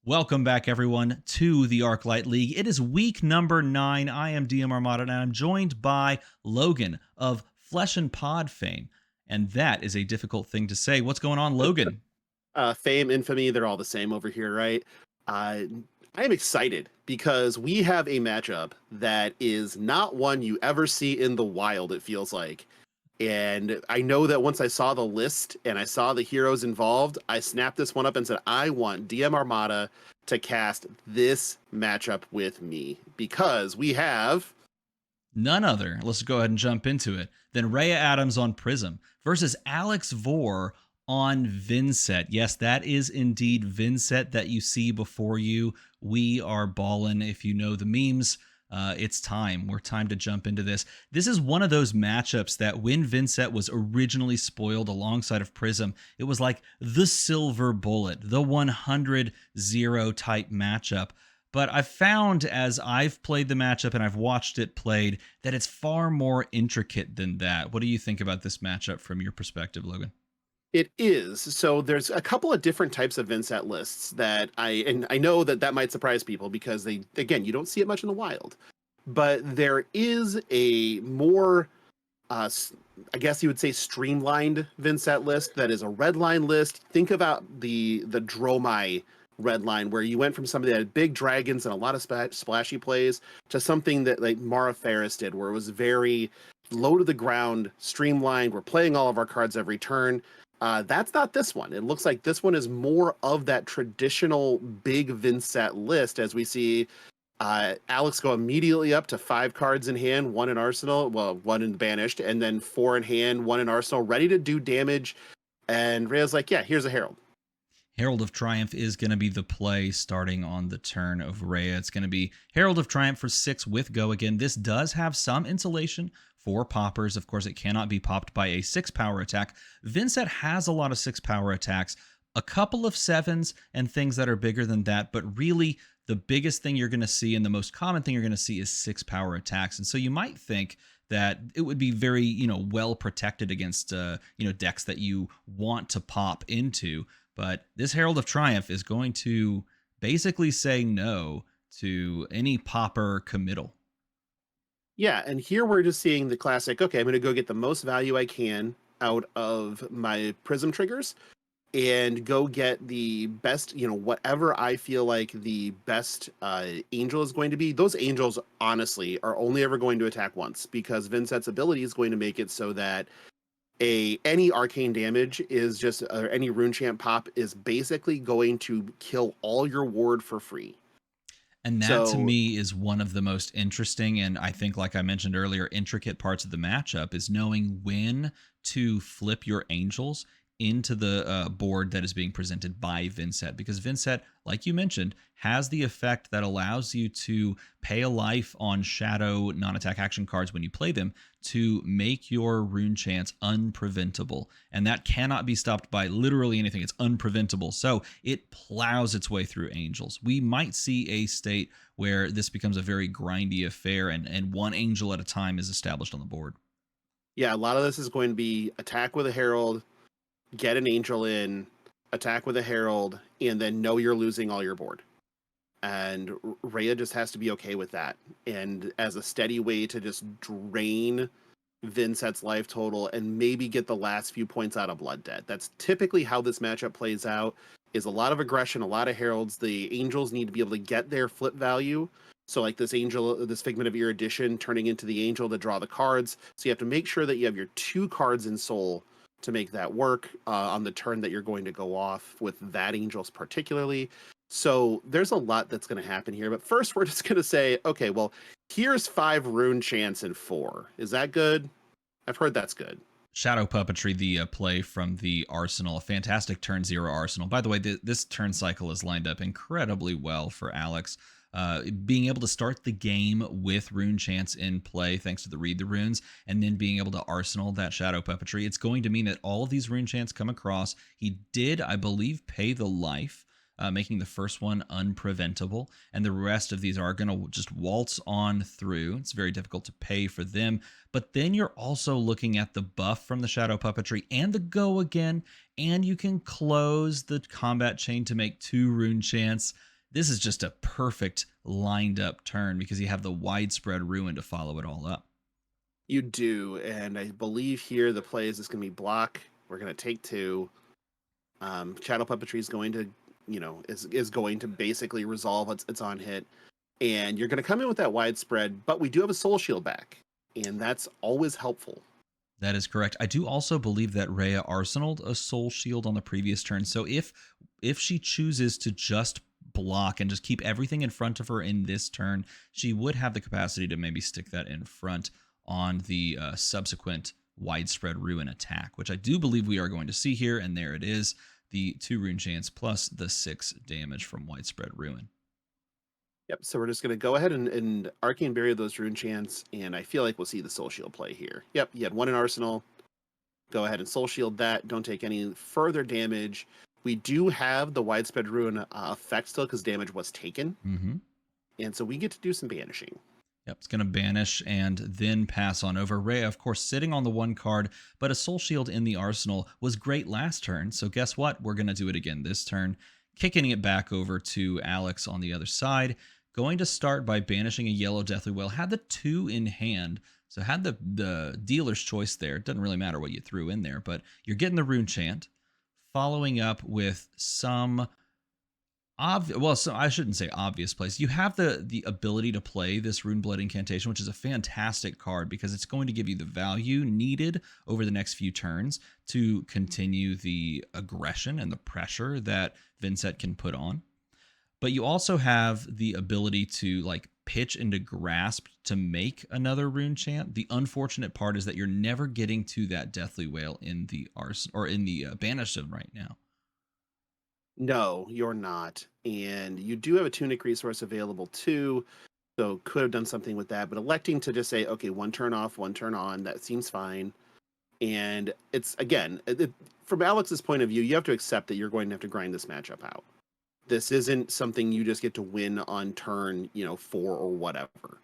Welcome back, everyone, to the ArcLight League. It is week number 9. I am DM Armada, and I'm joined by Logan of Flesh and Pod fame. And that is a difficult thing to say. What's going on, Logan? Fame, infamy, they're all the same over here, right? I am excited because we have a matchup that is not one you ever see in the wild, it feels like. And I know that once I saw the list and I saw the heroes involved, I snapped this one up and said, I want DM Armada to cast this matchup with me because we have None other, let's go ahead and jump into it, than Rhea Adams on Prism versus Alex Vore on Vinset. Yes, that is indeed Vinset that you see before you. We are ballin'. If you know the memes, it's time. We're time to jump into this. This is one of those matchups that when Vinset was originally spoiled alongside of Prism, it was like the silver bullet, the 100-0 type matchup. But I've found as I've played the matchup and I've watched it played that it's far more intricate than that. What do you think about this matchup from your perspective, Logan? It is. So there's a couple of different types of Vincent lists that I know that that might surprise people because again, you don't see it much in the wild. But there is a more, I guess you would say, streamlined Vincent list that is a red line list. Think about the Dromai red line where you went from somebody that had big dragons and a lot of splashy plays to something that like Mara Ferris did, where it was very low to the ground, streamlined. We're playing all of our cards every turn. That's not this one. It looks like this one is more of that traditional big Vincent list as we see Alex go immediately up to 5 cards in hand, 1 in Arsenal, well, 1 in Banished, and then 4 in hand, 1 in Arsenal, ready to do damage. And Rhea's like, yeah, here's a Herald. Herald of Triumph is going to be the play starting on the turn of Rhea. It's going to be Herald of Triumph for 6 with Go again. This does have some insulation for poppers. Of course, it cannot be popped by a 6 power attack. Vincent has a lot of 6 power attacks, a couple of 7s and things that are bigger than that, but really the biggest thing you're going to see and the most common thing you're going to see is 6 power attacks. And so you might think that it would be very, well protected against, decks that you want to pop into. But this Herald of Triumph is going to basically say no to any popper committal. Yeah, and here we're just seeing the classic, okay, I'm going to go get the most value I can out of my Prism triggers and go get the best, whatever I feel like the best angel is going to be. Those angels, honestly, are only ever going to attack once because Vincent's ability is going to make it so that any arcane damage is just, or any rune chant pop is basically going to kill all your ward for free. And that to me is one of the most interesting and I think, like I mentioned earlier, intricate parts of the matchup is knowing when to flip your angels into the board that is being presented by Vincent. Because Vincent, like you mentioned, has the effect that allows you to pay a life on shadow non-attack action cards when you play them to make your rune chants unpreventable. And that cannot be stopped by literally anything. It's unpreventable. So it plows its way through angels. We might see a state where this becomes a very grindy affair and one angel at a time is established on the board. Yeah, a lot of this is going to be attack with a herald, get an angel in, attack with a herald, and then know you're losing all your board. And Rhea just has to be okay with that. And as a steady way to just drain Vincent's life total and maybe get the last few points out of Blood Debt. That's typically how this matchup plays out, is a lot of aggression, a lot of heralds. The angels need to be able to get their flip value. So like this angel, this Figment of Erudition turning into the angel to draw the cards. So you have to make sure that you have your 2 cards in soul to make that work on the turn that you're going to go off with that angels particularly. So there's a lot that's going to happen here. But first, we're just going to say, okay, well, here's 5 rune chants and 4. Is that good? I've heard that's good. Shadow Puppetry, the play from the Arsenal, a fantastic turn 0 Arsenal. By the way, this turn cycle is lined up incredibly well for Alex. Being able to start the game with rune chants in play thanks to the read the runes and then being able to arsenal that shadow puppetry, it's going to mean that all of these rune chants come across. He did, I believe, pay the life, making the first one unpreventable, and the rest of these are going to just waltz on through. It's very difficult to pay for them, but then you're also looking at the buff from the shadow puppetry and the go again, and you can close the combat chain to make 2 rune chants. This is just a perfect lined up turn because you have the widespread ruin to follow it all up. You do, and I believe here the play is just going to be block. We're going to take 2. Shadow Puppetry is going to, is going to basically resolve its on hit, and you're going to come in with that widespread. But we do have a Soul Shield back, and that's always helpful. That is correct. I do also believe that Rhea arsenaled a Soul Shield on the previous turn. So if she chooses to just block and just keep everything in front of her in this turn, she would have the capacity to maybe stick that in front on the subsequent widespread ruin attack, which I do believe we are going to see here. And there it is, the 2 rune chance plus the 6 damage from widespread ruin. Yep, so we're just going to go ahead and Arcane Barrier those rune chants, and I feel like we'll see the Soul Shield play here. Yep, you had 1 in Arsenal. Go ahead and Soul Shield that. Don't take any further damage. We do have the widespread ruin effect still because damage was taken. Mm-hmm. And so we get to do some banishing. Yep, it's going to banish and then pass on over. Rhea, of course, sitting on the 1 card, but a Soul Shield in the arsenal was great last turn. So guess what? We're going to do it again this turn, kicking it back over to Alex on the other side. Going to start by banishing a yellow Deathly Whale. Had the 2 in hand, so had the dealer's choice there. It doesn't really matter what you threw in there, but you're getting the rune chant, following up with some so I shouldn't say obvious plays. You have the ability to play this Runeblade Incantation, which is a fantastic card because it's going to give you the value needed over the next few turns to continue the aggression and the pressure that Vincent can put on. But you also have the ability to pitch into grasp to make another rune chant. The unfortunate part is that you're never getting to that Deathly Whale in the or in the Banished right now. No, you're not. And you do have a Tunic resource available too, so could have done something with that. But electing to just say, okay, 1 turn off, 1 turn on, that seems fine. And it's, again, from Alex's point of view, you have to accept that you're going to have to grind this matchup out. This isn't something you just get to win on turn, 4 or whatever.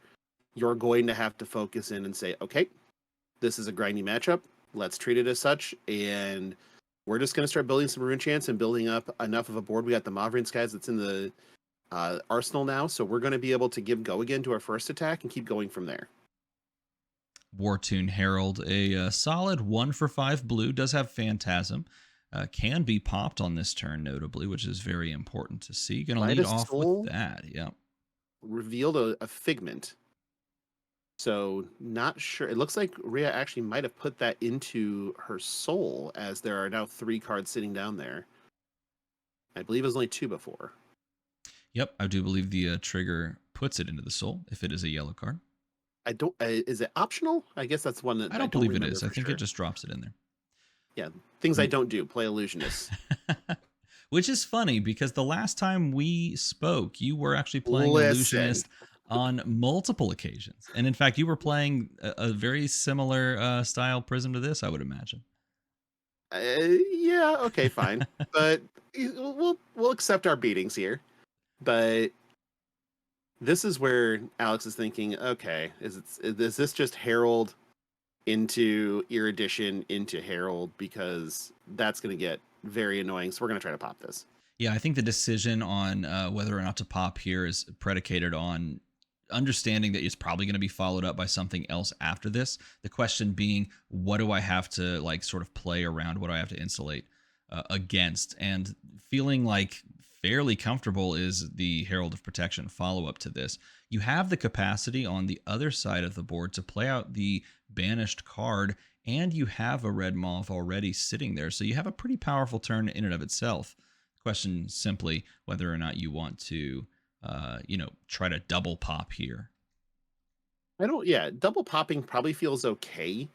You're going to have to focus in and say, okay, this is a grindy matchup. Let's treat it as such. And we're just going to start building some rune chants and building up enough of a board. We got the Mauvrion Skies that's in the arsenal now. So we're going to be able to give go again to our first attack and keep going from there. Wartune Herald, a solid 1 for 5 blue, does have Phantasm. Can be popped on this turn, notably, which is very important to see. Going to lead off with that. Yeah. Revealed a Figment. So not sure. It looks like Rhea actually might have put that into her soul, as there are now 3 cards sitting down there. I believe it was only 2 before. Yep, I do believe the trigger puts it into the soul if it is a yellow card. I don't. Is it optional? I guess that's one that I don't believe it is. I think it just drops it in there. Yeah, things I don't do. Play Illusionist. Which is funny because the last time we spoke, you were actually playing Illusionist on multiple occasions. And in fact, you were playing a very similar style Prism to this, I would imagine. Yeah, okay, fine. But we'll accept our beatings here. But this is where Alex is thinking, okay, is this just Herald into Erudition into Herald, because that's going to get very annoying. So we're going to try to pop this. Yeah, I think the decision on whether or not to pop here is predicated on understanding that it's probably going to be followed up by something else after this. The question being, what do I have to sort of play around? What do I have to insulate against? And feeling fairly comfortable is the Herald of Protection follow-up to this. You have the capacity on the other side of the board to play out the banished card, and you have a red Mauve already sitting there. So you have a pretty powerful turn in and of itself. The question simply whether or not you want to, try to double pop here. Double popping probably feels okay.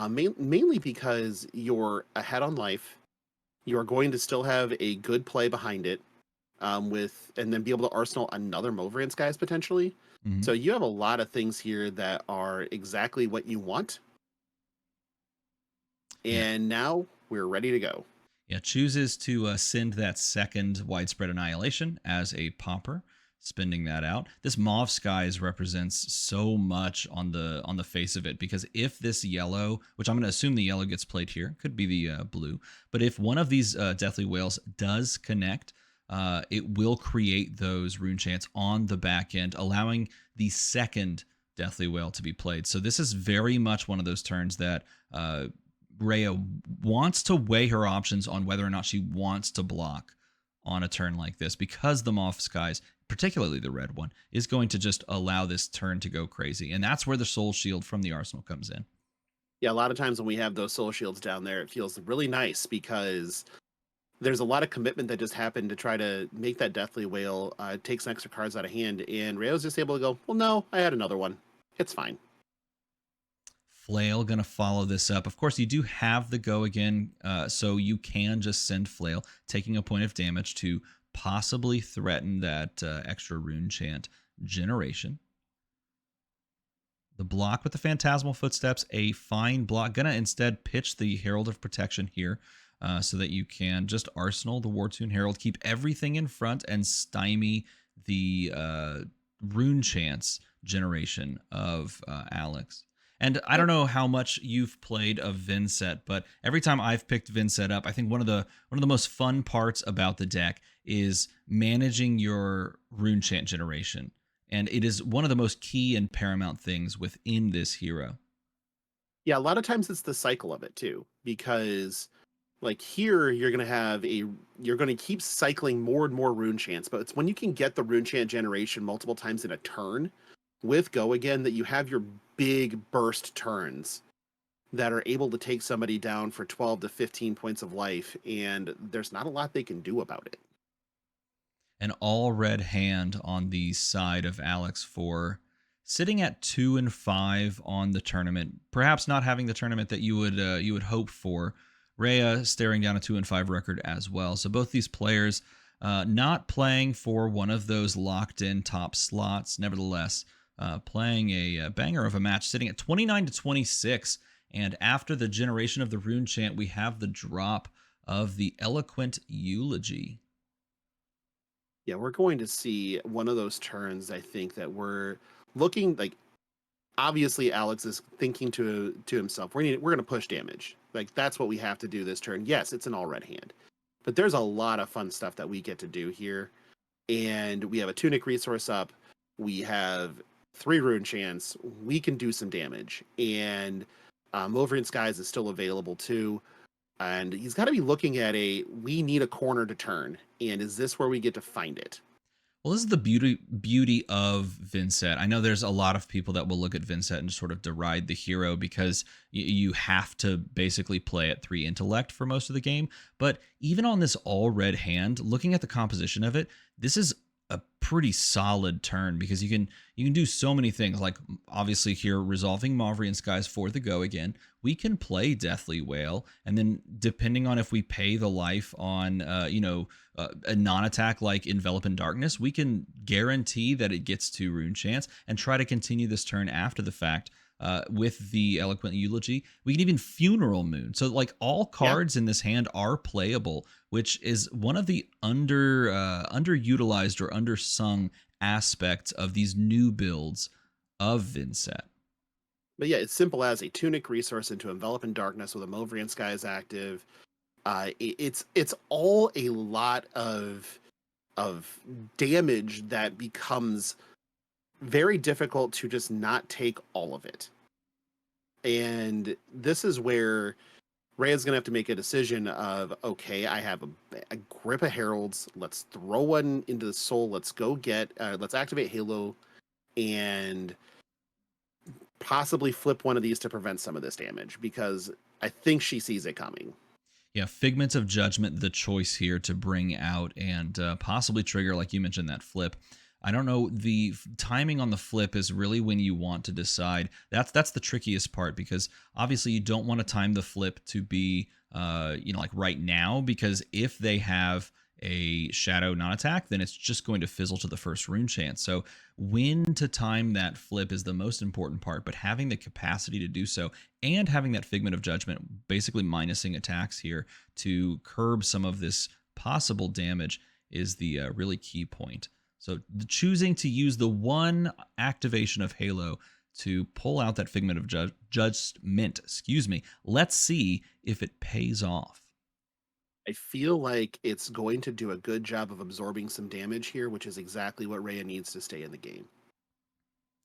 Mainly because you're ahead on life. You're going to still have a good play behind it. And then be able to arsenal another Mauvrion Skies potentially. Mm-hmm. So you have a lot of things here that are exactly what you want. And now we're ready to go. Yeah, chooses to send that second Widespread Annihilation as a popper, spending that out. This Mauve Skies represents so much on the face of it, because if this yellow, which I'm going to assume the yellow gets played here, could be the blue, but if one of these Deathly Whales does connect it will create those rune chants on the back end, allowing the second Deathly Wail to be played. So this is very much one of those turns that Rhea wants to weigh her options on whether or not she wants to block on a turn like this, because the Moth Skies, particularly the red one, is going to just allow this turn to go crazy. And that's where the Soul Shield from the arsenal comes in. Yeah, a lot of times when we have those soul shields down there, it feels really nice because there's a lot of commitment that just happened to try to make that Deathly Wail take some extra cards out of hand, and Rhea's just able to go, well, no, I had another one. It's fine. Flail going to follow this up. Of course, you do have the go again, so you can just send Flail, taking a point of damage to possibly threaten that extra rune chant generation. The block with the Phantasmal Footsteps, a fine block. Gonna instead pitch the Herald of Protection here so that you can just arsenal the Wartune Herald, keep everything in front, and stymie the rune chants generation of Alex. And I don't know how much you've played of Vinset, but every time I've picked Vinset up, I think one of the most fun parts about the deck is managing your rune chant generation. And it is one of the most key and paramount things within this hero. Yeah, a lot of times it's the cycle of it too, because like here you're going to keep cycling more and more rune chants, but it's when you can get the rune chant generation multiple times in a turn with Go Again that you have your big burst turns that are able to take somebody down for 12 to 15 points of life, and there's not a lot they can do about it. An all red hand on the side of Alex for sitting at 2-5 on the tournament. Perhaps not having the tournament that you would hope for. Rhea staring down a 2-5 record as well. So both these players not playing for one of those locked in top slots. Nevertheless, playing a banger of a match, sitting at 29-26. And after the generation of the rune chant, we have the drop of the Eloquent Eulogy. Yeah, we're going to see one of those turns, I think, that we're looking like. Obviously, Alex is thinking to himself, we're going to push damage. Like, that's what we have to do this turn. Yes, it's an all red hand, but there's a lot of fun stuff that we get to do here. And we have a Tunic resource up. We have 3 rune chants. We can do some damage. And Moverian Skies is still available too. And he's got to be looking at we need a corner to turn. And is this where we get to find it? Well, this is the beauty of Vinset. I know there's a lot of people that will look at Vinset and sort of deride the hero because you have to basically play at 3 intellect for most of the game. But even on this all red hand, looking at the composition of it, this is a pretty solid turn because you can do so many things. Like obviously here resolving Moverian Skies for the go again. We can play Deathly Wail, and then depending on if we pay the life on a non-attack like Envelop in Darkness, we can guarantee that it gets 2 rune chants and try to continue this turn after the fact. With the Eloquent Eulogy, we can even Funeral Moon. So like all cards in this hand are playable, which is one of the underutilized or undersung aspects of these new builds of Vinset. But yeah, it's simple as a Tunic resource into Envelop in Darkness with a Moverian Skies active. It's all a lot of damage that becomes very difficult to just not take all of it. And this is where Rhea's going to have to make a decision of, okay, I have a grip of Heralds. Let's throw one into the soul. Let's activate Halo and possibly flip one of these to prevent some of this damage, because I think she sees it coming. Yeah, Figment of Judgment, the choice here to bring out and possibly trigger, like you mentioned, that flip. I don't know, the timing on the flip is really when you want to decide. That's the trickiest part, because obviously you don't want to time the flip to be like right now, because if they have a shadow non-attack, then it's just going to fizzle to the first rune chant. So when to time that flip is the most important part, but having the capacity to do so and having that Figment of Judgment, basically minusing attacks here to curb some of this possible damage, is the really key point. So choosing to use the one activation of Halo to pull out that Figment of Judgment, let's see if it pays off. I feel like it's going to do a good job of absorbing some damage here, which is exactly what Rhea needs to stay in the game.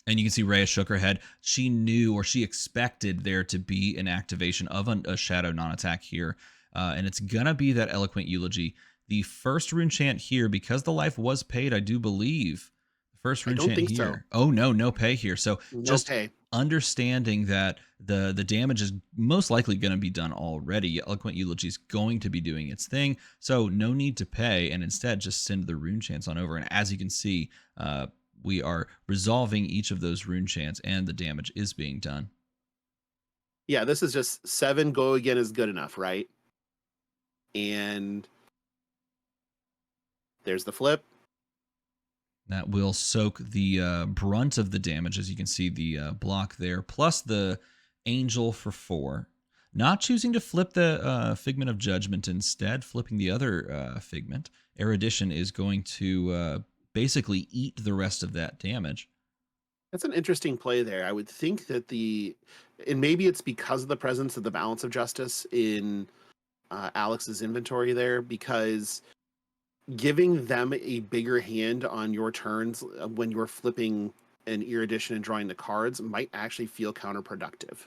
And you can see Rhea shook her head. She knew, or she expected there to be an activation of a shadow non-attack here. And it's going to be that Eloquent Eulogy. The first rune chant here, because the life was paid, I do believe. The first I rune don't chant think so. here. Oh, no, no pay here. So No just pay. understanding that the damage is most likely going to be done already. Eloquent Eulogy is going to be doing its thing. So no need to pay, and instead just send the rune chants on over. And as you can see, we are resolving each of those rune chants, and the damage is being done. Yeah, this is just 7 go again is good enough, right? And there's the flip. That will soak the brunt of the damage, as you can see the block there, plus the angel for 4. Not choosing to flip the Figment of Judgment, instead flipping the other Figment. Erudition is going to basically eat the rest of that damage. That's an interesting play there. I would think that and maybe it's because of the presence of the Balance of Justice in Alex's inventory there, because giving them a bigger hand on your turns when you're flipping an Erudition and drawing the cards might actually feel counterproductive.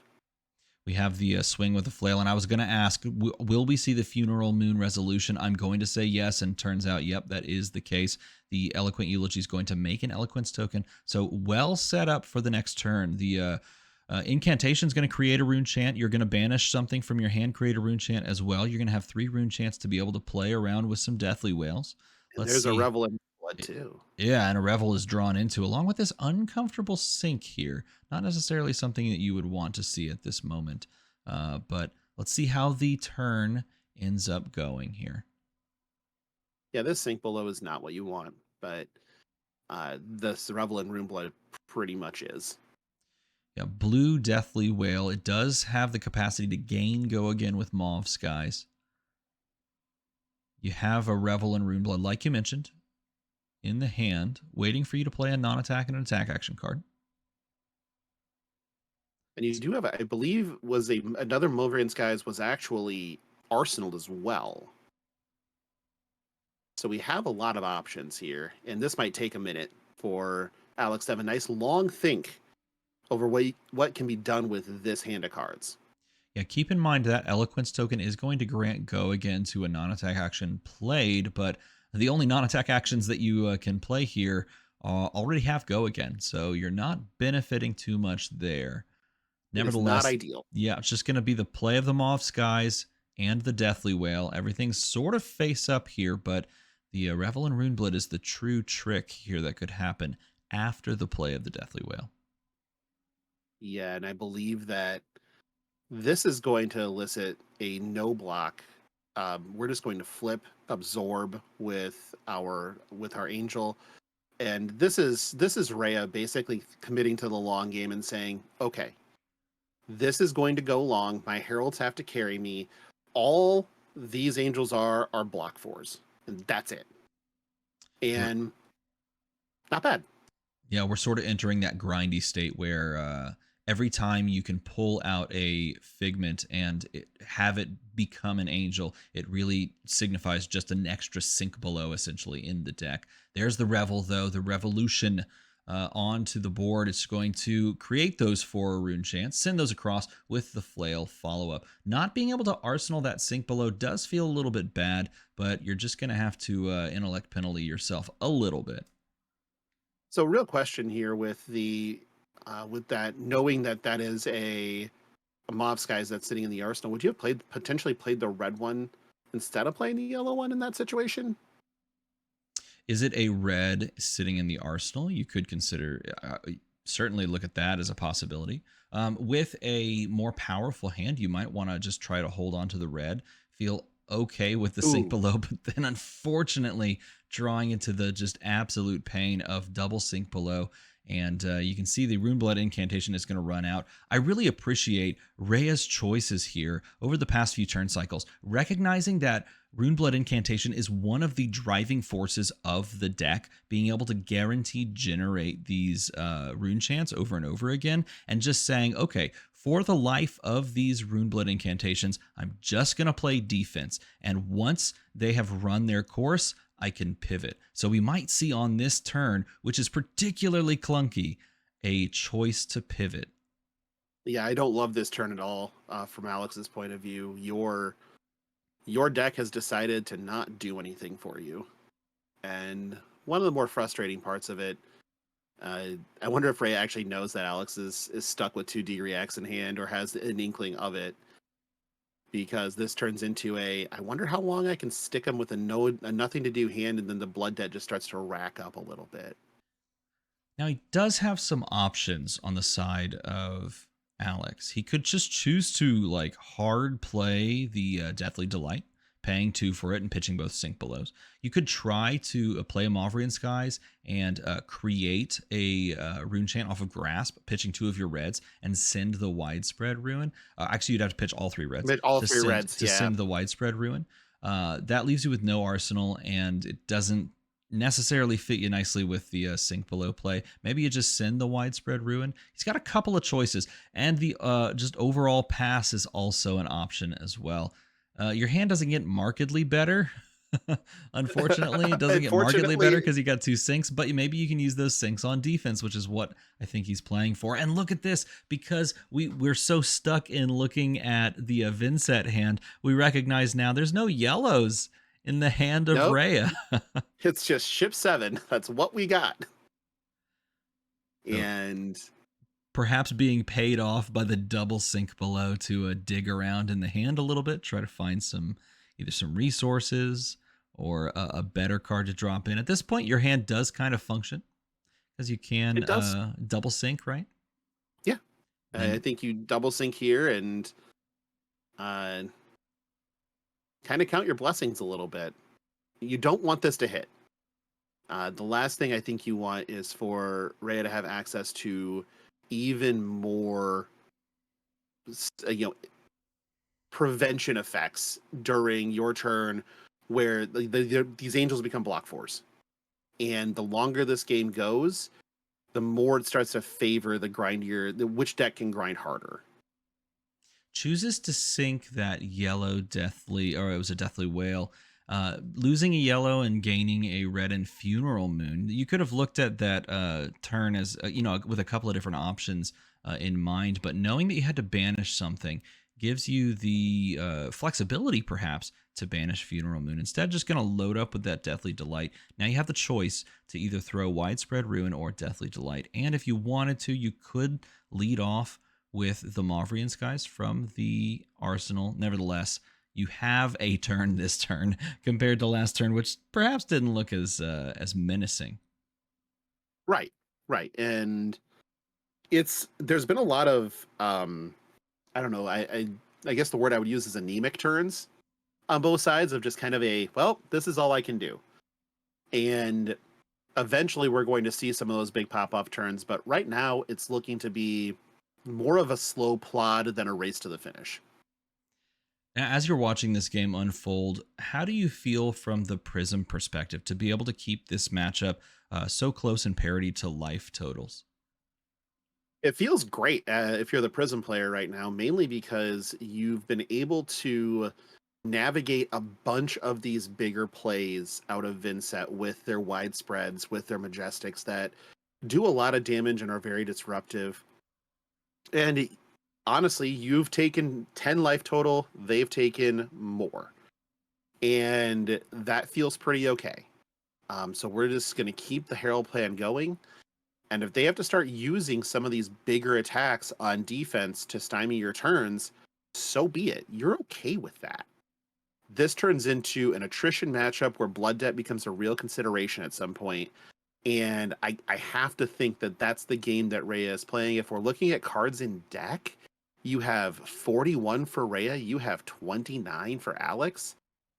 We have the swing with the flail, and I was going to ask, will we see the Funeral Moon resolution? I'm going to say yes, and turns out, yep, that is the case. The Eloquent Eulogy is going to make an Eloquence token, so well set up for the next turn. The incantation is going to create a rune chant. You're going to banish something from your hand, create a rune chant as well. You're going to have 3 rune chants to be able to play around with some Deathly Wails. And there's a Revel in Blood too. Yeah, and a Revel is drawn into, along with this uncomfortable sink here. Not necessarily something that you would want to see at this moment. But let's see how the turn ends up going here. Yeah, this sink below is not what you want, but this Revel in Rune Blood pretty much is. Yeah, blue Deathly Wail. It does have the capacity to gain go again with Mauve Skies. You have a Revel in Rune Blood, like you mentioned, in the hand, waiting for you to play a non-attack and an attack action card. And you do have, I believe, another Mulverian Skies was actually arsenaled as well. So we have a lot of options here, and this might take a minute for Alex to have a nice long think over what can be done with this hand of cards. Yeah, keep in mind that Eloquence token is going to grant go again to a non-attack action played, but the only non-attack actions that you can play here already have go again, so you're not benefiting too much there. Nevertheless, it's not ideal. Yeah, it's just going to be the play of the Mauve Skies and the Deathly Wail. Everything's sort of face up here, but the Revel in Runeblood is the true trick here that could happen after the play of the Deathly Wail. Yeah, and I believe that this is going to elicit a no block. We're just going to flip, absorb with our angel, and this is Rhea basically committing to the long game and saying, okay, this is going to go long. My heralds have to carry me. All these angels are block 4s, and that's it. And not bad. Yeah, we're sort of entering that grindy state where every time you can pull out a Figment and have it become an angel, it really signifies just an extra sink below, essentially, in the deck. There's the Revel, though. The Revolution onto the board. It's going to create those 4 rune chants, send those across with the flail follow-up. Not being able to arsenal that sink below does feel a little bit bad, but you're just going to have to intellect penalty yourself a little bit. So, real question here with that, knowing that is a Mauve Skies that's sitting in the arsenal, would you have potentially played the red one instead of playing the yellow one in that situation? Is it a red sitting in the arsenal? You could consider, certainly look at that as a possibility. With a more powerful hand, you might want to just try to hold on to the red, feel okay with the sink below, but then unfortunately drawing into the just absolute pain of double sink below. And you can see the Runeblood incantation is going to run out. I really appreciate Rhea's choices here over the past few turn cycles, recognizing that Runeblood incantation is one of the driving forces of the deck, being able to guarantee generate these rune chants over and over again, and just saying, okay, for the life of these Runeblood incantations, I'm just going to play defense. And once they have run their course, I can pivot. So we might see on this turn, which is particularly clunky, a choice to pivot. Yeah, I don't love this turn at all. From Alex's point of view, your deck has decided to not do anything for you, and one of the more frustrating parts of it. I wonder if Ray actually knows that Alex is stuck with 2D reacts in hand or has an inkling of it, because this turns into I wonder how long I can stick him with a nothing to do hand, and then the blood debt just starts to rack up a little bit. Now, he does have some options on the side of Alex. He could just choose to like hard play the Deathly Delight, paying 2 for it and pitching both Sink Belows. You could try to play a Mauvrian Skies and create a Rune Chant off of Grasp, pitching 2 of your reds and send the Widespread Ruin. Actually, you'd have to pitch all 3 reds. All 3 reds, to send the Widespread Ruin. That leaves you with no arsenal, and it doesn't necessarily fit you nicely with the Sink Below play. Maybe you just send the Widespread Ruin. He's got a couple of choices, and the just overall pass is also an option as well. Your hand doesn't get markedly better. Unfortunately, it doesn't get markedly better because you got 2 sinks, but maybe you can use those sinks on defense, which is what I think he's playing for. And look at this, because we're so stuck in looking at the Vincent hand, we recognize now there's no yellows in the hand of Rhea. It's just ship 7. That's what we got. And perhaps being paid off by the double Sink Below to dig around in the hand a little bit, try to find either some resources or a better card to drop in. At this point, your hand does kind of function because you can double sync, right? Yeah. I think you double sync here and kind of count your blessings a little bit. You don't want this to hit. The last thing I think you want is for Rhea to have access to even more, prevention effects during your turn, where these angels become block 4s. And the longer this game goes, the more it starts to favor which deck can grind harder. Chooses to sink that yellow Deathly, or it was a Deathly Whale, losing a yellow and gaining a red and Funeral Moon. You could have looked at that turn as, with a couple of different options in mind, but knowing that you had to banish something gives you the flexibility, perhaps, to banish Funeral Moon. Instead, just going to load up with that Deathly Delight. Now you have the choice to either throw Widespread Ruin or Deathly Delight, and if you wanted to, you could lead off with the Mauvrian Skies from the arsenal. Nevertheless, you have a turn this turn compared to last turn, which perhaps didn't look as menacing. Right. And there's been a lot of I don't know, I guess the word I would use is anemic turns on both sides, of just kind of this is all I can do. And eventually we're going to see some of those big pop-off turns, but right now it's looking to be more of a slow plod than a race to the finish. Now, as you're watching this game unfold, how do you feel from the Prism perspective to be able to keep this matchup so close in parity to life totals? It feels great if you're the Prism player right now, mainly because you've been able to navigate a bunch of these bigger plays out of Vincent with their widespreads, with their Majestics that do a lot of damage and are very disruptive. And honestly, you've taken 10 life total, they've taken more. And that feels pretty okay. So we're just going to keep the Herald plan going. And if they have to start using some of these bigger attacks on defense to stymie your turns, so be it. You're okay with that. This turns into an attrition matchup where blood debt becomes a real consideration at some point. And I have to think that that's the game that Rhea is playing. If we're looking at cards in deck, you have 41 for Rhea, you have 29 for Alex.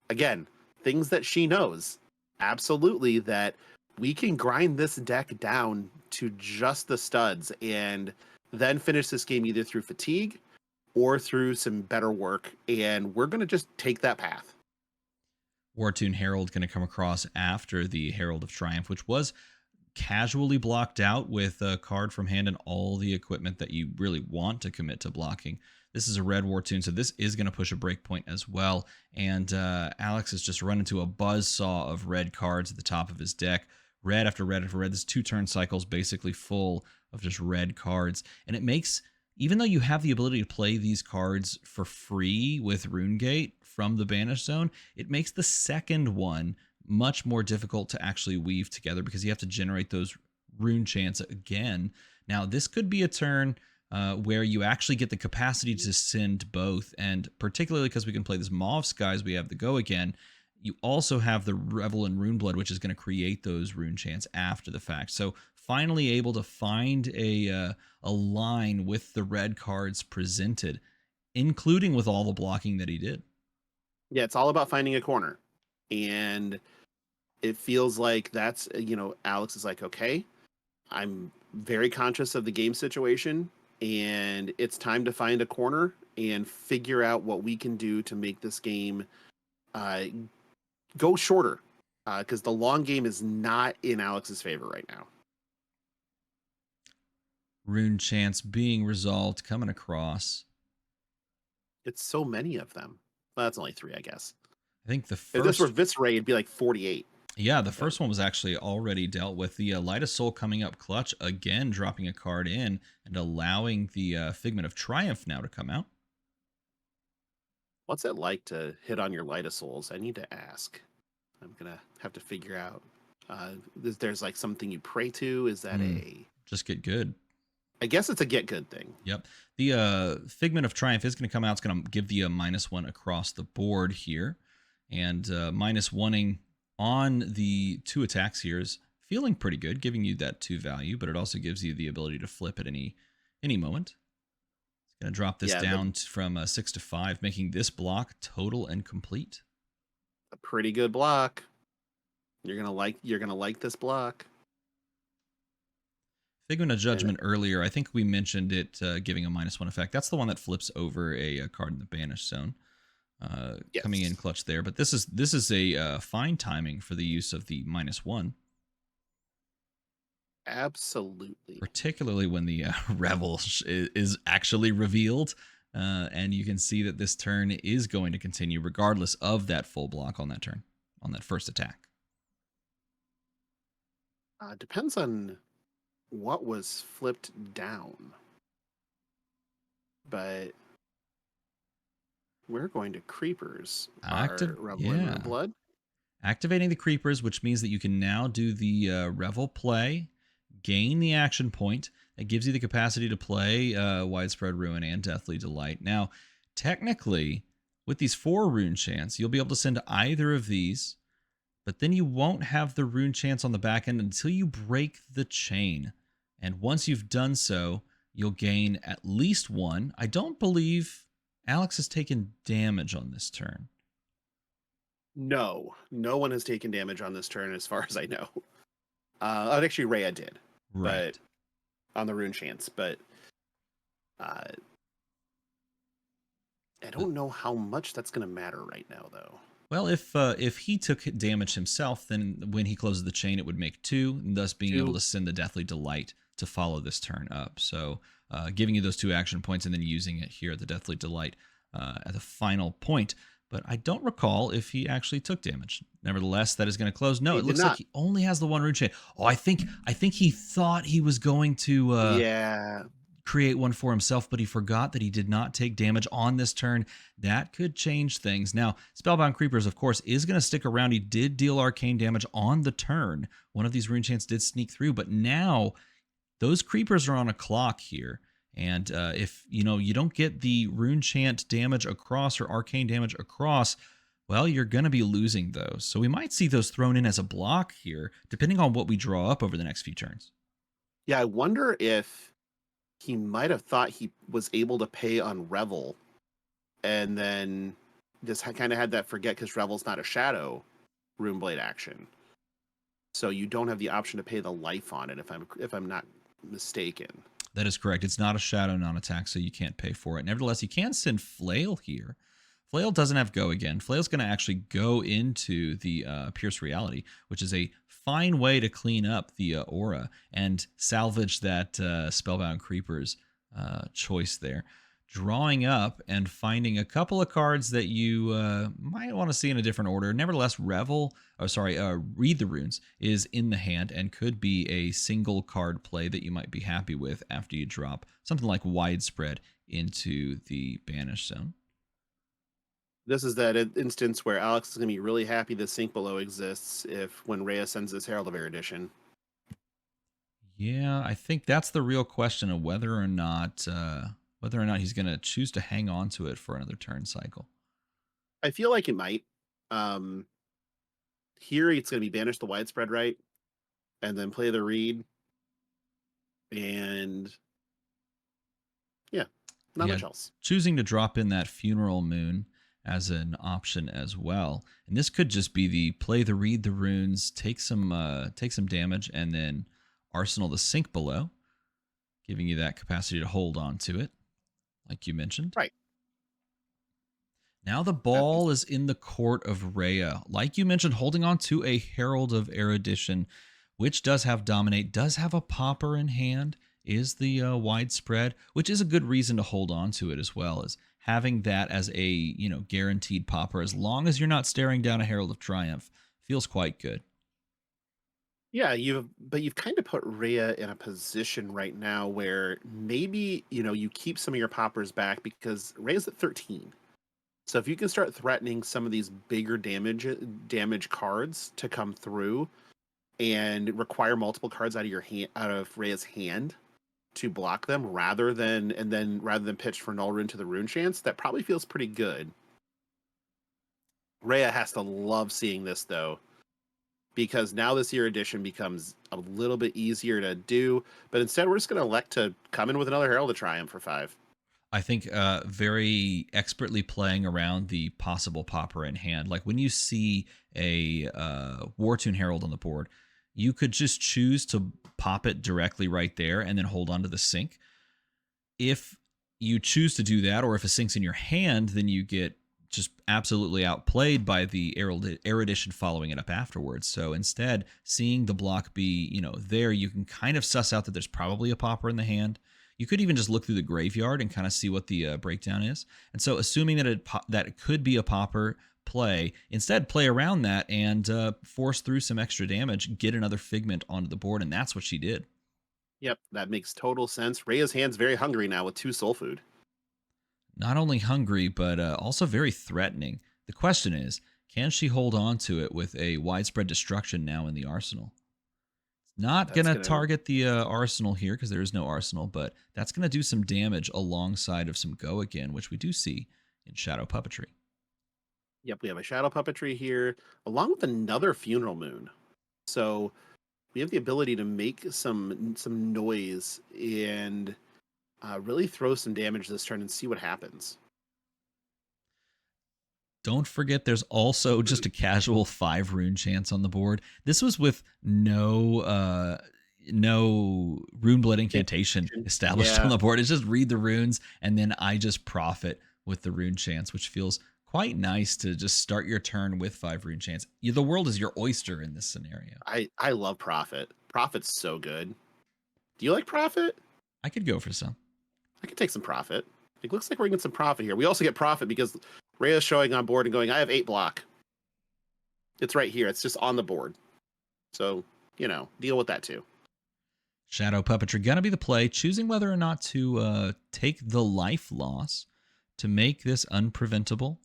Again, things that she knows. Absolutely, that we can grind this deck down to just the studs and then finish this game either through fatigue or through some better work. And we're going to just take that path. Wartune Herald going to come across after the Herald of Triumph, which was casually blocked out with a card from hand and all the equipment that you really want to commit to blocking. This is a red war tune, so this is going to push a breakpoint as well. And Alex has just run into a buzzsaw of red cards at the top of his deck. Red after red after red. This 2-turn cycle is basically full of just red cards. And it makes, even though you have the ability to play these cards for free with RuneGate from the Banish Zone, it makes the second one much more difficult to actually weave together because you have to generate those rune chants again. Now, this could be a turn where you actually get the capacity to send both, and particularly because we can play this Mauve Skies, we have the Go Again. You also have the Revel in Runeblood, which is going to create those rune chants after the fact. So finally able to find a line with the red cards presented, including with all the blocking that he did. Yeah, it's all about finding a corner. And it feels like that's, Alex is like, okay, I'm very conscious of the game situation, and it's time to find a corner and figure out what we can do to make this game go shorter, because the long game is not in Alex's favor right now. Rune chants being resolved, coming across. It's so many of them. Well, that's only 3, I guess. I think the first... If this were Visceray, it'd be like 48. Yeah, the first one was actually already dealt with. The Light of Soul coming up clutch, again dropping a card in and allowing the Figment of Triumph now to come out. What's it like to hit on your Light of Souls? I need to ask. I'm going to have to figure out. There's like something you pray to? Is that Just get good. I guess it's a get good thing. Yep. The Figment of Triumph is going to come out. It's going to give the -1 across the board here. And -1ing on the 2 attacks here is feeling pretty good, giving you that 2 value, but it also gives you the ability to flip at any moment. It's going to drop this down from 6 to 5, making this block total and complete. A pretty good block. You're gonna like this block. Figment of Judgment earlier, I think we mentioned it giving a -1 effect. That's the one that flips over a card in the Banish Zone. Yes. Coming in clutch there, but this is a fine timing for the use of the -1. Absolutely. Particularly when the Revel is actually revealed, and you can see that this turn is going to continue regardless of that full block on that turn, on that first attack. Depends on what was flipped down, but we're going to Creepers. Revel in Blood. Activating the Creepers, which means that you can now do the Revel play, gain the action point. That gives you the capacity to play Widespread Ruin and Deathly Delight. Now, technically, with these 4 rune chants, you'll be able to send either of these, but then you won't have the rune chants on the back end until you break the chain. And once you've done so, you'll gain at least 1. I don't believe Alex has taken damage on this turn. No one has taken damage on this turn as far as I know. Actually, Rhea did. Right. But on the rune chants, but I don't know how much that's going to matter right now, though. Well, if he took damage himself, then when he closes the chain, it would make 2, and thus being able to send the Deathly Delight to follow this turn up. So giving you those 2 action points and then using it here at the Deathly Delight at the final point. But I don't recall if he actually took damage. Nevertheless, that is going to close. No, it looks like he only has the 1 rune chain. Oh, I think he thought he was going to create one for himself, but he forgot that he did not take damage on this turn. That could change things. Now, Spellbound Creepers, of course, is going to stick around. He did deal arcane damage on the turn. One of these rune chants did sneak through, but now those creepers are on a clock here. And if you don't get the rune chant damage across or arcane damage across, well, you're going to be losing those. So we might see those thrown in as a block here, depending on what we draw up over the next few turns. Yeah, I wonder if he might have thought he was able to pay on Revel, and then just kind of had that forget because Revel's not a shadow Runeblade action. So you don't have the option to pay the life on it, if I'm not mistaken. That is correct. It's not a shadow non-attack, so you can't pay for it. Nevertheless, you can send Flail here. Flail doesn't have Go again. Flail's going to actually go into the Pierce Reality, which is a fine way to clean up the aura and salvage that Spellbound Creeper's choice there. Drawing up and finding a couple of cards that you might want to see in a different order. Nevertheless, Read the Runes is in the hand and could be a single card play that you might be happy with after you drop something like Widespread into the Banish Zone. This is that instance where Alex is going to be really happy that Sink Below exists when Rhea sends this Herald of Erudition. Yeah, I think that's the real question of whether or not he's going to choose to hang on to it for another turn cycle. I feel like it might. Here it's going to be Banish the Widespread, right? And then play the Read. And yeah, not much else. Choosing to drop in that Funeral Moon as an option as well. And this could just be the play the Read the Runes, take some damage, and then Arsenal the Sink Below, giving you that capacity to hold on to it, like you mentioned. Right. Now the ball is in the court of Rhea. Like you mentioned, holding on to a Herald of Erudition, which does have Dominate, does have a popper in hand, is the Widespread, which is a good reason to hold on to it as well, as having that as a guaranteed popper, as long as you're not staring down a Herald of Triumph, feels quite good. Yeah, you've kind of put Rhea in a position right now where maybe you keep some of your poppers back because Rhea's at 13. So if you can start threatening some of these bigger damage cards to come through and require multiple cards out of Rhea's hand to block them rather than pitch for Null Rune to the Rune Chance, that probably feels pretty good. Rhea has to love seeing this though, because now this year edition becomes a little bit easier to do, but instead we're just going to elect to come in with another Herald of Triumph for 5. I think very expertly playing around the possible popper in hand. Like when you see a Wartune Herald on the board, you could just choose to pop it directly right there and then hold on to the Sink. If you choose to do that, or if a Sink's in your hand, then you get just absolutely outplayed by the Erudition following it up afterwards. So instead, seeing the block be, there, you can kind of suss out that there's probably a popper in the hand. You could even just look through the graveyard and kind of see what the breakdown is. And so assuming that it could be a popper play, instead play around that and force through some extra damage, get another Figment onto the board, and that's what she did. Yep, that makes total sense. Rhea's hand's very hungry now with 2 Soul Food. Not only hungry, but also very threatening. The question is, can she hold on to it with a Widespread Destruction now in the arsenal? It's not going to target the arsenal here because there is no arsenal, but that's going to do some damage alongside of some Go again, which we do see in Shadow Puppetry. Yep, we have a Shadow Puppetry here, along with another Funeral Moon. So we have the ability to make some noise and really throw some damage this turn and see what happens. Don't forget there's also just a casual 5 Rune Chance on the board. This was with no Runeblood Incantation established on the board. It's just read the runes, and then I just profit with the Rune Chance, which feels quite nice to just start your turn with 5 Rune Chance. The world is your oyster in this scenario. I love Profit. Profit's so good. Do you like Profit? I could go for some. I could take some Profit. It looks like we're going to get some Profit here. We also get Profit because Rhea's showing on board and going, I have 8 block. It's right here. It's just on the board. So, deal with that too. Shadow Puppetry going to be the play, choosing whether or not to take the life loss to make this unpreventable.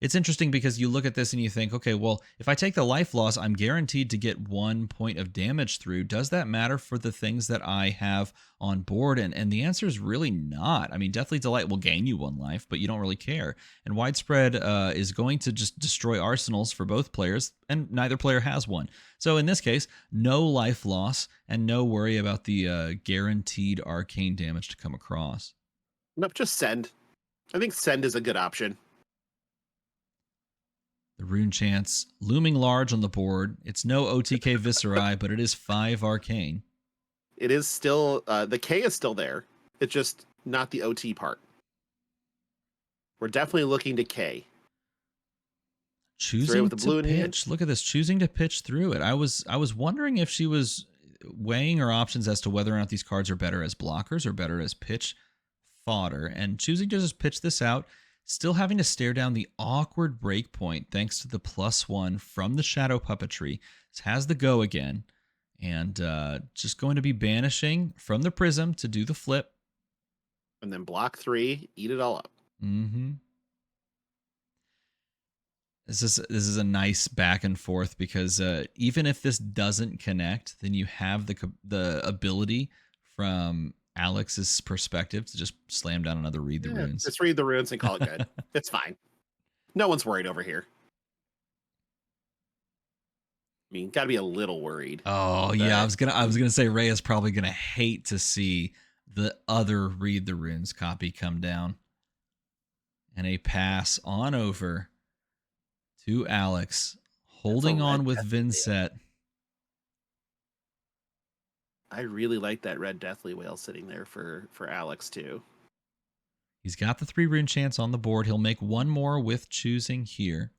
It's interesting because you look at this and you think, okay, well, if I take the life loss, I'm guaranteed to get 1 point of damage through. Does that matter for the things that I have on board? And the answer is really not. I mean, Deathly Delight will gain you 1 life, but you don't really care. And Widespread is going to just destroy arsenals for both players, and neither player has one. So in this case, no life loss and no worry about the guaranteed arcane damage to come across. Nope, just send. I think send is a good option. The Rune Chance looming large on the board. It's no OTK Visceri, but it is 5 arcane. It is still, the K is still there. It's just not the OT part. We're definitely looking to K. Three with Choosing the to blue in hand. pitch. Look at this, choosing to pitch through it. I was wondering if she was weighing her options as to whether or not these cards are better as blockers or better as pitch fodder, and choosing to just pitch this out, still having to stare down the awkward break point thanks to the +1 from the shadow puppetry. This has the go again, and just going to be banishing from the prism to do the flip. And then block 3, eat it all up. Mm-hmm. This is a nice back and forth because even if this doesn't connect, then you have the ability from Alex's perspective to just slam down another read the runes. Just read the runes and call it good. It's fine. No one's worried over here. I mean, got to be a little worried. Oh yeah, I was gonna say Rhea's probably gonna hate to see the other read the runes copy come down, and a pass on over to Alex, holding on with Vincent. I really like that red Deathly Whale sitting there for Alex too. He's got the 3 rune chance on the board. He'll make one more with choosing here.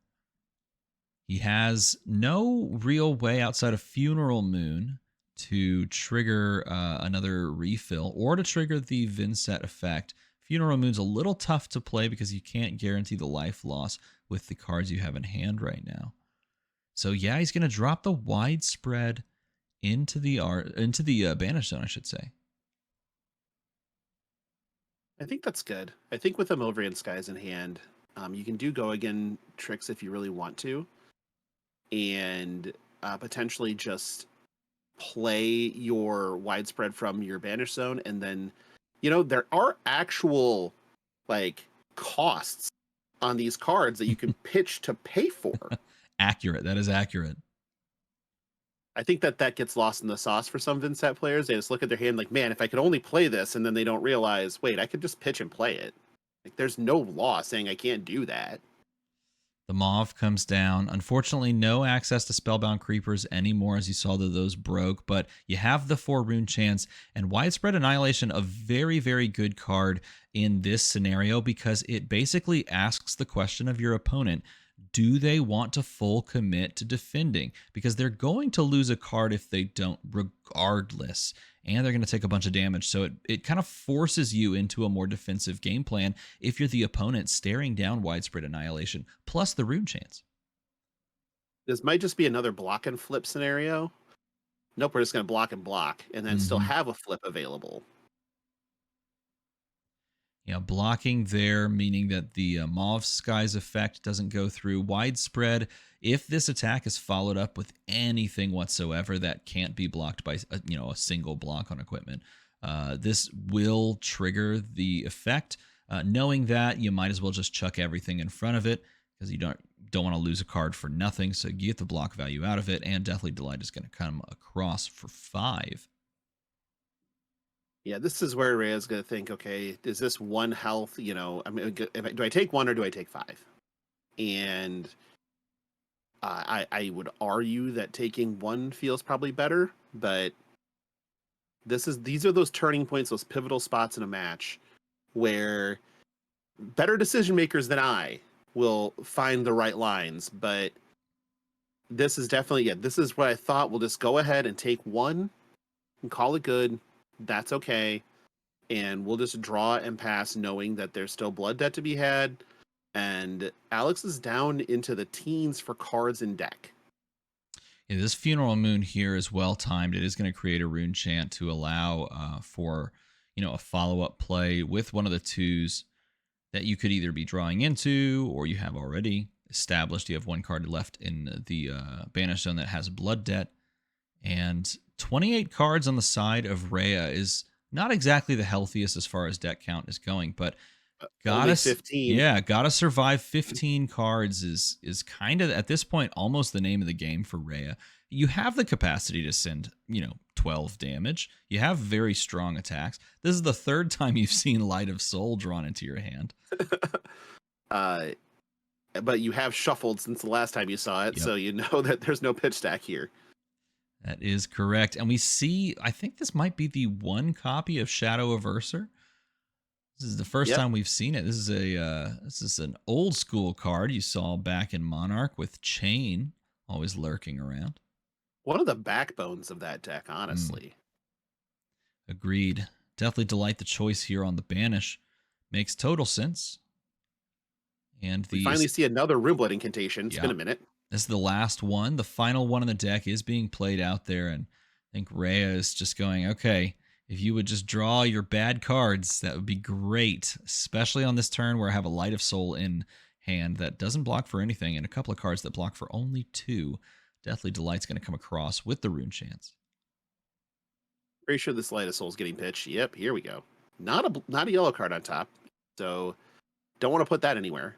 He has no real way outside of Funeral Moon to trigger another refill or to trigger the Vincent effect. Funeral Moon's a little tough to play because you can't guarantee the life loss with the cards you have in hand right now. So yeah, he's going to drop the widespread into the banish zone, I should say. I think that's good. I think with the Milvrian Skies in hand, you can do go again tricks if you really want to, and potentially just play your widespread from your banish zone, and then there are actual like costs on these cards that you can pitch to pay for. Accurate. That is accurate. I think that gets lost in the sauce for some Vincent players. They just look at their hand like, man, if I could only play this, and then they don't realize, wait, I could just pitch and play it. Like, there's no law saying I can't do that. The Mauve comes down. Unfortunately, no access to Spellbound Creepers anymore, as you saw that those broke, but you have the 4 rune chance, and Widespread Annihilation, a very, very good card in this scenario because it basically asks the question of your opponent, do they want to full commit to defending? Because they're going to lose a card if they don't, regardless. And they're going to take a bunch of damage. So it kind of forces you into a more defensive game plan if you're the opponent staring down Widespread Annihilation, plus the rune chance. This might just be another block and flip scenario. Nope, we're just going to block, and then still have a flip available. Yeah, blocking there, meaning that the Mauve Skies effect doesn't go through. Widespread, if this attack is followed up with anything whatsoever that can't be blocked by a single block on equipment, this will trigger the effect. Knowing that, you might as well just chuck everything in front of it because you don't want to lose a card for nothing. So you get the block value out of it, and Deathly Delight is going to come across for 5. Yeah, this is where Rhea's going to think, okay, is this 1 health? I mean, do I take 1 or do I take 5? And I would argue that taking 1 feels probably better, but these are those turning points, those pivotal spots in a match where better decision makers than I will find the right lines. But this is definitely, this is what I thought. We'll just go ahead and take 1 and call it good. That's okay, and we'll just draw and pass knowing that there's still blood debt to be had, and Alex is down into the teens for cards in deck. Yeah, this Funeral Moon here is well timed. It is going to create a rune chant to allow for a follow-up play with one of the 2s that you could either be drawing into or you have already established. You have 1 card left in the banish zone that has blood debt, and 28 cards on the side of Rhea is not exactly the healthiest as far as deck count is going, but gotta 15. Gotta survive 15 cards is kind of at this point almost the name of the game for Rhea. You have the capacity to send 12 damage. You have very strong attacks. This is the 3rd time you've seen Light of Soul drawn into your hand. But you have shuffled since the last time you saw it, so you know that there's no pitch stack here. That is correct. And we see, I think this might be the 1 copy of Shadow Averser. This is the first Yep. time we've seen it. This is an old school card you saw back in Monarch with Chain always lurking around. One of the backbones of that deck, Mm, honestly. agreed. Definitely delight the choice here on the banish. Makes total sense. And We the finally see another Runeblade incantation. It's been yeah, a minute. this is the last one. The final one on the deck is being played out there, and I think Rhea is just going, okay, if you would just draw your bad cards, that would be great, especially on this turn where I have a Light of Soul in hand that doesn't block for anything, and a couple of cards that block for only 2. Deathly Delight's going to come across with the Rune Chance. Pretty sure this Light of Soul's getting pitched. Yep, here we go. Not a yellow card on top. So don't want to put that anywhere.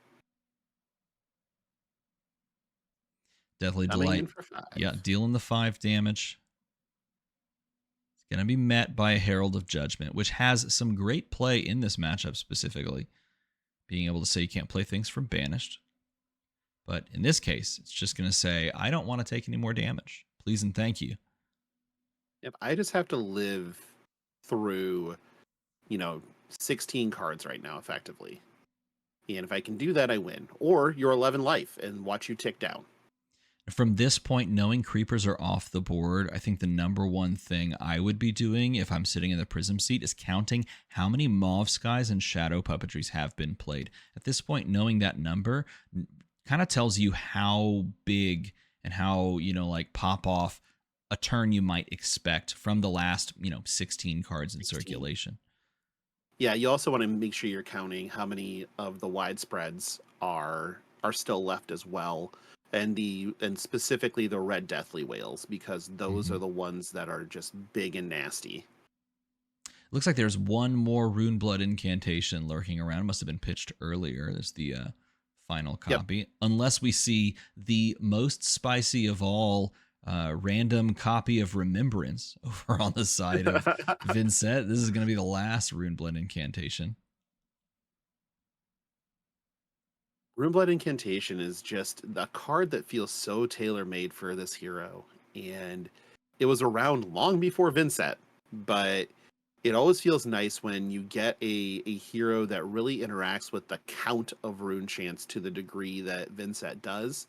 Deathly Coming Delight, in for 5. yeah, dealing the 5 damage. It's going to be met by a Herald of Judgment, which has some great play in this matchup specifically. Being able to say you can't play things from Banished. But in this case, it's just going to say, I don't want to take any more damage. Please and thank you. Yep, I just have to live through, 16 cards right now, effectively. And if I can do that, I win. Or you're 11 life and watch you tick down. From this point, knowing creepers are off the board, I think the number one thing I would be doing if I'm sitting in the Prism seat is counting how many Mauve Skies and Shadow Puppetries have been played. At this point, knowing that number kind of tells you how big and how, like pop off a turn you might expect from the last, 16 cards in 16. circulation. Yeah, you also want to make sure you're counting how many of the widespreads are still left as well. And specifically the red deathly whales, because those are the ones that are just big and nasty. Looks like there's one more Rune Blood incantation lurking around. Must have been pitched earlier. There's the final copy. Yep. Unless we see the most spicy of all random copy of Remembrance over on the side of Vincent. This is going to be the last Rune Blood incantation. Runeblood Incantation is just a card that feels so tailor-made for this hero. And it was around long before Vincent, but it always feels nice when you get a hero that really interacts with the count of rune chants to the degree that Vincent does.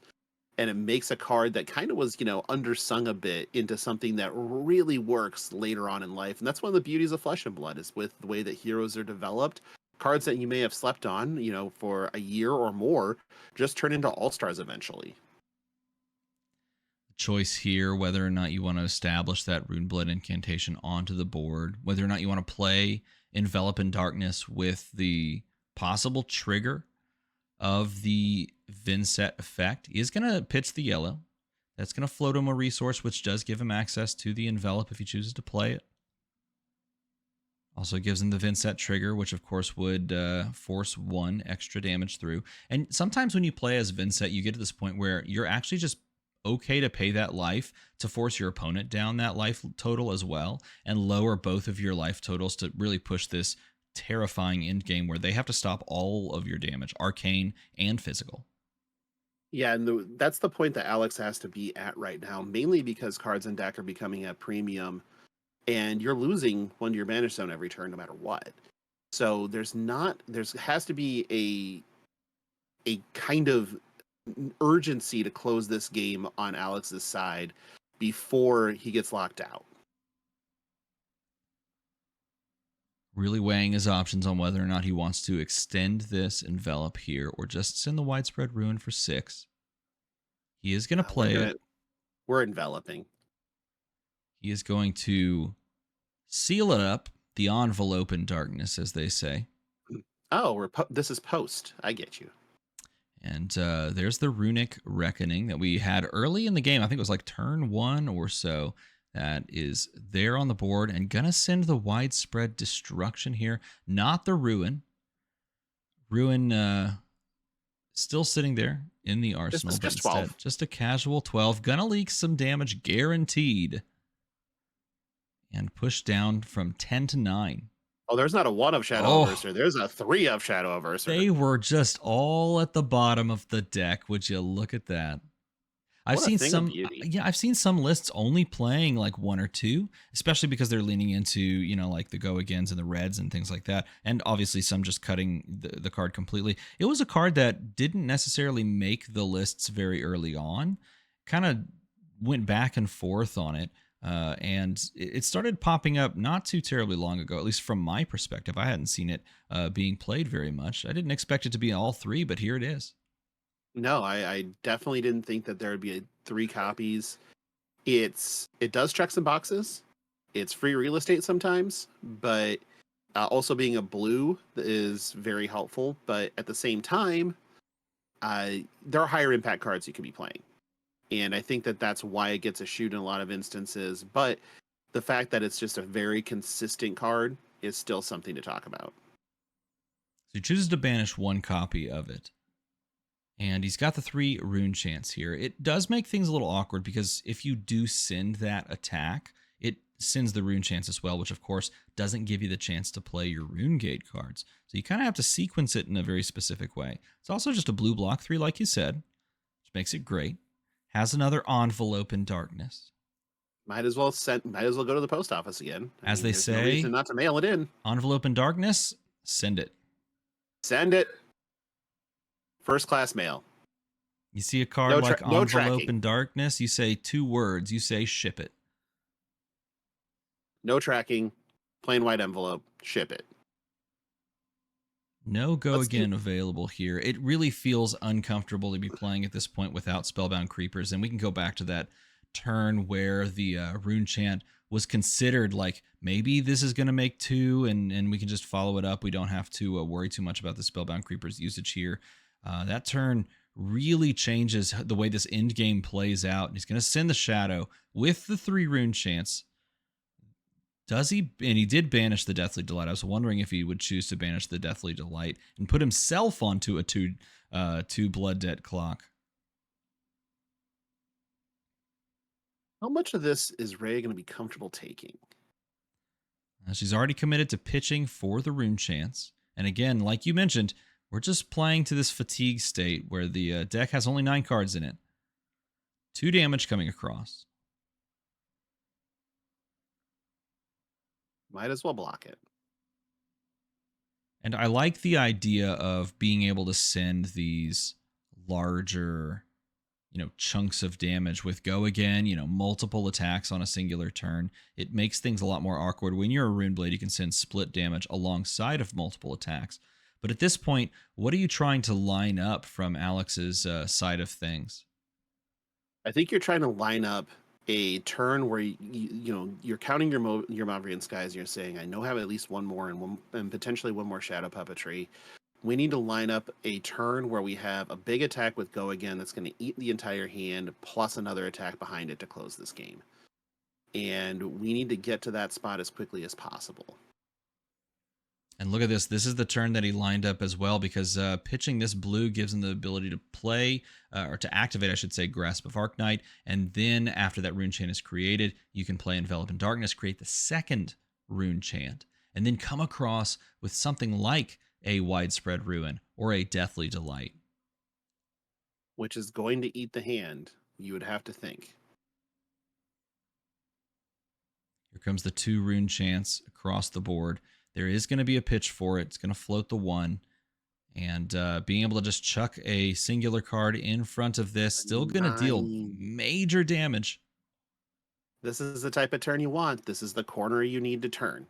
And it makes a card that kind of was, undersung a bit into something that really works later on in life. And that's one of the beauties of Flesh and Blood, is with the way that heroes are developed. Cards that you may have slept on, for a year or more, just turn into all-stars eventually. Choice here, whether or not you want to establish that Runeblood incantation onto the board, whether or not you want to play Envelop in Darkness with the possible trigger of the Vincent effect. He is going to pitch the yellow. That's going to float him a resource, which does give him access to the Envelop if he chooses to play it. Also gives him the Vincent trigger, which of course would force 1 extra damage through. And sometimes when you play as Vincent, you get to this point where you're actually just okay to pay that life to force your opponent down that life total as well, and lower both of your life totals to really push this terrifying end game where they have to stop all of your damage, arcane and physical. Yeah, and that's the point that Alex has to be at right now, mainly because cards in deck are becoming a premium, and you're losing 1 to your Banish Zone every turn no matter what. So there has to be a kind of urgency to close this game on Alex's side before he gets locked out. Really weighing his options on whether or not he wants to extend this Envelop here or just send the Widespread Ruin for 6. He is going to play it. We're enveloping. He is going to seal it up, the envelope in darkness, as they say. Oh, this is post. I get you. And there's the Runic Reckoning that we had early in the game. I think it was like turn 1 or so. That is there on the board and gonna send the Widespread Destruction here. Not the Ruin. Ruin still sitting there in the arsenal, but instead 12. Just a casual 12. Gonna leak some damage guaranteed. And push down from 10 to 9. Oh, there's not a 1 of Shadow Averser. There's a 3 of Shadow Averser. They were just all at the bottom of the deck. Would you look at that? I've What a seen thing of some, beauty. yeah, I've seen some lists only playing like one or two, especially because they're leaning into, like the go agains and the reds and things like that. And obviously some just cutting the card completely. It was a card that didn't necessarily make the lists very early on, kind of went back and forth on it. And it started popping up not too terribly long ago, at least from my perspective. I hadn't seen it being played very much. I didn't expect it to be all three, but here it is. No, I definitely didn't think that there would be three copies. It does check some boxes. It's free real estate sometimes, but also being a blue is very helpful. But at the same time, there are higher impact cards you could be playing, and I think that that's why it gets a shoot in a lot of instances. But the fact that it's just a very consistent card is still something to talk about. So he chooses to banish one copy of it. And he's got the 3 rune chants here. It does make things a little awkward because if you do send that attack, it sends the rune chants as well, which of course doesn't give you the chance to play your rune gate cards. So you kind of have to sequence it in a very specific way. It's also just a blue block 3, like you said, which makes it great. Has another envelope in darkness. Might as well go to the post office again. As they there's no say, reason not to mail it in. envelope in darkness, send it. Send it. First class mail. You see a card No like no envelope tracking. in darkness, you say 2 words, you say ship it. No tracking. Plain white envelope. Ship it. No go Let's do again available here. It really feels uncomfortable to be playing at this point without Spellbound Creepers, and we can go back to that turn where the rune chant was considered like maybe this is going to make 2, and we can just follow it up. We don't have to worry too much about the Spellbound Creepers usage here. That turn really changes the way this end game plays out. He's going to send the Shadow with the 3 rune chants. Does he? And he did banish the Deathly Delight. I was wondering if he would choose to banish the Deathly Delight and put himself onto a two blood debt clock. How much of this is Ray going to be comfortable taking? She's already committed to pitching for the rune chance. And again, like you mentioned, we're just playing to this fatigue state where the deck has only 9 cards in it. 2 damage coming across. Might as well block it. And I like the idea of being able to send these larger, chunks of damage with go again, multiple attacks on a singular turn. It makes things a lot more awkward. When you're a Rune Blade, you can send split damage alongside of multiple attacks. But at this point, what are you trying to line up from Alex's side of things? I think you're trying to line up a turn where you're counting your Mavrian Skies and you're saying, I know I have at least one more and potentially one more Shadow Puppetry. We need to line up a turn where we have a big attack with go again that's going to eat the entire hand plus another attack behind it to close this game. And we need to get to that spot as quickly as possible. And look at this. This is the turn that he lined up as well because pitching this blue gives him the ability to play, or to activate, I should say, Grasp of ArcLight. And then after that rune chant is created, you can play Envelop in Darkness, create the second rune chant, and then come across with something like a Widespread Ruin or a Deathly Delight. Which is going to eat the hand, you would have to think. Here comes the 2 rune chants across the board. There is going to be a pitch for it. It's going to float the 1. And being able to just chuck a singular card in front of this, still going to deal major damage. This is the type of turn you want. This is the corner you need to turn.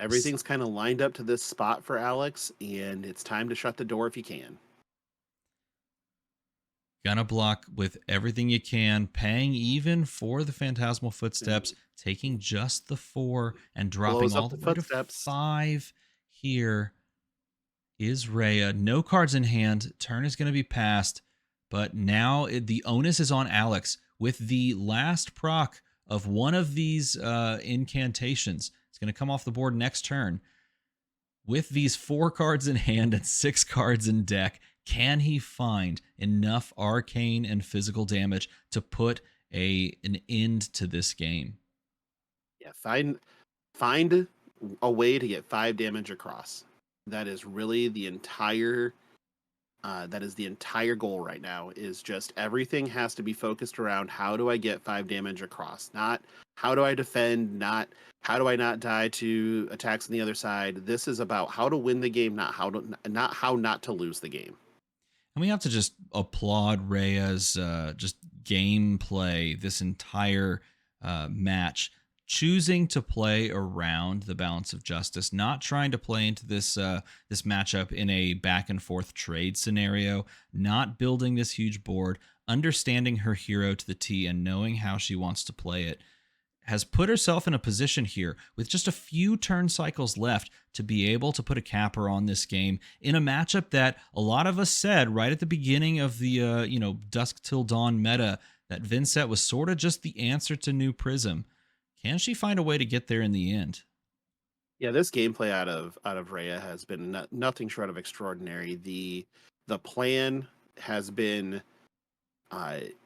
Everything's kind of lined up to this spot for Alex, and it's time to shut the door if you can. Gonna block with everything you can, paying even for the Phantasmal Footsteps, taking just the 4 and dropping all the way to 5 here is Rhea. No cards in hand. Turn is going to be passed, but now the onus is on Alex with the last proc of one of these incantations. It's going to come off the board next turn. With these 4 cards in hand and 6 cards in deck, can he find enough arcane and physical damage to put an end to this game? Yeah, find a way to get 5 damage across. That is really the entire That is the entire goal right now, is just everything has to be focused around how do I get 5 damage across, not how do I defend, not how do I not die to attacks on the other side. This is about how to win the game, not how not to lose the game. And we have to just applaud Rhea's just gameplay this entire match, choosing to play around the balance of justice, not trying to play into this matchup in a back and forth trade scenario, not building this huge board, understanding her hero to the T and knowing how she wants to play it, has put herself in a position here with just a few turn cycles left to be able to put a capper on this game in a matchup that a lot of us said right at the beginning of the Dusk Till Dawn meta that Vincent was sort of just the answer to New Prism. Can she find a way to get there in the end? Yeah, this gameplay out of Rhea has been nothing short of extraordinary. The plan has been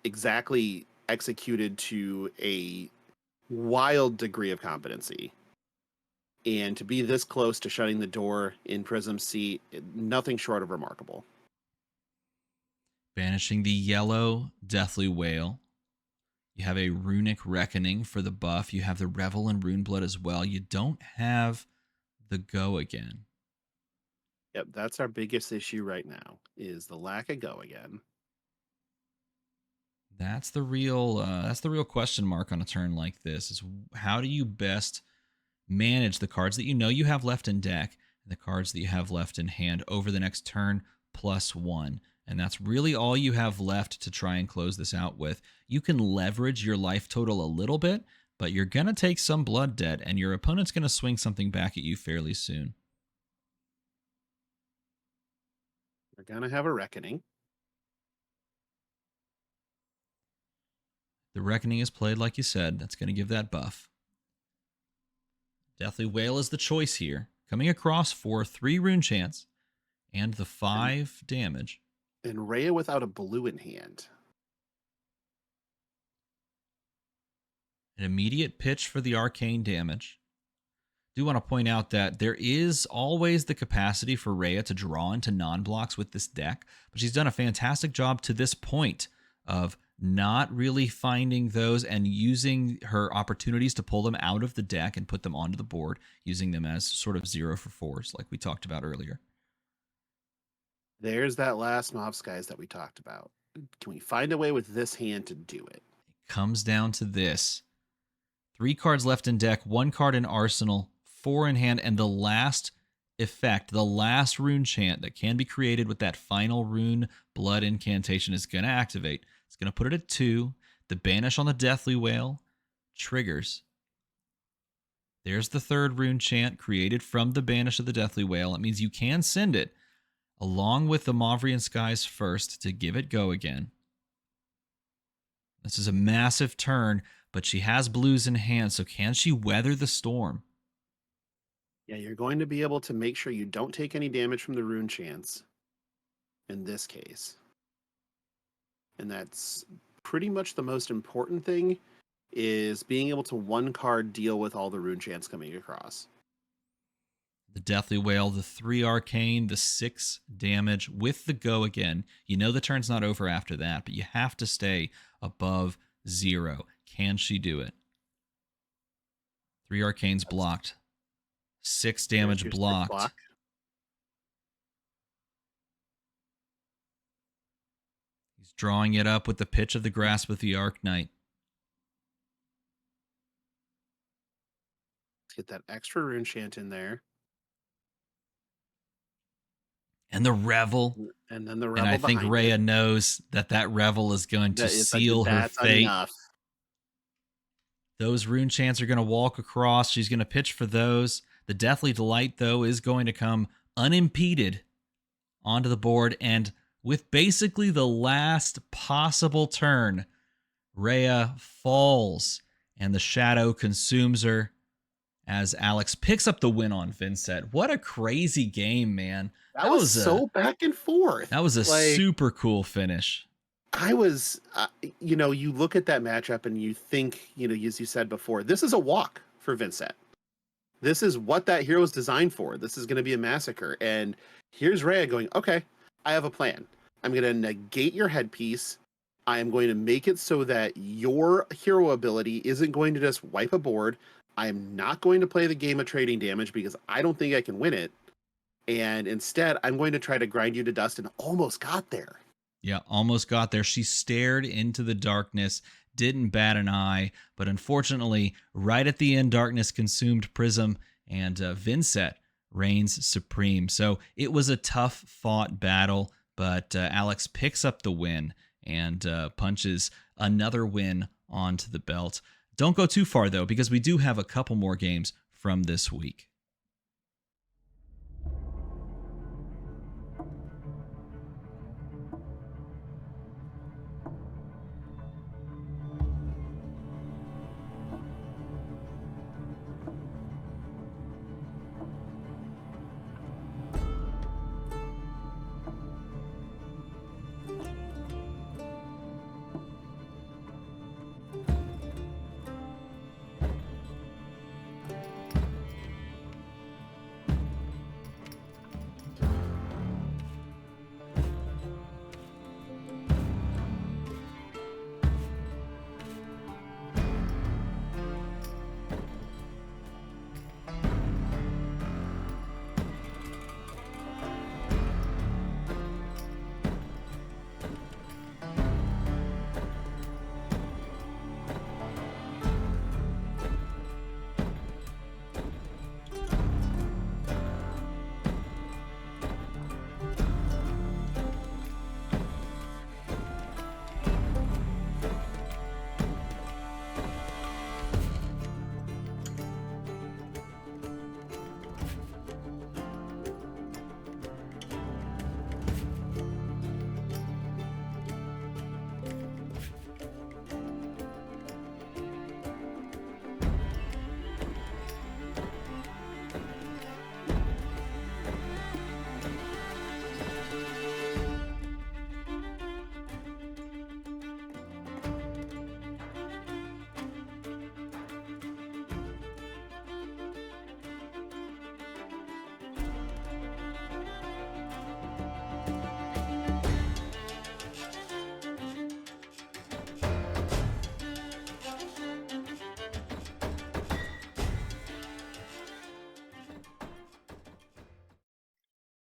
exactly executed to a wild degree of competency, and to be this close to shutting the door in Prism's seat, nothing short of remarkable. Banishing the yellow Deathly Whale. You have a Runic Reckoning for the buff. You have the Revel and Runeblood as well. You don't have the Go Again. Yep, that's our biggest issue right now, is the lack of Go Again. That's the real question mark on a turn like this, is how do you best manage the cards that you know you have left in deck and the cards that you have left in hand over the next turn +1. And that's really all you have left to try and close this out with. You can leverage your life total a little bit, but you're going to take some blood debt, and your opponent's going to swing something back at you fairly soon. We're going to have a Reckoning. The Reckoning is played like you said. That's going to give that buff. Deathly Whale is the choice here. Coming across for 3 rune chance and the 5 damage. And Rhea without a blue in hand. An immediate pitch for the arcane damage. Do want to point out that there is always the capacity for Rhea to draw into non-blocks with this deck, but she's done a fantastic job to this point of not really finding those and using her opportunities to pull them out of the deck and put them onto the board, using them as sort of 0 for 4s like we talked about earlier. There's that last Mob Skies that we talked about. Can we find a way with this hand to do it? It comes down to this. 3 cards left in deck, 1 card in arsenal, 4 in hand, and the last effect, the last rune chant that can be created with that final rune blood incantation is going to activate. It's going to put it at 2. The banish on the Deathly Whale triggers. There's the 3rd rune chant created from the banish of the Deathly Whale. It means you can send it along with the Mavrian Skies first to give it Go Again. This is a massive turn, but she has blues in hand, so can she weather the storm? Yeah, you're going to be able to make sure you don't take any damage from the rune chants in this case. And that's pretty much the most important thing, is being able to 1-card deal with all the rune chants coming across. The Deathly Whale, the 3 arcane, the 6 damage with the Go Again. You know the turn's not over after that, but you have to stay above 0. Can she do it? 3 arcanes blocked. 6 damage blocked. He's drawing it up with the pitch of the grasp of the ArcKnight. Let's get that extra rune chant in there. And the Revel. And then the Revel. And I think Rhea knows that Revel is going to seal her fate. Enough. Those rune chants are going to walk across. She's going to pitch for those. The Deathly Delight, though, is going to come unimpeded onto the board. And with basically the last possible turn, Rhea falls and the shadow consumes her as Alex picks up the win on Vincent. What a crazy game, man. That was so back and forth. That was a super cool finish. I was, you look at that matchup and you think, as you said before, this is a walk for Vincent. This is what that hero is designed for. This is going to be a massacre. And here's Rhea going, okay, I have a plan. I'm going to negate your headpiece. I am going to make it so that your hero ability isn't going to just wipe a board. I am not going to play the game of trading damage because I don't think I can win it. And instead, I'm going to try to grind you to dust and almost got there. Yeah, almost got there. She stared into the darkness, didn't bat an eye, but unfortunately, right at the end, darkness consumed Prism, and Vincent reigns supreme. So it was a tough fought battle, but Alex picks up the win and punches another win onto the belt. Don't go too far, though, because we do have a couple more games from this week.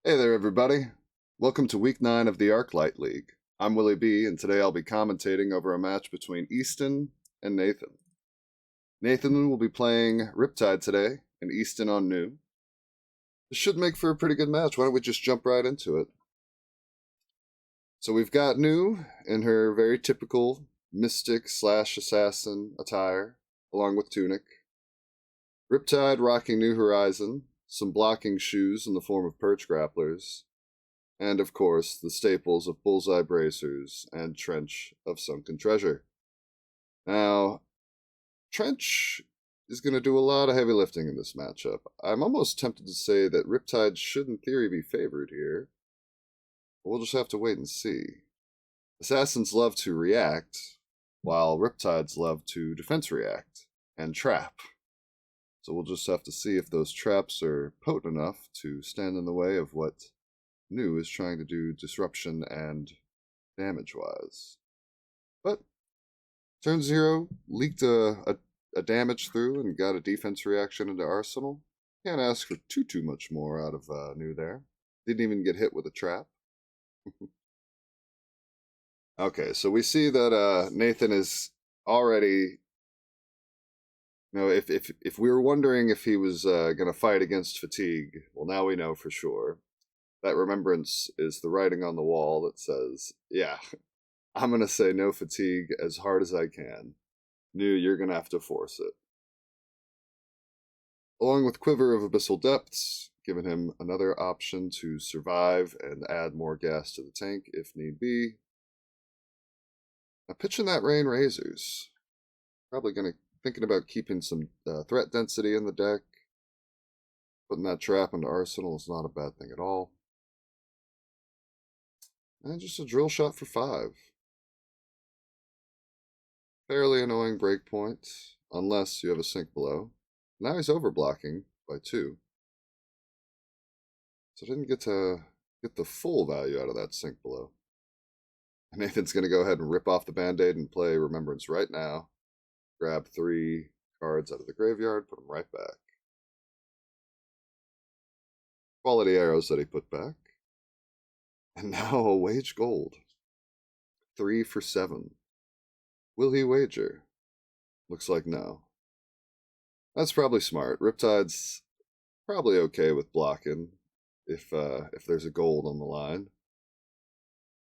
Hey there, everybody. Welcome to Week 9 of the ArcLight League. I'm Willie B, and today I'll be commentating over a match between Easton and Nathan. Nathan will be playing Riptide today, and Easton on New. This should make for a pretty good match. Why don't we just jump right into it? So we've got New in her very typical mystic/assassin attire, along with tunic. Riptide rocking New Horizon, some blocking shoes in the form of perch grapplers, and of course the staples of bullseye bracers and trench of sunken treasure. Now, Trench is going to do a lot of heavy lifting in this matchup. I'm almost tempted to say that Riptide should in theory be favored here, but we'll just have to wait and see. Assassins love to react, while Riptides love to defense react and trap. So we'll just have to see if those traps are potent enough to stand in the way of what New is trying to do disruption and damage-wise. But turn 0 leaked a damage through and got a defense reaction into Arsenal. Can't ask for too much more out of New there. Didn't even get hit with a trap. Okay, so we see that Nathan is already... if we were wondering if he was going to fight against fatigue, well, now we know for sure. That remembrance is the writing on the wall that says, yeah, I'm going to say no fatigue as hard as I can. New, you're going to have to force it. Along with Quiver of Abyssal Depths, giving him another option to survive and add more gas to the tank if need be. Now, pitching that Rain Razors. Probably going to thinking about keeping some threat density in the deck. Putting that trap into Arsenal is not a bad thing at all. And just a drill shot for 5. Fairly annoying breakpoint, unless you have a sink below. Now he's overblocking by 2. So didn't get to get the full value out of that sink below. Nathan's going to go ahead and rip off the Band-Aid and play Remembrance right now. Grab 3 cards out of the graveyard, put them right back. Quality arrows that he put back. And now a wage gold. 3 for 7. Will he wager? Looks like no. That's probably smart. Riptide's probably okay with blocking if there's a gold on the line.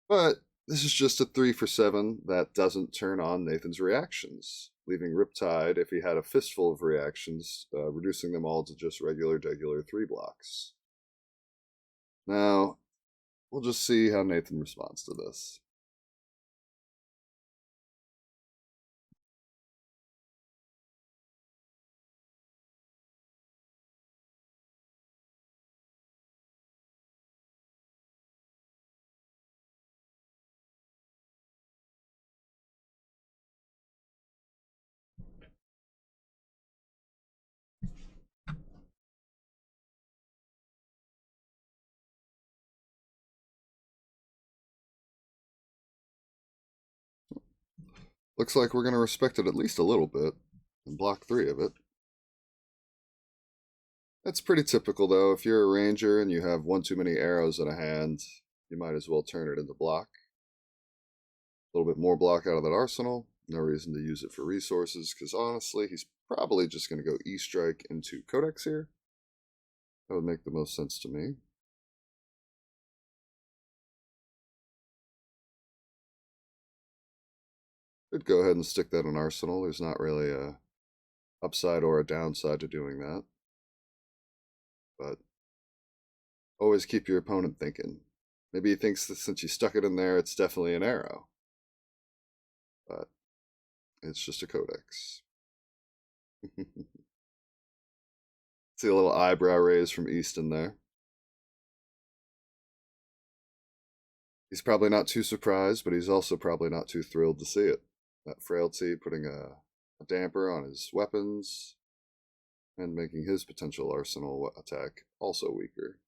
But this is just a 3 for 7 that doesn't turn on Nathan's reactions, leaving Riptide, if he had a fistful of reactions, reducing them all to just regular 3 blocks. Now, we'll just see how Nathan responds to this. Looks like we're going to respect it at least a little bit and block 3 of it. That's pretty typical, though. If you're a ranger and you have one too many arrows in a hand, you might as well turn it into block. A little bit more block out of that arsenal. No reason to use it for resources, because honestly, he's probably just going to go E-Strike into Codex here. That would make the most sense to me. Could go ahead and stick that in arsenal. There's not really a upside or a downside to doing that. But always keep your opponent thinking. Maybe he thinks that since you stuck it in there, it's definitely an arrow. But it's just a codex. See a little eyebrow raise from Easton there. He's probably not too surprised, but he's also probably not too thrilled to see it. That frailty putting a damper on his weapons and making his potential arsenal attack also weaker.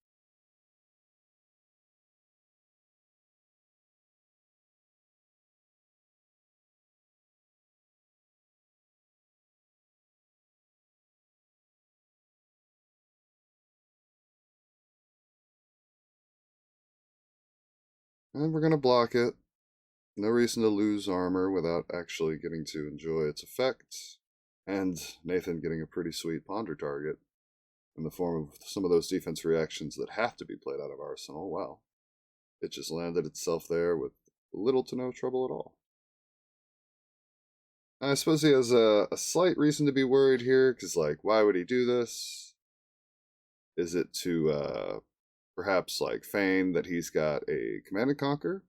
And we're going to block it. No reason to lose armor without actually getting to enjoy its effects. And Nathan getting a pretty sweet ponder target in the form of some of those defense reactions that have to be played out of arsenal. Well, it just landed itself there with little to no trouble at all. I suppose he has a slight reason to be worried here, because, like, why would he do this? Is it to perhaps, like, feign that he's got a Command and Conquer?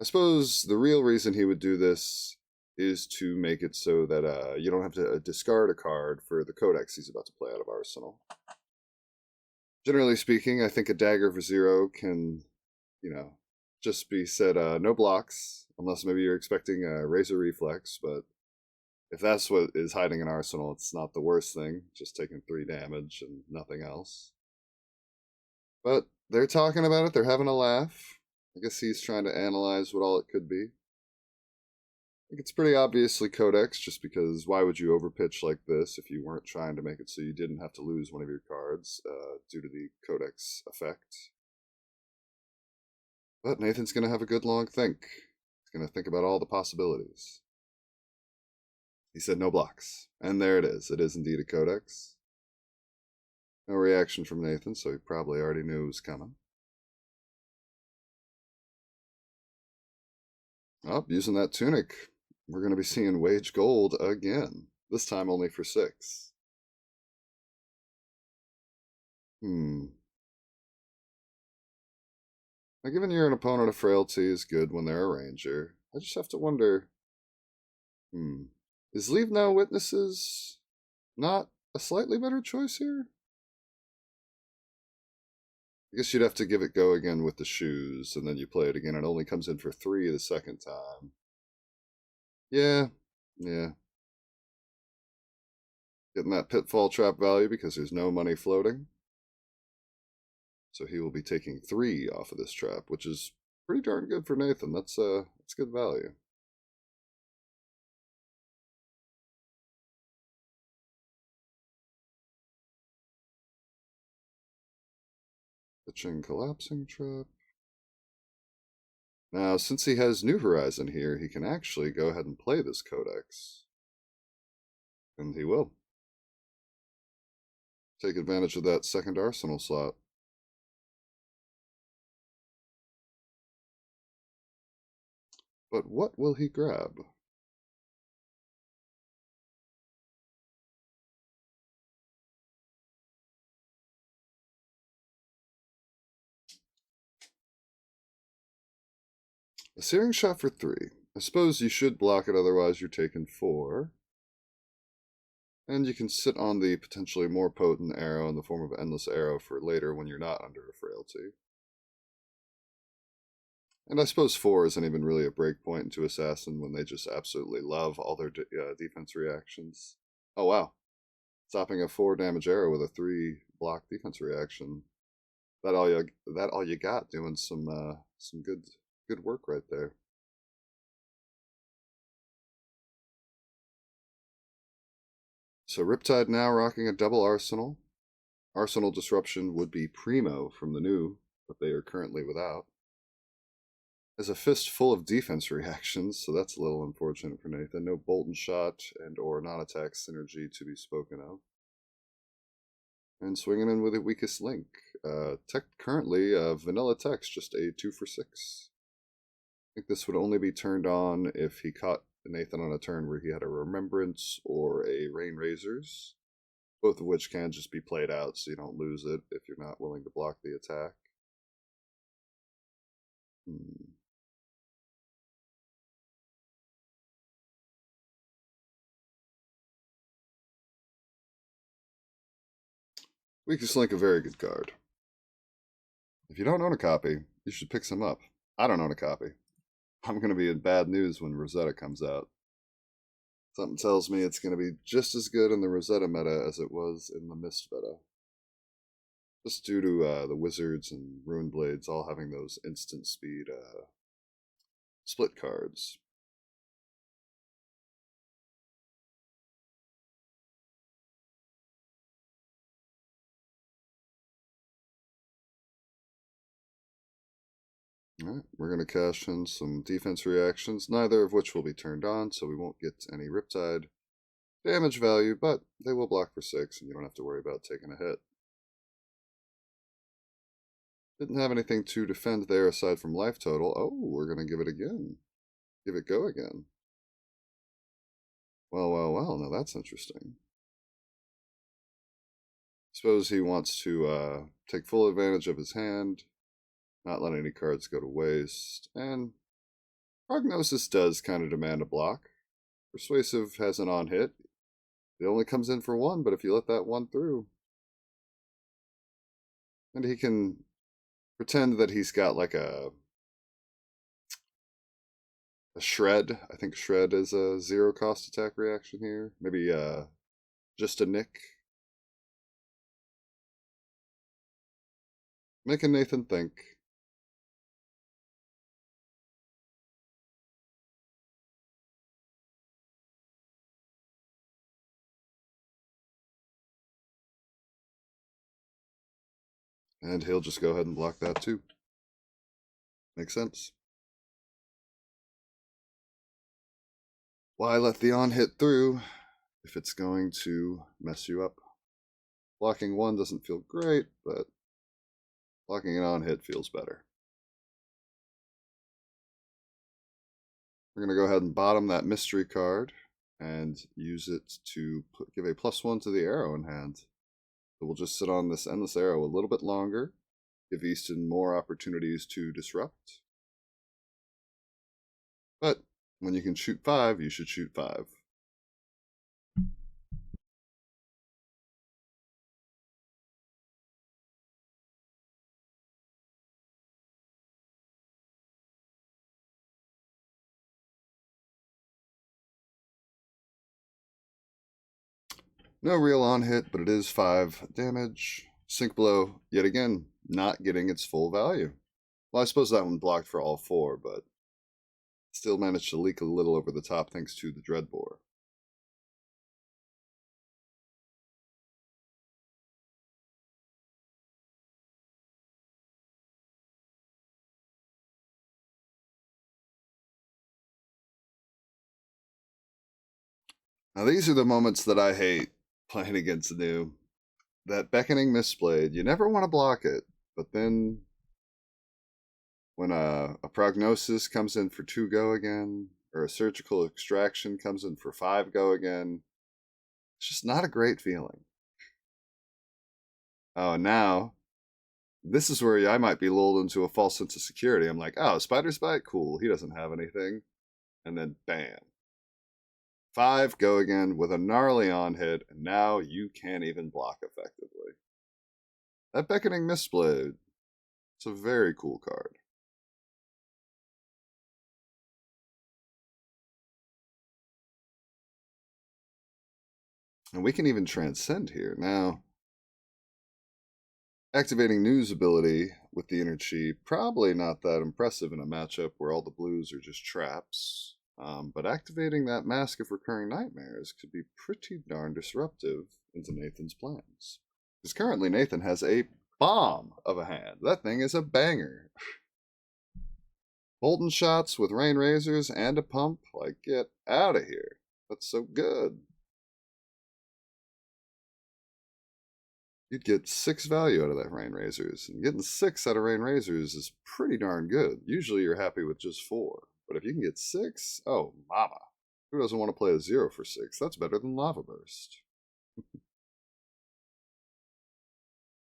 I suppose the real reason he would do this is to make it so that you don't have to discard a card for the codex he's about to play out of arsenal. Generally speaking, I think a dagger for 0 can, just be said no blocks, unless maybe you're expecting a razor reflex, but if that's what is hiding in arsenal, it's not the worst thing, just taking 3 damage and nothing else. But they're talking about it, they're having a laugh. I guess he's trying to analyze what all it could be. I think it's pretty obviously Codex, just because why would you overpitch like this if you weren't trying to make it so you didn't have to lose one of your cards due to the Codex effect? But Nathan's going to have a good long think. He's going to think about all the possibilities. He said no blocks. And there it is. It is indeed a Codex. No reaction from Nathan, so he probably already knew it was coming. Oh, using that tunic, we're going to be seeing wage gold again. This time only for 6. Now, giving your opponent a frailty is good when they're a ranger. I just have to wonder, is Leave No Witnesses not a slightly better choice here? I guess you'd have to give it go again with the shoes, and then you play it again. It only comes in for 3 the second time. Yeah. Getting that pitfall trap value because there's no money floating. So he will be taking 3 off of this trap, which is pretty darn good for Nathan. That's good value. The Ching collapsing trap. Now, since he has New Horizon here, he can actually go ahead and play this Codex. And he will. Take advantage of that second arsenal slot. But what will he grab? A searing shot for 3. I suppose you should block it, otherwise you're taking 4. And you can sit on the potentially more potent arrow in the form of Endless Arrow for later when you're not under a frailty. And I suppose 4 isn't even really a breakpoint into Assassin when they just absolutely love all their defense reactions. Oh wow. Stopping a 4 damage arrow with a 3 block defense reaction. That all you got, doing some good work right there. So Riptide now rocking a double arsenal. Arsenal disruption would be primo from the new, but they are currently without. Has a fist full of defense reactions, so that's a little unfortunate for Nathan. No bolt and shot and or non-attack synergy to be spoken of. And swinging in with the weakest link. Currently, vanilla text, just a 2 for 6. I think this would only be turned on if he caught Nathan on a turn where he had a Remembrance or a Rain Razors, both of which can just be played out so you don't lose it if you're not willing to block the attack. Weakest Link, a very good card. If you don't own a copy, you should pick some up. I don't own a copy. I'm going to be in bad news when Rosetta comes out. Something tells me it's going to be just as good in the Rosetta meta as it was in the Mist meta. Just due to the Wizards and Ruin Blades all having those instant speed split cards. Alright, we're going to cash in some defense reactions, neither of which will be turned on, so we won't get any Riptide damage value, but they will block for 6, and you don't have to worry about taking a hit. Didn't have anything to defend there aside from life total. Oh, we're going to give it again. Give it go again. Well, now that's interesting. Suppose he wants to take full advantage of his hand, not let any cards go to waste, and Prognosis does kind of demand a block. Persuasive has an on hit. It only comes in for 1, but if you let that 1 through, and he can pretend that he's got like a Shred. I think Shred is a 0 cost attack reaction here. Maybe just a Nick. Making Nathan think. And he'll just go ahead and block that too. Makes sense. Why let the on hit through if it's going to mess you up? Blocking 1 doesn't feel great, but blocking an on hit feels better. We're going to go ahead and bottom that mystery card and use it to give a +1 to the arrow in hand. So we'll just sit on this Endless Arrow a little bit longer, give Easton more opportunities to disrupt. But when you can shoot 5, you should shoot 5. No real on hit, but it is 5 damage. Sync blow, yet again, not getting its full value. Well, I suppose that one blocked for all 4, but still managed to leak a little over the top thanks to the Dreadbore. Now, these are the moments that I hate playing against New. That Beckoning Mistblade, you never want to block it, but then when a Prognosis comes in for 2 go again, or a Surgical Extraction comes in for 5 go again, it's just not a great feeling. Oh, now, this is where I might be lulled into a false sense of security. I'm like, oh, Spider's Bite? Cool, he doesn't have anything. And then, bam. 5 go again with a gnarly on hit, and now you can't even block effectively. That Beckoning Mistblade, it's a very cool card. And we can even transcend here. Now, activating New's ability with the Inner Chi, probably not that impressive in a matchup where all the blues are just traps. But activating that Mask of Recurring Nightmares could be pretty darn disruptive into Nathan's plans. Because currently Nathan has a bomb of a hand. That thing is a banger. Bolton shots with Rain Razors and a pump, like, get out of here. That's so good. You'd get 6 value out of that Rain Razors, and getting 6 out of Rain Razors is pretty darn good. Usually you're happy with just 4. But if you can get 6, oh, mama. Who doesn't want to play a 0 for 6? That's better than Lava Burst.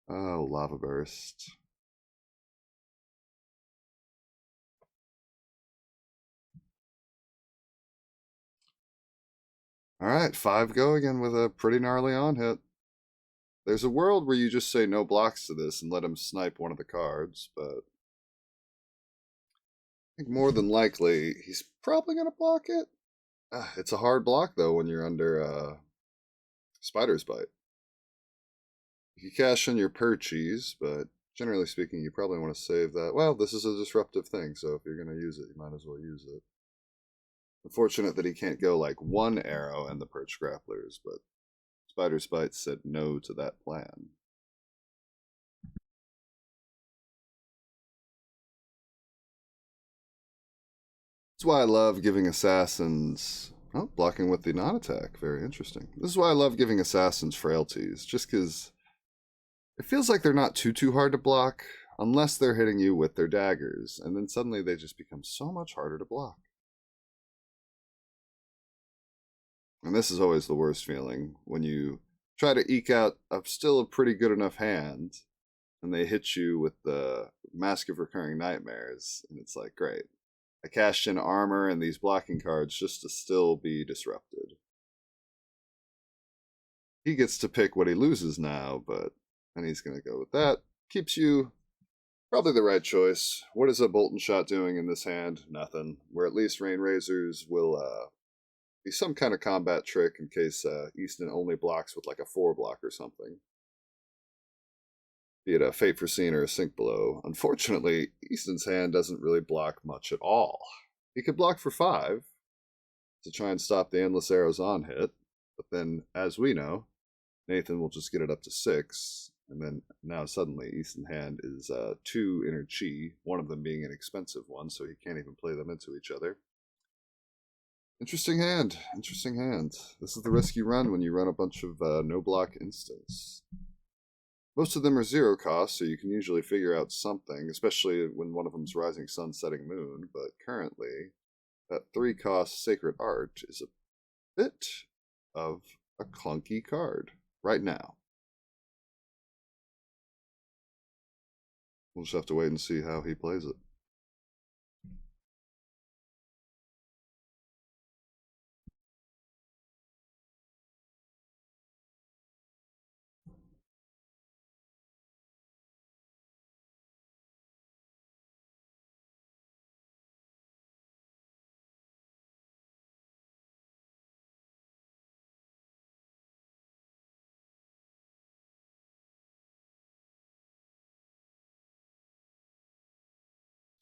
Oh, Lava Burst. Alright, 5 go again with a pretty gnarly on hit. There's a world where you just say no blocks to this and let him snipe one of the cards, but I think more than likely he's probably going to block it. It's a hard block, though, when you're under Spider's Bite. You can cash in your Purchase, but generally speaking, you probably want to save that. Well, this is a disruptive thing, so if you're going to use it, you might as well use it. Unfortunate that he can't go like 1 arrow and the Perch Grapplers, but Spider's Bite said no to that plan. That's why I love giving assassins... Oh, blocking with the non-attack. Very interesting. This is why I love giving assassins frailties, just because it feels like they're not too hard to block, unless they're hitting you with their daggers, and then suddenly they just become so much harder to block. And this is always the worst feeling, when you try to eke out still a pretty good enough hand, and they hit you with the Mask of Recurring Nightmares, and it's like, great. I cashed in armor and these blocking cards just to still be disrupted. He gets to pick what he loses now, but and he's going to go with that. Keeps you probably the right choice. What is a Bolton shot doing in this hand? Nothing. Where at least Rain Razors will be some kind of combat trick in case Easton only blocks with like a 4 block or something. Be it a Fate Foreseen or a Sink Below. Unfortunately, Easton's hand doesn't really block much at all. He could block for 5 to try and stop the Endless Arrows on hit, but then, as we know, Nathan will just get it up to 6, and then now suddenly Easton's hand is 2 Inner Chi, one of them being an expensive one, so he can't even play them into each other. Interesting hand. Interesting hand. This is the risk you run when you run a bunch of no-block instants. Most of them are 0 cost, so you can usually figure out something, especially when one of them's Rising Sun, Setting Moon, but currently, that 3 cost Sacred Art is a bit of a clunky card right now. We'll just have to wait and see how he plays it.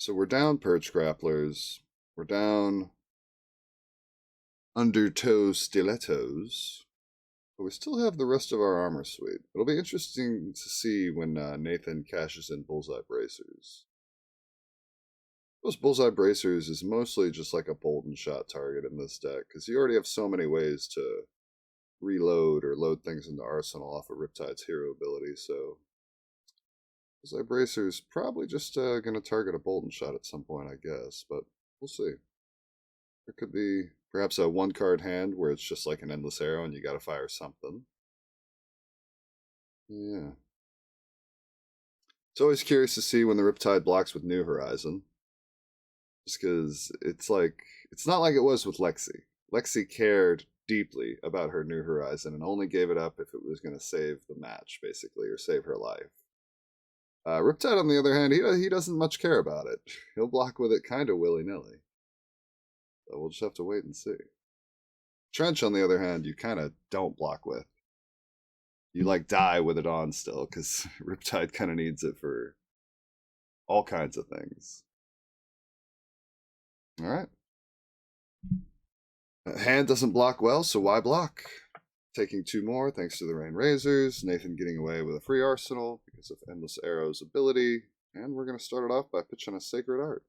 So we're down Perch Grapplers. We're down Undertow Stilettos. But we still have the rest of our armor suite. It'll be interesting to see when Nathan cashes in Bullseye Bracers. Those Bullseye Bracers is mostly just like a bolt and shot target in this deck, because you already have so many ways to reload or load things into Arsenal off of Riptide's hero ability, so Bullseye Bracers probably just going to target a bolt and shot at some point, I guess, but we'll see. There could be perhaps a one-card hand where it's just like an endless arrow and you gotta fire something. Yeah. It's always curious to see when the Riptide blocks with New Horizon. Just because it's not like it was with Lexi. Lexi cared deeply about her New Horizon and only gave it up if it was going to save the match, basically, or save her life. Riptide, on the other hand, he doesn't much care about it. He'll block with it kind of willy-nilly. So we'll just have to wait and see. Trench, on the other hand, you kind of don't block with. You die with it on still, because Riptide kind of needs it for all kinds of things. Alright. Hand doesn't block well, so why block? Taking 2 more thanks to the Rain Razors. Nathan getting away with a free arsenal because of Endless Arrow's ability. And we're going to start it off by pitching a Sacred Art.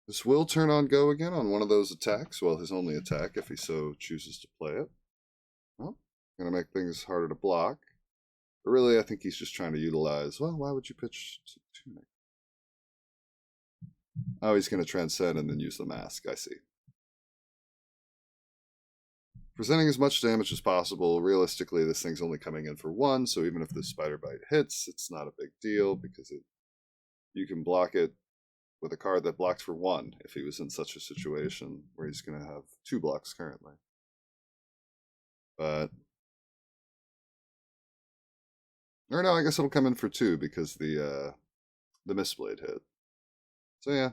This will turn on Go again on one of those attacks. Well, his only attack if he so chooses to play it. Well, going to make things harder to block. But really, I think he's just trying to utilize, well, why would you pitch to Tunic? Oh, he's going to Transcend and then use the Mask. I see. Presenting as much damage as possible. Realistically, this thing's only coming in for 1, so even if the Spider Bite hits, it's not a big deal because you can block it with a card that blocked for 1 if he was in such a situation where he's going to have 2 blocks currently. But or no, I guess it'll come in for 2 because the Mistblade hit. So yeah.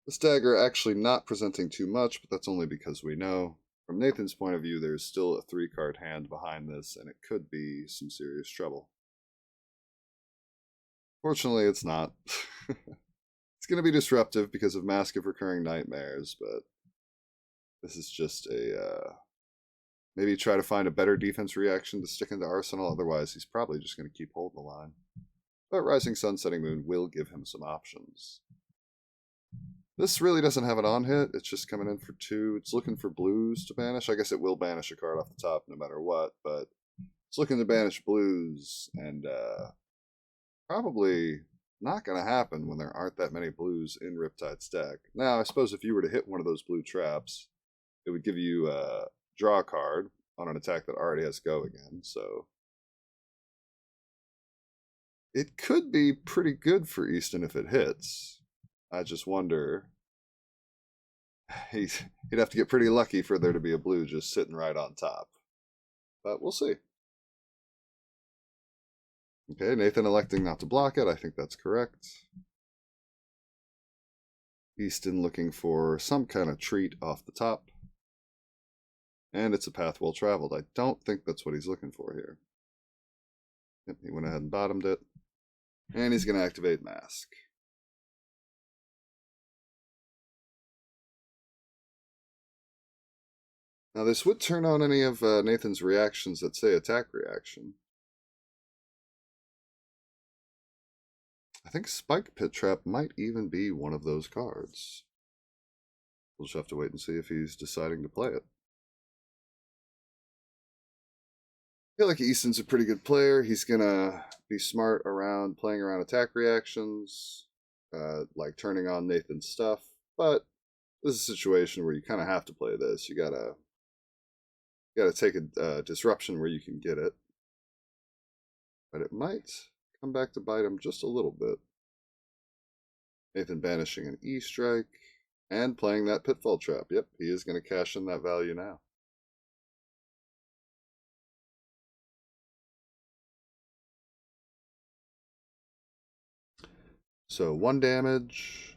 This dagger actually not presenting too much, but that's only because we know. From Nathan's point of view, there's still a 3-card hand behind this, and it could be some serious trouble. Fortunately, it's not. It's going to be disruptive because of Mask of Recurring Nightmares, but this is just a maybe try to find a better defense reaction to stick into Arsenal. Otherwise, he's probably just going to keep holding the line. But Rising Sun, Setting Moon will give him some options. This really doesn't have an on-hit. It's just coming in for 2. It's looking for blues to banish. I guess it will banish a card off the top no matter what, but it's looking to banish blues, and probably not going to happen when there aren't that many blues in Riptide's deck. Now, I suppose if you were to hit one of those blue traps, it would give you a draw card on an attack that already has Go again, so it could be pretty good for Easton if it hits. I just wonder, he'd have to get pretty lucky for there to be a blue just sitting right on top. But we'll see. Okay, Nathan electing not to block it. I think that's correct. Easton looking for some kind of treat off the top. And it's a path well traveled. I don't think that's what he's looking for here. Yep, he went ahead and bottomed it. And he's going to activate Mask. Now this would turn on any of Nathan's reactions that say attack reaction. I think Spike Pit Trap might even be one of those cards. We'll just have to wait and see if he's deciding to play it. I feel like Easton's a pretty good player. He's going to be smart around playing around attack reactions, like turning on Nathan's stuff. But this is a situation where you kind of have to play this. You gotta take a disruption where you can get it. But it might come back to bite him just a little bit. Nathan banishing an E-Strike and playing that Pitfall Trap. Yep, he is going to cash in that value now. So 1 damage,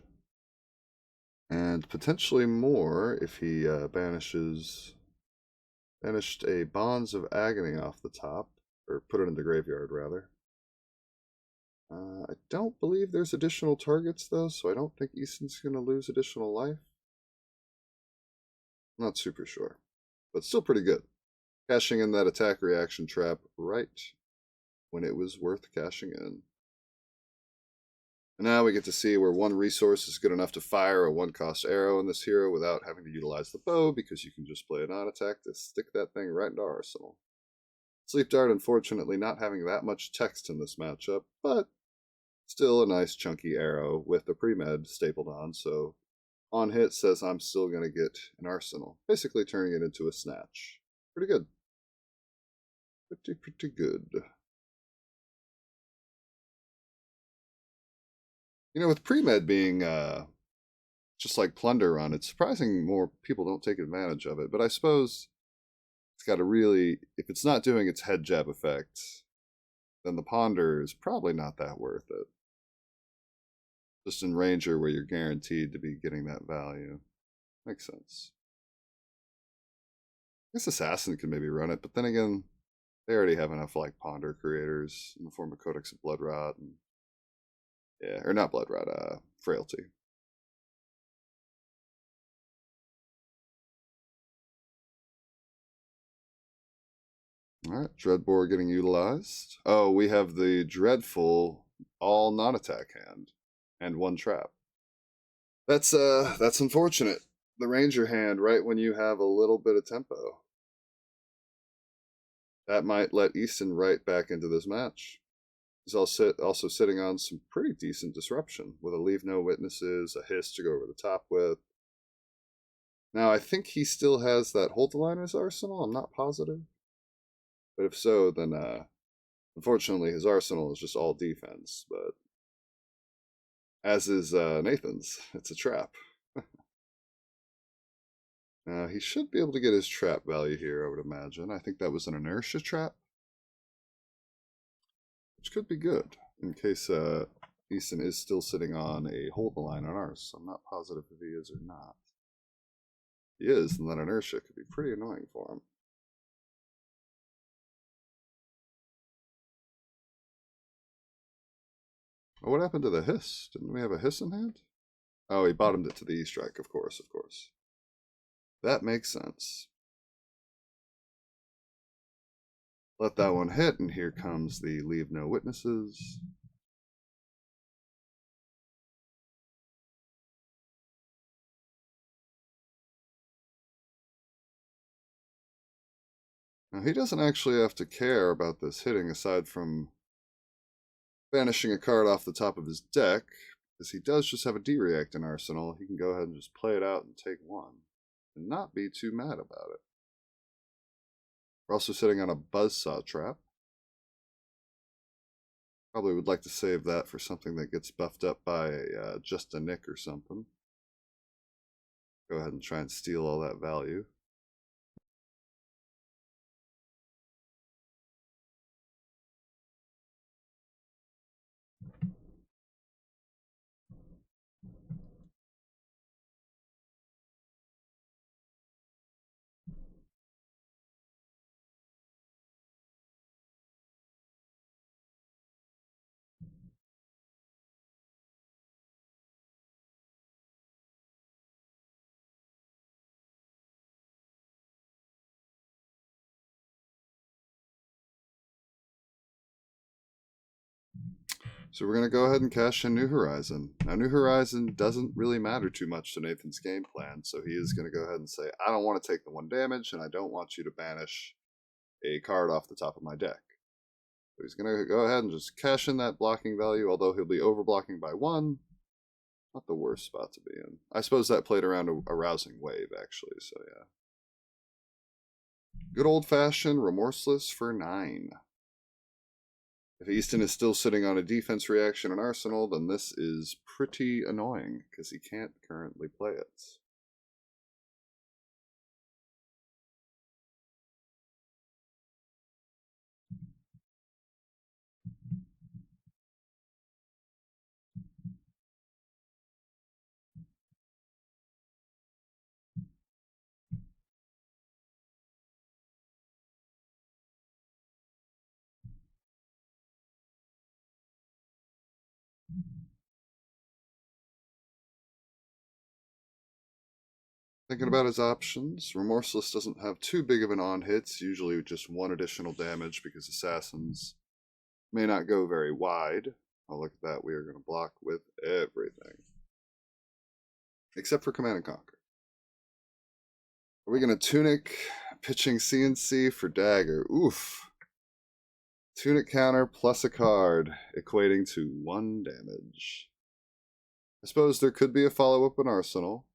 and potentially more if he banished a Bonds of Agony off the top. Or put it in the graveyard, rather. I don't believe there's additional targets, though, so I don't think Easton's going to lose additional life. Not super sure, but still pretty good. Cashing in that attack reaction trap right when it was worth cashing in. And now we get to see where one resource is good enough to fire a 1-cost arrow in this hero without having to utilize the bow, because you can just play a non-attack to stick that thing right into our arsenal. Sleep Dart, unfortunately, not having that much text in this matchup, but still a nice chunky arrow with the pre-med stapled on, so on hit says I'm still going to get an arsenal, basically turning it into a snatch. Pretty good. Pretty good. You know, with pre-med being just like Plunder Run, it's surprising more people don't take advantage of it, but I suppose it's got to really, if it's not doing its head jab effect, then the Ponder is probably not that worth it. Just in Ranger, where you're guaranteed to be getting that value. Makes sense. I guess Assassin can maybe run it, but then again, they already have enough like Ponder creators in the form of Codex of Blood Rot and yeah, or not Blood Rot, Frailty. Alright, Dreadbore getting utilized. Oh, we have the Dreadful all non-attack hand and 1 trap. That's unfortunate. The Ranger hand right when you have a little bit of tempo. That might let Easton right back into this match. He's also sitting on some pretty decent disruption with a Leave No Witnesses, a Hiss to go over the top with. Now, I think he still has that Hold the Line in his arsenal. I'm not positive. But if so, then unfortunately his arsenal is just all defense. But as is Nathan's, it's a trap. Now, he should be able to get his trap value here, I would imagine. I think that was an inertia trap, which could be good in case Easton is still sitting on a Hold the Line on ours. So I'm not positive if he is or not. If he is, then that inertia could be pretty annoying for him. Oh, what happened to the Hiss? Didn't we have a Hiss in hand? Oh, he bottomed it to the E-Strike, of course. That makes sense. Let that one hit, and here comes the Leave No Witnesses. Now, he doesn't actually have to care about this hitting aside from banishing a card off the top of his deck, because he does just have a D-React in Arsenal. He can go ahead and just play it out and take 1 and not be too mad about it. We're also sitting on a Buzzsaw trap. Probably would like to save that for something that gets buffed up by just a Nick or something. Go ahead and try and steal all that value. So we're going to go ahead and cash in New Horizon. Now, New Horizon doesn't really matter too much to Nathan's game plan, so he is going to go ahead and say, I don't want to take the 1 damage, and I don't want you to banish a card off the top of my deck. So he's going to go ahead and just cash in that blocking value, although he'll be overblocking by 1. Not the worst spot to be in. I suppose that played around a rousing wave, actually, so yeah. Good old-fashioned Remorseless for 9. If Easton is still sitting on a defense reaction in Arsenal, then this is pretty annoying, because he can't currently play it. Thinking about his options, Remorseless doesn't have too big of an on-hit, usually just one additional damage because Assassins may not go very wide. Oh, look at that. We are going to block with everything. Except for Command and Conquer. Are we going to Tunic, pitching CNC for Dagger? Oof. Tunic counter plus a card, equating to 1 damage. I suppose there could be a follow-up in Arsenal,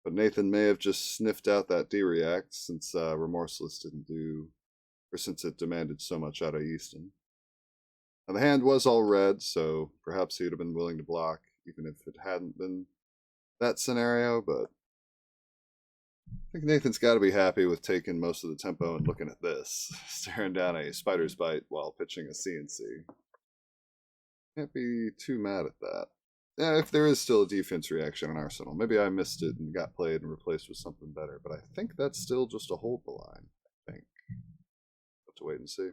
but Nathan may have just sniffed out that D-React since Remorseless didn't do, or since it demanded so much out of Easton. Now, the hand was all red, so perhaps he would have been willing to block, even if it hadn't been that scenario, but I think Nathan's got to be happy with taking most of the tempo and looking at this, staring down a Spider's Bite while pitching a CNC. Can't be too mad at that. Yeah, if there is still a defense reaction in Arsenal, maybe I missed it and got played and replaced with something better, but I think that's still just a hold the line, I think. Have to wait and see.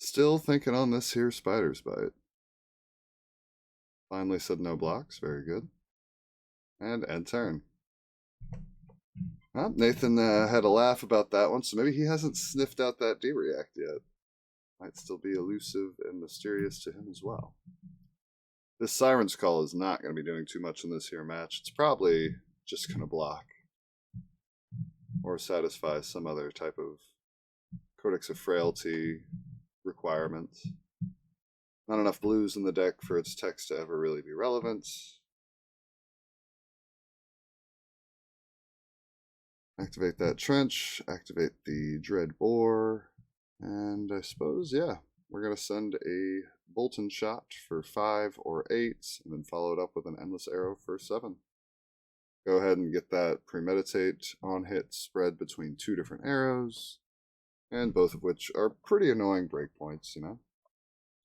Still thinking on this here Spider's Bite. Finally said no blocks. Very good. And end turn. Well, Nathan had a laugh about that one, so maybe he hasn't sniffed out that D-React yet. Might still be elusive and mysterious to him as well. This Siren's Call is not going to be doing too much in this here match. It's probably just going to block. Or satisfy some other type of Codex of Frailty requirement. Not enough blues in the deck for its text to ever really be relevant. Activate that trench, activate the Dread Boar, and I suppose, yeah, we're going to send a Bolton Shot for 5 or 8, and then follow it up with an Endless Arrow for 7. Go ahead and get that Premeditate on hit spread between 2 different arrows, and both of which are pretty annoying breakpoints, you know.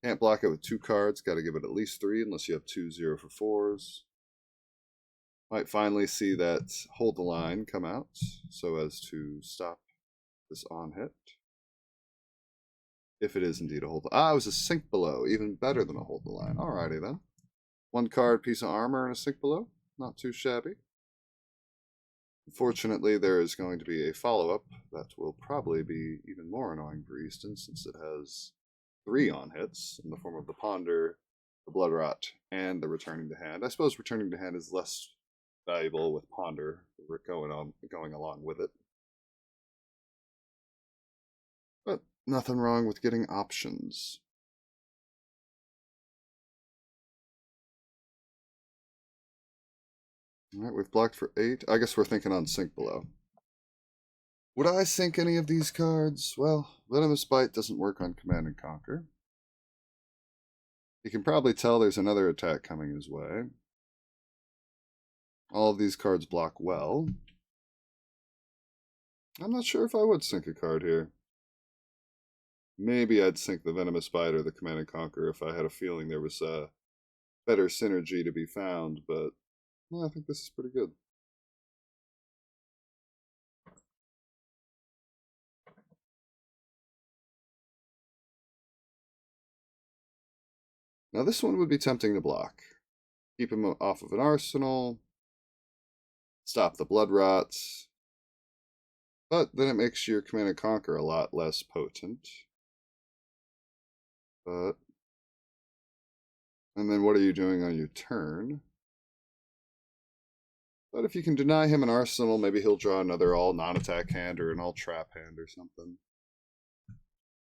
Can't block it with 2 cards, got to give it at least 3 unless you have 2 0-for-4s. Might finally see that Hold the Line come out so as to stop this on hit. If it is indeed a hold. Ah, it was a Sink Below, even better than a Hold the Line. Alrighty then. 1 card, piece of armor, and a Sink Below. Not too shabby. Unfortunately, there is going to be a follow-up that will probably be even more annoying for Easton since it has 3 on hits in the form of the Ponder, the Blood Rot, and the Returning to Hand. I suppose Returning to Hand is less valuable with Ponder going along with it. But nothing wrong with getting options. Alright, we've blocked for 8. I guess we're thinking on Sink Below. Would I sink any of these cards? Well, Venomous Bite doesn't work on Command and Conquer. You can probably tell there's another attack coming his way. All of these cards block well. I'm not sure if I would sink a card here. Maybe I'd sink the Venomous Bite or the Command and Conquer if I had a feeling there was a better synergy to be found, but well, I think this is pretty good. Now this one would be tempting to block. Keep him off of an arsenal. Stop the Blood Rots. But then it makes your Command and Conquer a lot less potent. And then what are you doing on your turn? But if you can deny him an arsenal, maybe he'll draw another all non-attack hand or an all trap hand or something.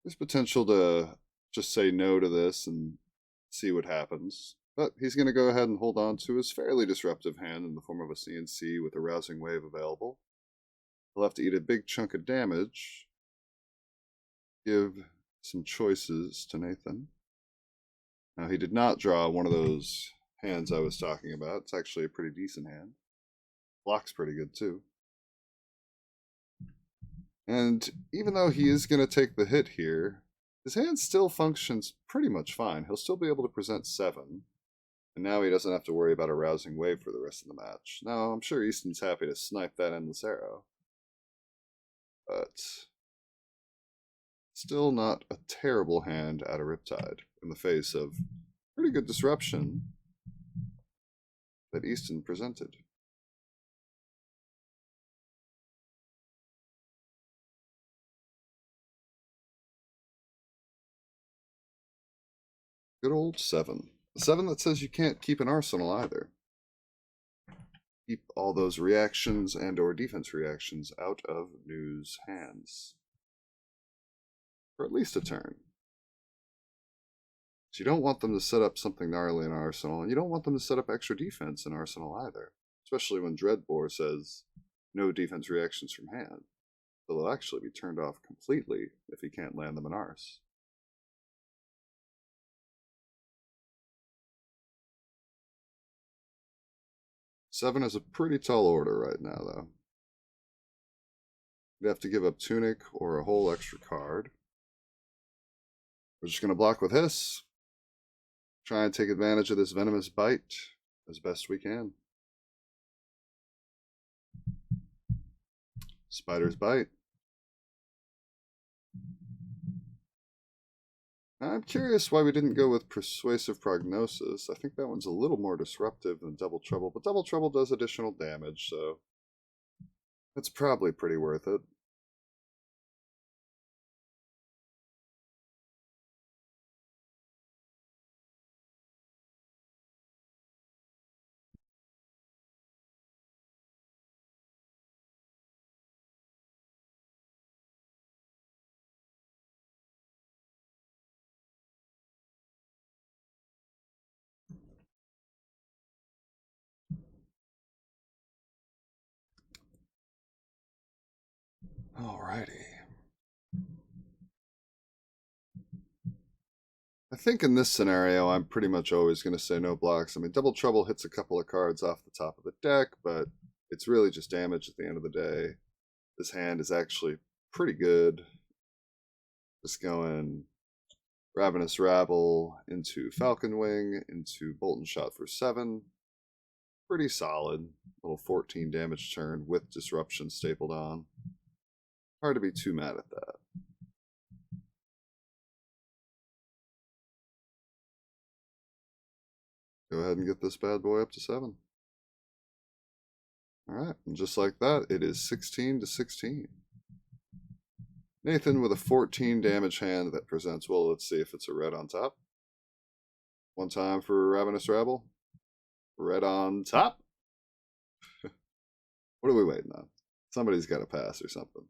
There's potential to just say no to this and see what happens. But he's going to go ahead and hold on to his fairly disruptive hand in the form of a CNC with a Rousing Wave available. He'll have to eat a big chunk of damage. Give some choices to Nathan. Now, he did not draw one of those hands I was talking about. It's actually a pretty decent hand. Block's pretty good, too. And even though he is going to take the hit here, His hand still functions pretty much fine. He'll still be able to present 7. And now he doesn't have to worry about a rousing wave for the rest of the match. Now, I'm sure Easton's happy to snipe that endless arrow. But still not a terrible hand out of Riptide in the face of pretty good disruption that Easton presented. Good old 7. The 7 that says you can't keep an arsenal either. Keep all those reactions and or defense reactions out of New's hands. For at least a turn. So you don't want them to set up something gnarly in Arsenal, and you don't want them to set up extra defense in Arsenal either. Especially when Dreadbore says no defense reactions from hand. So they'll actually be turned off completely if he can't land them in Ars. Seven is a pretty tall order right now, though. You'd have to give up Tunic or a whole extra card. We're just going to block with Hiss. Try and take advantage of this Venomous Bite as best we can. Spider's Bite. I'm curious why we didn't go with Persuasive Prognosis. I think that one's a little more disruptive than Double Trouble, but Double Trouble does additional damage, so that's probably pretty worth it. Alrighty. I think in this scenario, I'm pretty much always going to say no blocks. I mean, Double Trouble hits a couple of cards off the top of the deck, but it's really just damage at the end of the day. This hand is actually pretty good. Just going Ravenous Rabble into Falcon Wing into Bolt and Shot for 7. Pretty solid. Little 14 damage turn with Disruption stapled on. Hard to be too mad at that. Go ahead and get this bad boy up to 7. Alright, and just like that, it is 16 to 16. Nathan with a 14 damage hand that presents, well, let's see if it's a red on top. One time for Ravenous Rabble. Red on top. What are we waiting on? Somebody's got to pass or something.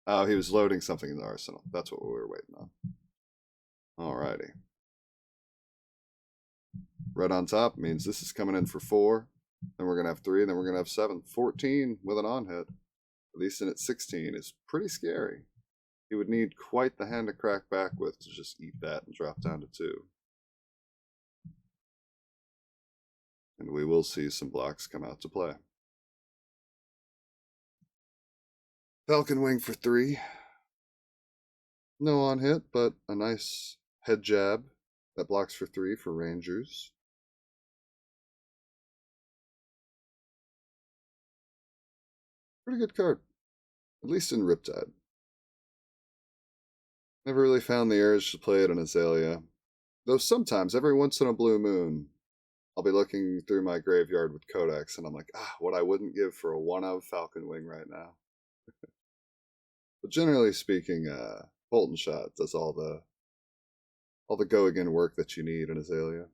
Oh, he was loading something in the arsenal. That's what we were waiting on. Alrighty. Red on top means this is coming in for 4. Then we're going to have 3. Then we're going to have 7. 14 with an on hit. At least in at 16 is pretty scary. He would need quite the hand to crack back with to just eat that and drop down to 2. And we will see some blocks come out to play. Falcon Wing for 3. No on hit, but a nice head jab that blocks for 3 for Rangers. Pretty good card, at least in Riptide. Never really found the urge to play it on Azalea, though sometimes, every once in a blue moon, I'll be looking through my graveyard with Codex, and I'm like, what I wouldn't give for a 1-of Falcon Wing right now. But generally speaking, Bolt and Shot does all the go-again work that you need in Azalea.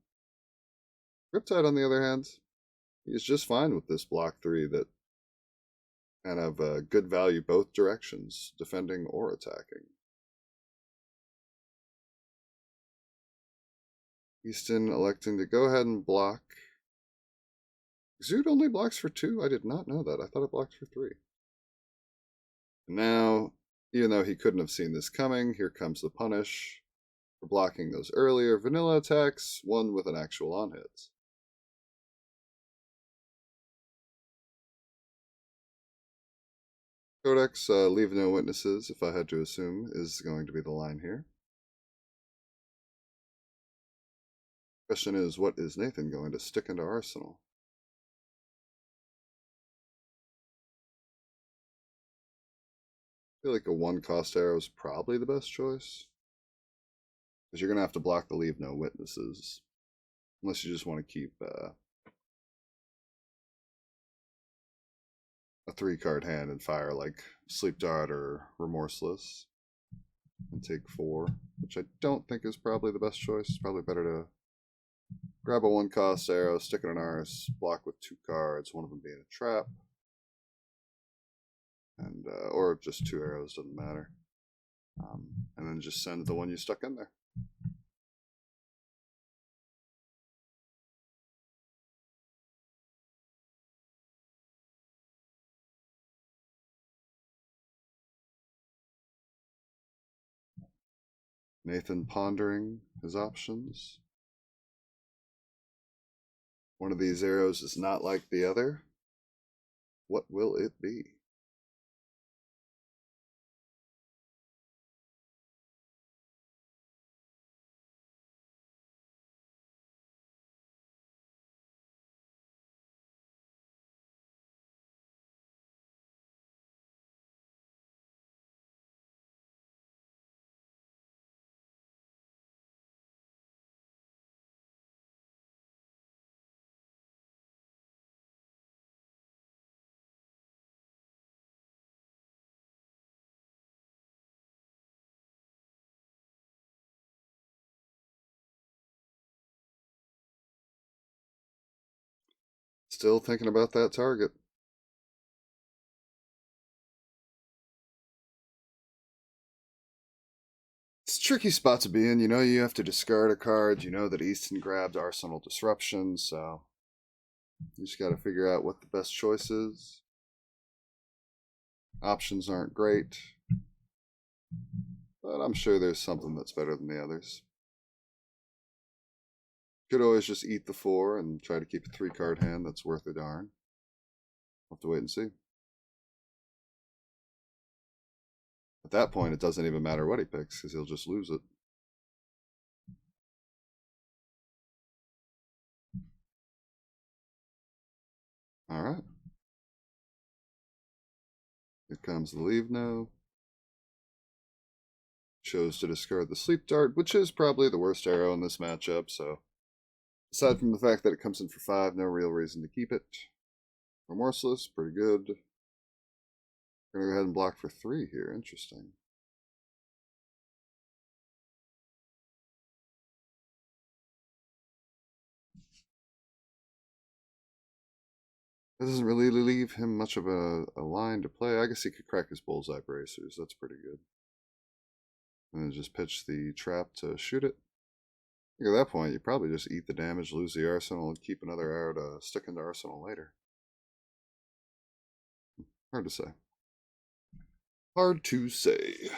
Riptide, on the other hand, is just fine with this block 3 that kind of good value both directions, defending or attacking. Easton electing to go ahead and block. Exude only blocks for 2? I did not know that. I thought it blocked for 3. And now, even though he couldn't have seen this coming, here comes the punish for blocking those earlier vanilla attacks, one with an actual on hit. Codex, leave no witnesses, if I had to assume, is going to be the line here. Question is, what is Nathan going to stick into Arsenal? I feel like a 1-cost arrow is probably the best choice. Because you're going to have to block the leave no witnesses. Unless you just want to keep a 3-card hand and fire like Sleep Dart or Remorseless. And take 4, which I don't think is probably the best choice. It's probably better to grab a 1-cost arrow, stick it in ours, block with 2 cards, one of them being a trap. And or just 2 arrows, doesn't matter. And then just send the one you stuck in there. Nathan pondering his options. One of these arrows is not like the other. What will it be? Still thinking about that target. It's a tricky spot to be in. You know you have to discard a card. You know that Easton grabbed Arsenal Disruption, so you just got to figure out what the best choice is. Options aren't great, but I'm sure there's something that's better than the others. Could always just eat the 4 and try to keep a 3-card hand that's worth a darn. We'll have to wait and see. At that point, it doesn't even matter what he picks, because he'll just lose it. Alright. Here comes the leave no. Chose to discard the Sleep Dart, which is probably the worst arrow in this matchup, so aside from the fact that it comes in for 5, no real reason to keep it. Remorseless, pretty good. We're going to go ahead and block for 3 here. Interesting. That doesn't really leave him much of a line to play. I guess he could crack his bullseye bracers. That's pretty good. And then just pitch the trap to shoot it. I think at that point, you probably just eat the damage, lose the arsenal, and keep another arrow to stick into arsenal later. Hard to say. Hard to say.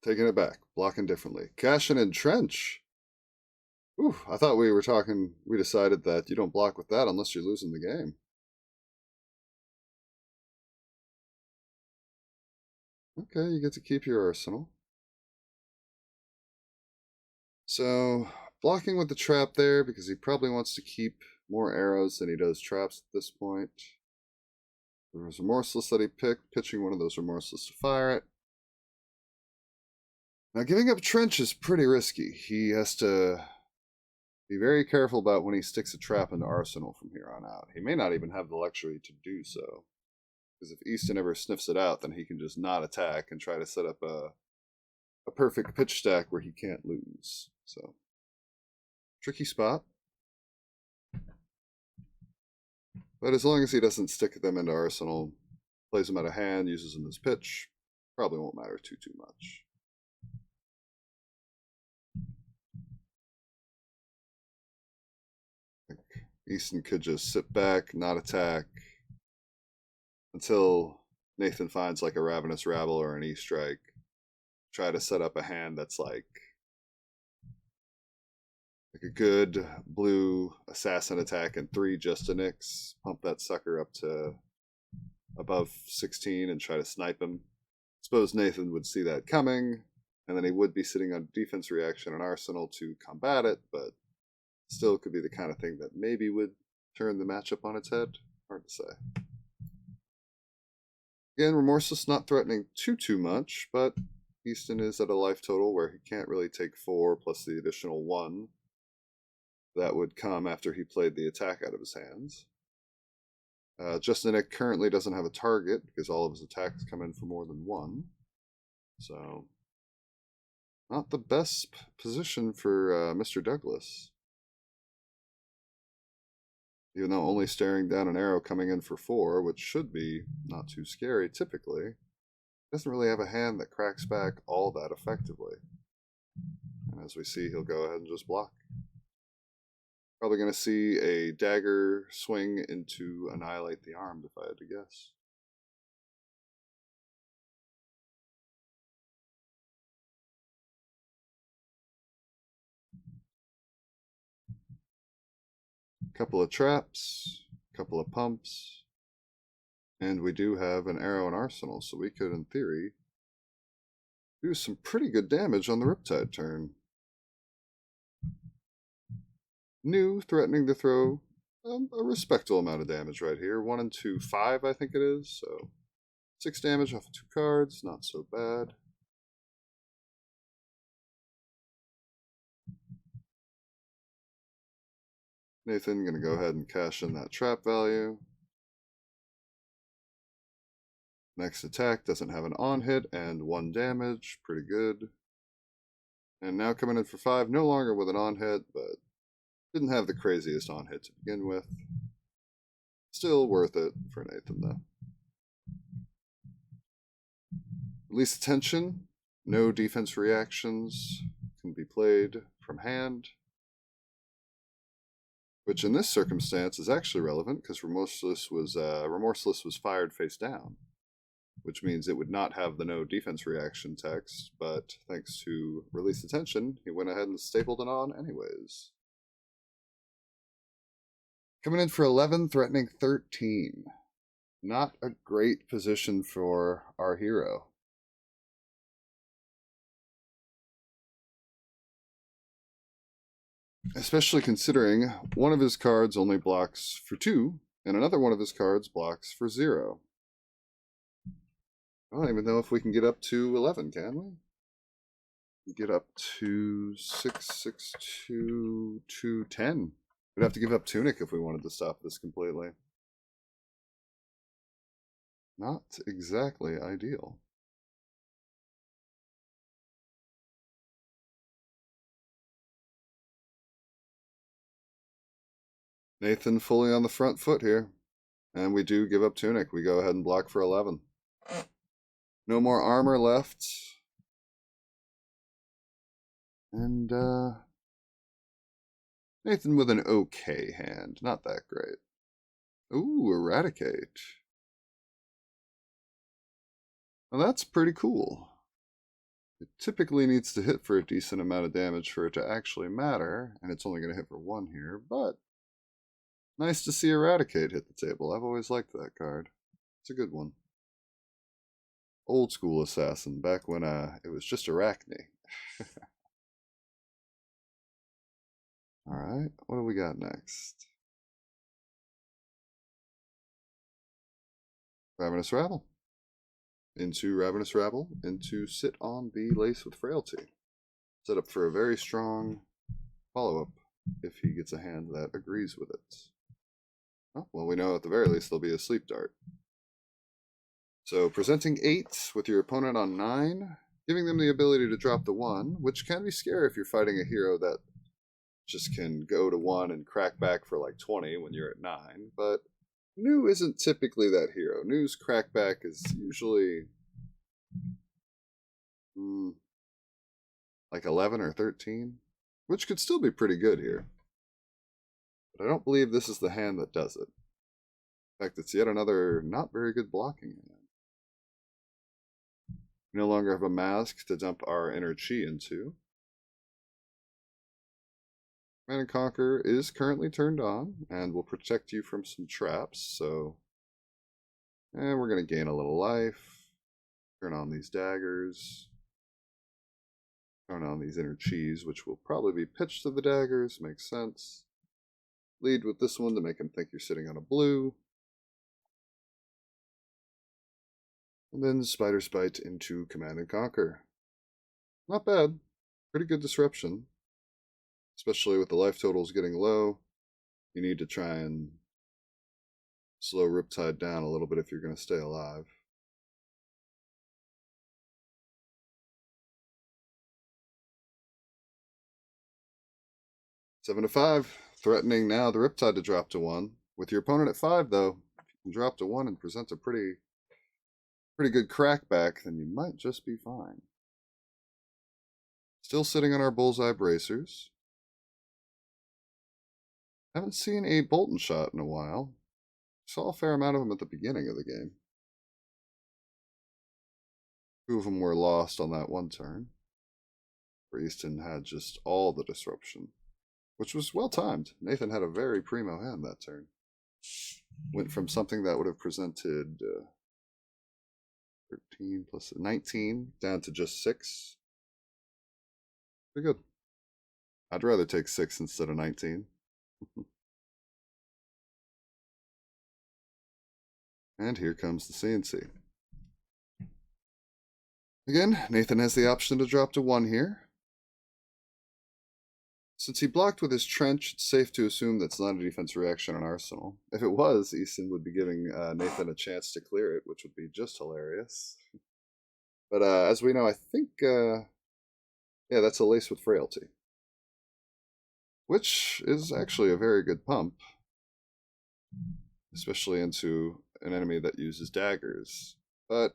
Taking it back, blocking differently. Cash and entrench. Ooh, I thought we decided that you don't block with that unless you're losing the game. Okay, you get to keep your arsenal. So, blocking with the trap there because he probably wants to keep more arrows than he does traps at this point. There was Remorseless that he picked, pitching one of those Remorseless to fire it. Now, giving up Trench is pretty risky. He has to be very careful about when he sticks a trap into Arsenal from here on out. He may not even have the luxury to do so. Because if Easton ever sniffs it out, then he can just not attack and try to set up a perfect pitch stack where he can't lose. So, tricky spot. But as long as he doesn't stick them into Arsenal, plays them out of hand, uses them as pitch, probably won't matter too much. Easton could just sit back, not attack, until Nathan finds like a Ravenous Rabble or an E-Strike. Try to set up a hand that's like a good blue assassin attack and 3 Justinix. Pump that sucker up to above 16 and try to snipe him. Suppose Nathan would see that coming, and then he would be sitting on defense reaction and arsenal to combat it, but still could be the kind of thing that maybe would turn the matchup on its head. Hard to say. Again, Remorseless not threatening too much, but Easton is at a life total where he can't really take 4 plus the additional 1 that would come after he played the attack out of his hands. Justinic currently doesn't have a target because all of his attacks come in for more than 1. So, not the best position for Mr. Douglas. Even though only staring down an arrow coming in for 4, which should be not too scary typically, doesn't really have a hand that cracks back all that effectively. And as we see, he'll go ahead and just block. Probably going to see a dagger swing into Annihilate the Armed, if I had to guess. Couple of traps, couple of pumps, and we do have an arrow and arsenal, so we could, in theory, do some pretty good damage on the Riptide turn. New threatening to throw a respectable amount of damage right here. 1 and 2, 5, I think it is. So 6 damage off of 2 cards, not so bad. Nathan gonna go ahead and cash in that trap value. Next attack doesn't have an on hit and 1 damage, pretty good. And now coming in for 5, no longer with an on hit, but didn't have the craziest on hit to begin with. Still worth it for Nathan, though. Release attention. No defense reactions can be played from hand. Which in this circumstance is actually relevant because Remorseless was fired face down. Which means it would not have the no defense reaction text, but thanks to release attention, he went ahead and stapled it on anyways. Coming in for 11, threatening 13. Not a great position for our hero. Especially considering one of his cards only blocks for 2, and another one of his cards blocks for 0. I don't even know if we can get up to 11, can we? Get up to 6, 6, 2, 2, 10. We'd have to give up Tunic if we wanted to stop this completely. Not exactly ideal. Nathan fully on the front foot here. And we do give up Tunic. We go ahead and block for 11. No more armor left. And Nathan with an okay hand. Not that great. Ooh, Eradicate. Well, that's pretty cool. It typically needs to hit for a decent amount of damage for it to actually matter, and it's only going to hit for 1 here, but nice to see Eradicate hit the table. I've always liked that card. It's a good one. Old school assassin, back when it was just Arachne. Alright, what do we got next? Ravenous Rabble. Into Ravenous Rabble, into Sit on the Lace with Frailty. Set up for a very strong follow-up if he gets a hand that agrees with it. Oh, well, we know at the very least there'll be a Sleep Dart. So presenting 8 with your opponent on 9, giving them the ability to drop the 1, which can be scary if you're fighting a hero that just can go to 1 and crack back for like 20 when you're at 9, but New isn't typically that hero. New's crackback is usually like 11 or 13, which could still be pretty good here. But I don't believe this is the hand that does it. In fact, it's yet another not very good blocking hand. We no longer have a mask to dump our inner chi into. Command and Conquer is currently turned on and will protect you from some traps, so... And we're going to gain a little life. Turn on these daggers. Turn on these inner chis, which will probably be pitched to the daggers. Makes sense. Lead with this one to make him think you're sitting on a blue. And then Spider's Bite into Command and Conquer. Not bad. Pretty good disruption. Especially with the life totals getting low. You need to try and slow Riptide down a little bit if you're going to stay alive. Seven to 5, threatening now the Riptide to drop to 1. With your opponent at 5, though, if you can drop to 1 and present a pretty good crackback, then you might just be fine. Still sitting on our bullseye bracers. Haven't seen a Bolton shot in a while. Saw a fair amount of them at the beginning of the game. 2 of them were lost on that one turn, where Easton had just all the disruption, which was well timed. Nathan had a very primo hand that turn. Went from something that would have presented 13 plus 19 down to just 6. Pretty good. I'd rather take 6 instead of 19. And here comes the CNC. Again, Nathan has the option to drop to 1 here. Since he blocked with his trench, it's safe to assume that's not a defense reaction on Arsenal. If it was, Easton would be giving Nathan a chance to clear it, which would be just hilarious. But as we know, I think, yeah, that's a Lace with Frailty. Which is actually a very good pump. Especially into an enemy that uses daggers. But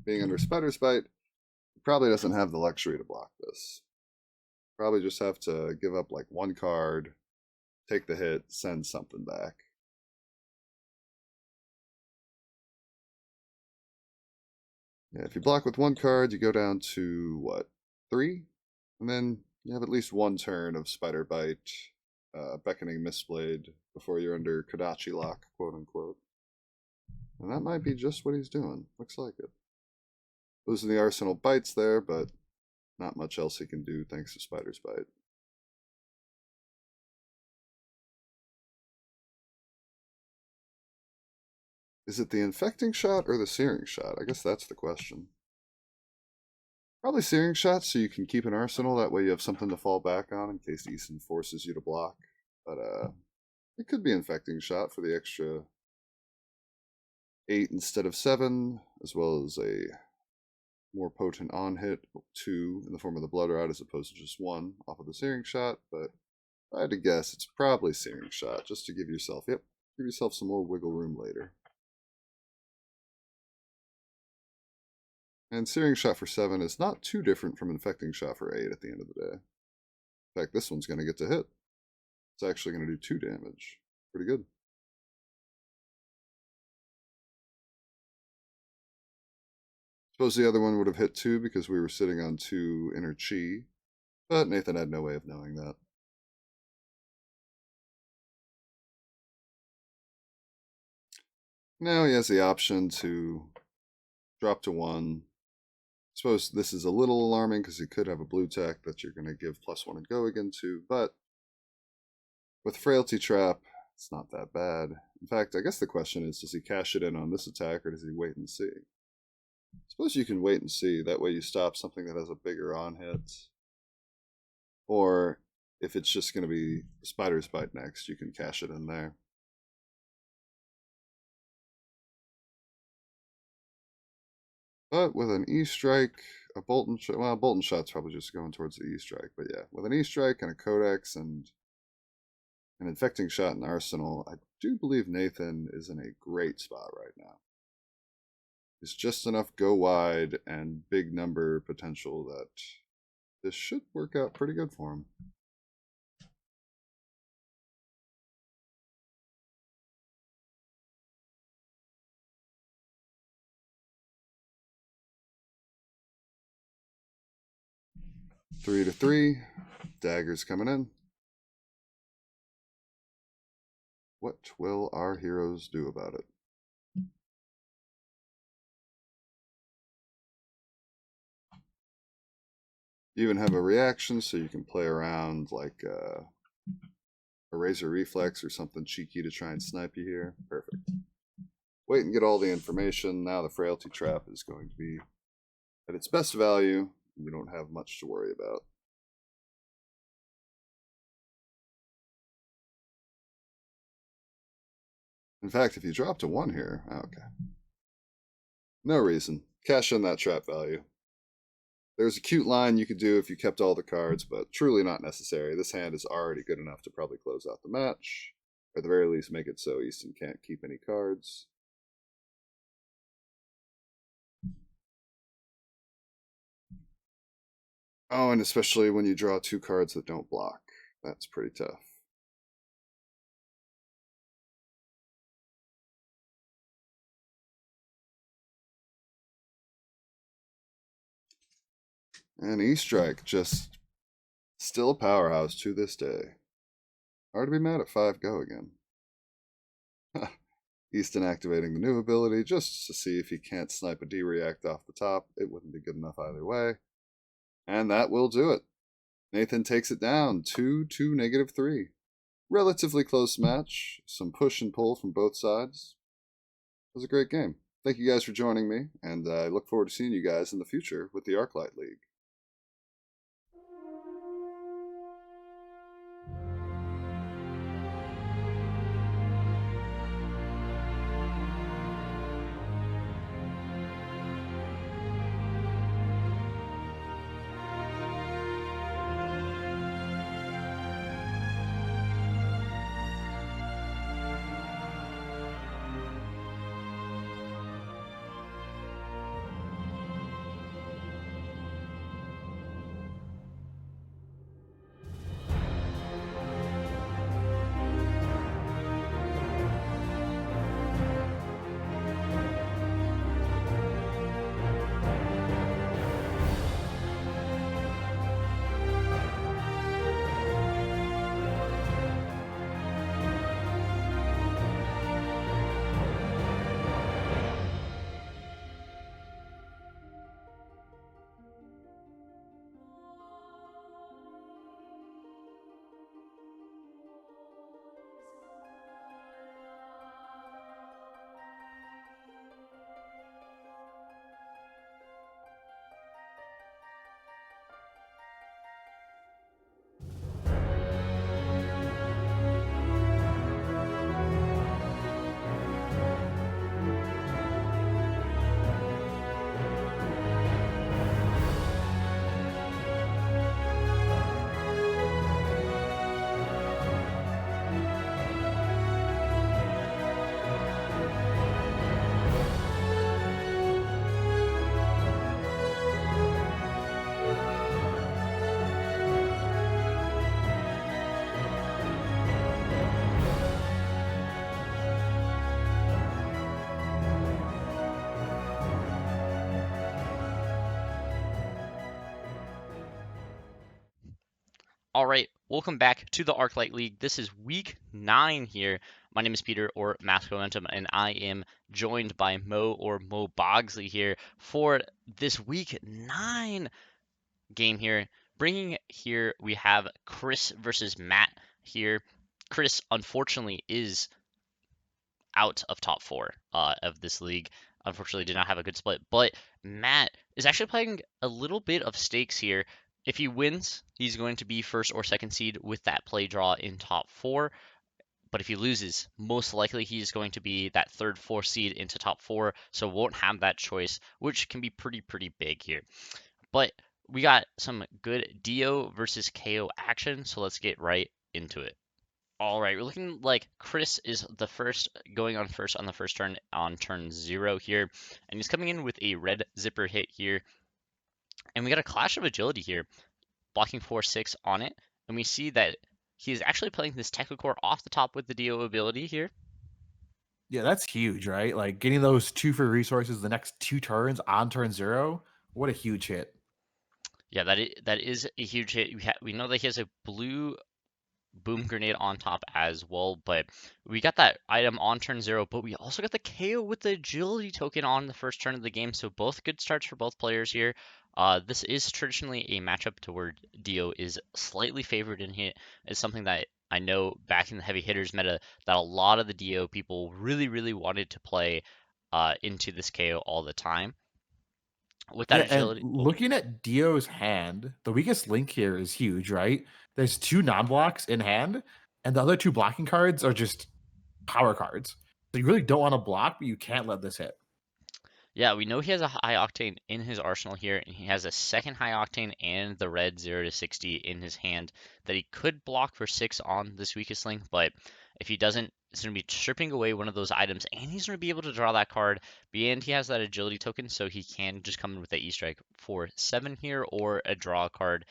being under Spider's Bite, he probably doesn't have the luxury to block this. Probably just have to give up like 1 card, take the hit, send something back. Yeah, if you block with 1 card, you go down to, what, 3? And then you have at least 1 turn of Spider Bite, Beckoning Mistblade, before you're under Kodachi Lock, quote unquote. And that might be just what he's doing. Looks like it. Losing the Arsenal bites there, but not much else he can do thanks to Spider's Bite. Is it the infecting shot or the searing shot? I guess that's the question. Probably searing shot so you can keep an arsenal. That way you have something to fall back on in case Easton forces you to block. But it could be infecting shot for the extra 8 instead of 7, as well as a more potent on hit, 2 in the form of the Blood Rod as opposed to just 1 off of the searing shot. But if I had to guess, it's probably searing shot just to give yourself, give yourself some more wiggle room later. And searing shot for 7 is not too different from infecting shot for 8 at the end of the day. In fact, this one's going to get to hit. It's actually going to do 2 damage. Pretty good. Suppose the other one would have hit 2 because we were sitting on 2 inner chi, but Nathan had no way of knowing that. Now he has the option to drop to 1. Suppose this is a little alarming because he could have a blue tech that you're going to give +1 and go again to, but with Frailty Trap, it's not that bad. In fact, I guess the question is, does he cash it in on this attack or does he wait and see? Suppose you can wait and see. That way you stop something that has a bigger on hit. Or if it's just going to be Spider's Bite next, you can cash it in there. But with an E-Strike, a Bolton shot, well, Bolton shot's probably just going towards the E-Strike. But yeah, with an E-Strike and a Codex and an infecting shot in Arsenal, I do believe Nathan is in a great spot right now. It's just enough go wide and big number potential that this should work out pretty good for him. 3 to 3. Daggers coming in. What will our heroes do about it? You even have a reaction, so you can play around like a razor reflex or something cheeky to try and snipe you here. Perfect. Wait and get all the information. Now the frailty trap is going to be at its best value. You don't have much to worry about. In fact, if you drop to 1 here, okay. No reason. Cash in that trap value. There's a cute line you could do if you kept all the cards, but truly not necessary. This hand is already good enough to probably close out the match, or at the very least make it so Easton can't keep any cards. Oh, and especially when you draw 2 cards that don't block. That's pretty tough. And E-Strike, just still a powerhouse to this day. Hard to be mad at 5 go again. Easton activating the new ability just to see if he can't snipe a D-React off the top. It wouldn't be good enough either way. And that will do it. Nathan takes it down 2 to -3. Relatively close match. Some push and pull from both sides. It was a great game. Thank you guys for joining me, and I look forward to seeing you guys in the future with the ArcLight League. All right, welcome back to the ArcLight League. This is week 9 here. My name is Peter, or Mask Momentum, and I am joined by Mo, or Mo Bogsley, here for this week 9 game here. Bringing here, we have Chris versus Matt here. Chris, unfortunately, is out of top 4 of this league. Unfortunately, did not have a good split, but Matt is actually playing a little bit of stakes here. If he wins, he's going to be first or second seed with that play draw in top 4. But if he loses, most likely he's going to be that third, fourth seed into top 4, so won't have that choice, which can be pretty big here. But we got some good Dio versus KO action, so let's get right into it. All right, we're looking like Chris is the first, going on first on the first turn on turn 0 here, and he's coming in with a red zipper hit here. And we got a Clash of Agility here, blocking 4/6 on it, and we see that he is actually playing this Technicore off the top with the Dio ability here. Yeah, that's huge, right? Like getting those 2 free resources the next 2 turns on turn 0. What a huge hit. Yeah, that is a huge hit. We know that he has a blue boom grenade on top as well, but we got that item on turn 0, but we also got the KO with the agility token on the first turn of the game, so both good starts for both players here. This is traditionally a matchup to where Dio is slightly favored in hit. It's something that I know back in the heavy hitters meta that a lot of the Dio people really wanted to play into this KO all the time. With that Yeah, and agility, oh, looking at Dio's hand, the weakest link here is huge, right? There's 2 non-blocks in hand, and the other 2 blocking cards are just power cards. So you really don't want to block, but you can't let this hit. yeah, we know he has a high octane in his arsenal here, and he has a second high octane and the red 0 to 60 in his hand that he could block for 6 on this weakest link, but if he doesn't, it's going to be stripping away one of those items, and he's going to be able to draw that card. And he has that agility token, so he can just come in with that E-Strike for 7 here, or a draw card.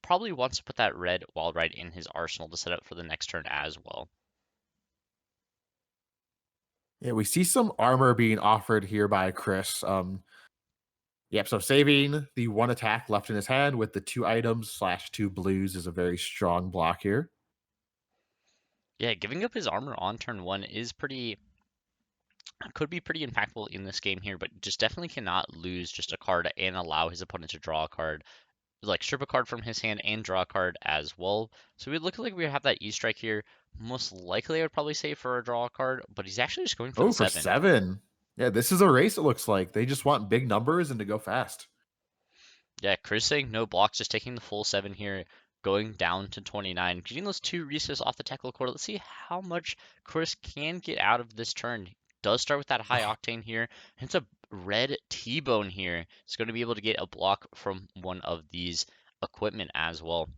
Probably wants to put that red wild ride in his arsenal to set up for the next turn as well. Yeah, we see some armor being offered here by Chris. Yep, so saving the 1 attack left in his hand with the 2 items / 2 blues is a very strong block here. Yeah, giving up his armor on turn 1 is could be pretty impactful in this game here, but just definitely cannot lose just a card and allow his opponent to draw a card. Like strip a card from his hand and draw a card as well. So we look like we have that E-Strike here. Most likely I would probably say for a draw card, but he's actually just going for the Oh, for 7. 7. Yeah, this is a race, it looks like. They just want big numbers and to go fast. Yeah, Chris saying no blocks, just taking the full 7 here, going down to 29. Getting those 2 recess off the tackle cord. Let's see how much Chris can get out of this turn. Does start with that high octane here. It's a red T-bone here. It's going to be able to get a block from one of these equipment as well.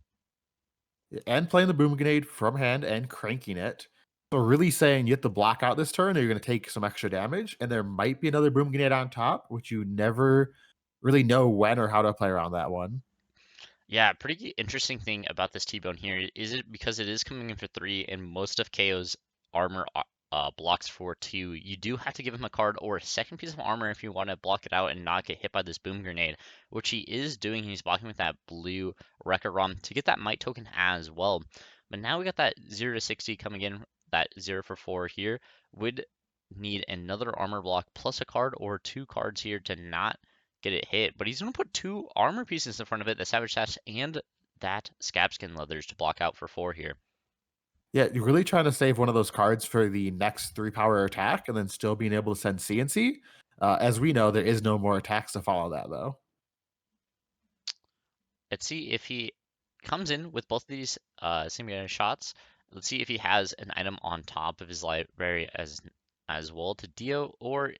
And playing the boom grenade from hand and cranking it. So really saying you have to block out this turn or you're going to take some extra damage. And there might be another boom grenade on top, which you never really know when or how to play around that one. Yeah, pretty interesting thing about this T-bone here is it because it is coming in for 3 and most of KO's armor blocks for 2. You do have to give him a card or a second piece of armor if you want to block it out and not get hit by this boom grenade, which he is doing. He's blocking with that blue Wrecker ROM to get that might token as well. But now we got that 0 to 60 coming in, that 0 for 4 here. Would need another armor block plus a card or 2 cards here to not get it hit, but he's going to put 2 armor pieces in front of it, the Savage Sash and that Scabskin Leathers to block out for 4 here. Yeah, you're really trying to save one of those cards for the next 3 power attack and then still being able to send CNC. As we know, there is no more attacks to follow that, though. Let's see if he comes in with both of these simulated shots. Let's see if he has an item on top of his library as well to Dio, or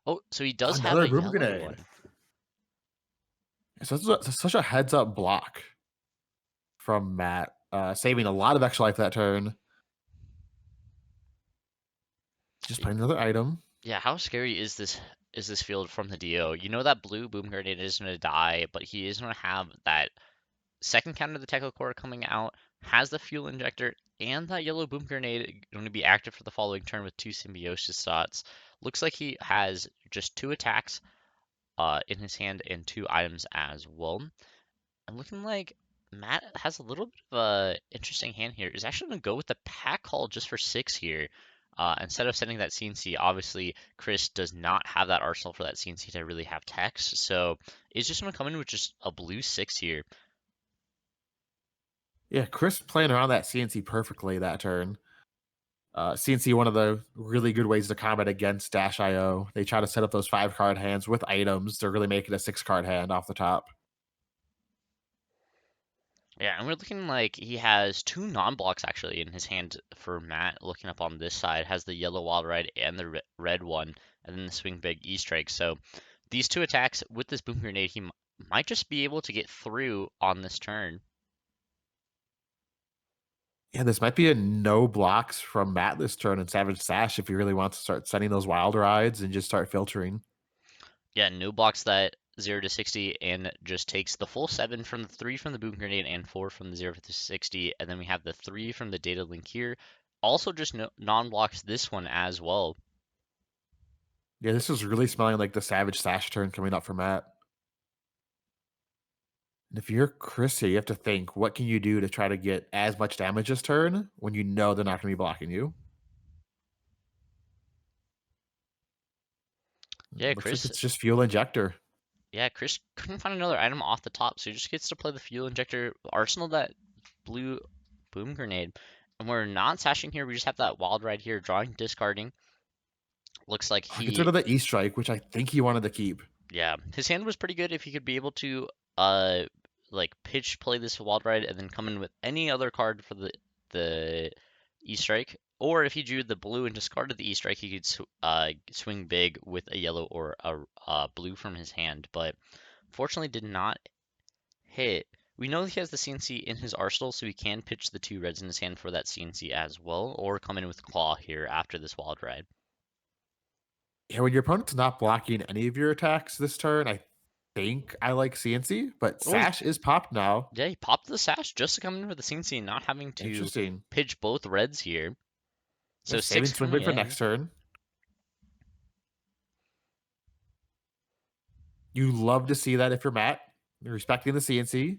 oh, so he does have Another a boom yellow grenade. one. So it's such a heads up block from Matt, saving a lot of extra life that turn. Just playing another item. Yeah, how scary is this field from the Dio? You know that blue boom grenade is going to die, but he is going to have that second counter of the Technical Core coming out, has the fuel injector, and that yellow boom grenade going to be active for the following turn with 2 symbiosis shots. Looks like he has just 2 attacks in his hand and 2 items as well. And looking like Matt has a little bit of a interesting hand here. Is actually going to go with the pack call just for 6 here. Instead of sending that CNC, obviously Chris does not have that arsenal for that CNC to really have text. So he's just going to come in with just a blue 6 here. Yeah, Chris playing around that CNC perfectly that turn. CNC, one of the really good ways to combat against Dash IO. They try to set up those 5-card hands with items to really make it a 6-card hand off the top. Yeah, and we're looking like he has 2 non-blocks actually in his hand for Matt. Looking up on this side, has the yellow wild ride and the red one, and then the swing big E-strike. So these 2 attacks with this boom grenade, he might just be able to get through on this turn. Yeah, this might be a no blocks from Matt this turn in Savage Sash if he really wants to start sending those wild rides and just start filtering. Yeah, no blocks that 0 to 60 and just takes the full 7 from the 3 from the boom grenade and 4 from the 0 to 60. And then we have the 3 from the data link here. Also just non-blocks this one as well. Yeah, this is really smelling like the Savage Sash turn coming up for Matt. And if you're Chris here, you have to think, what can you do to try to get as much damage this turn when you know they're not going to be blocking you? Yeah, Looks like Chris. it's just fuel injector. Yeah, Chris couldn't find another item off the top, so he just gets to play the fuel injector arsenal that blue boom grenade. And we're not sashing here. We just have that wild ride here, drawing, discarding. Looks like Gets rid he, of the E strike, which I think he wanted to keep. yeah, his hand was pretty good if he could be able to, uh, like pitch play this wild ride and then come in with any other card for the E strike. Or if he drew the blue and discarded the E strike, he could swing big with a yellow or a blue from his hand. But fortunately, did not hit. We know he has the CNC in his arsenal, so he can pitch the 2 reds in his hand for that CNC as well, or come in with Claw here after this wild ride. Yeah, when your opponent's not blocking any of your attacks this turn, I think I like CNC, but Oh, Sash is popped now. yeah, he popped the sash just to come in with the CNC and not having to Interesting. pitch both reds here. So Yeah, saving 6 swing coming big for in. next turn. You love to see that if you're Matt. You're respecting the CNC.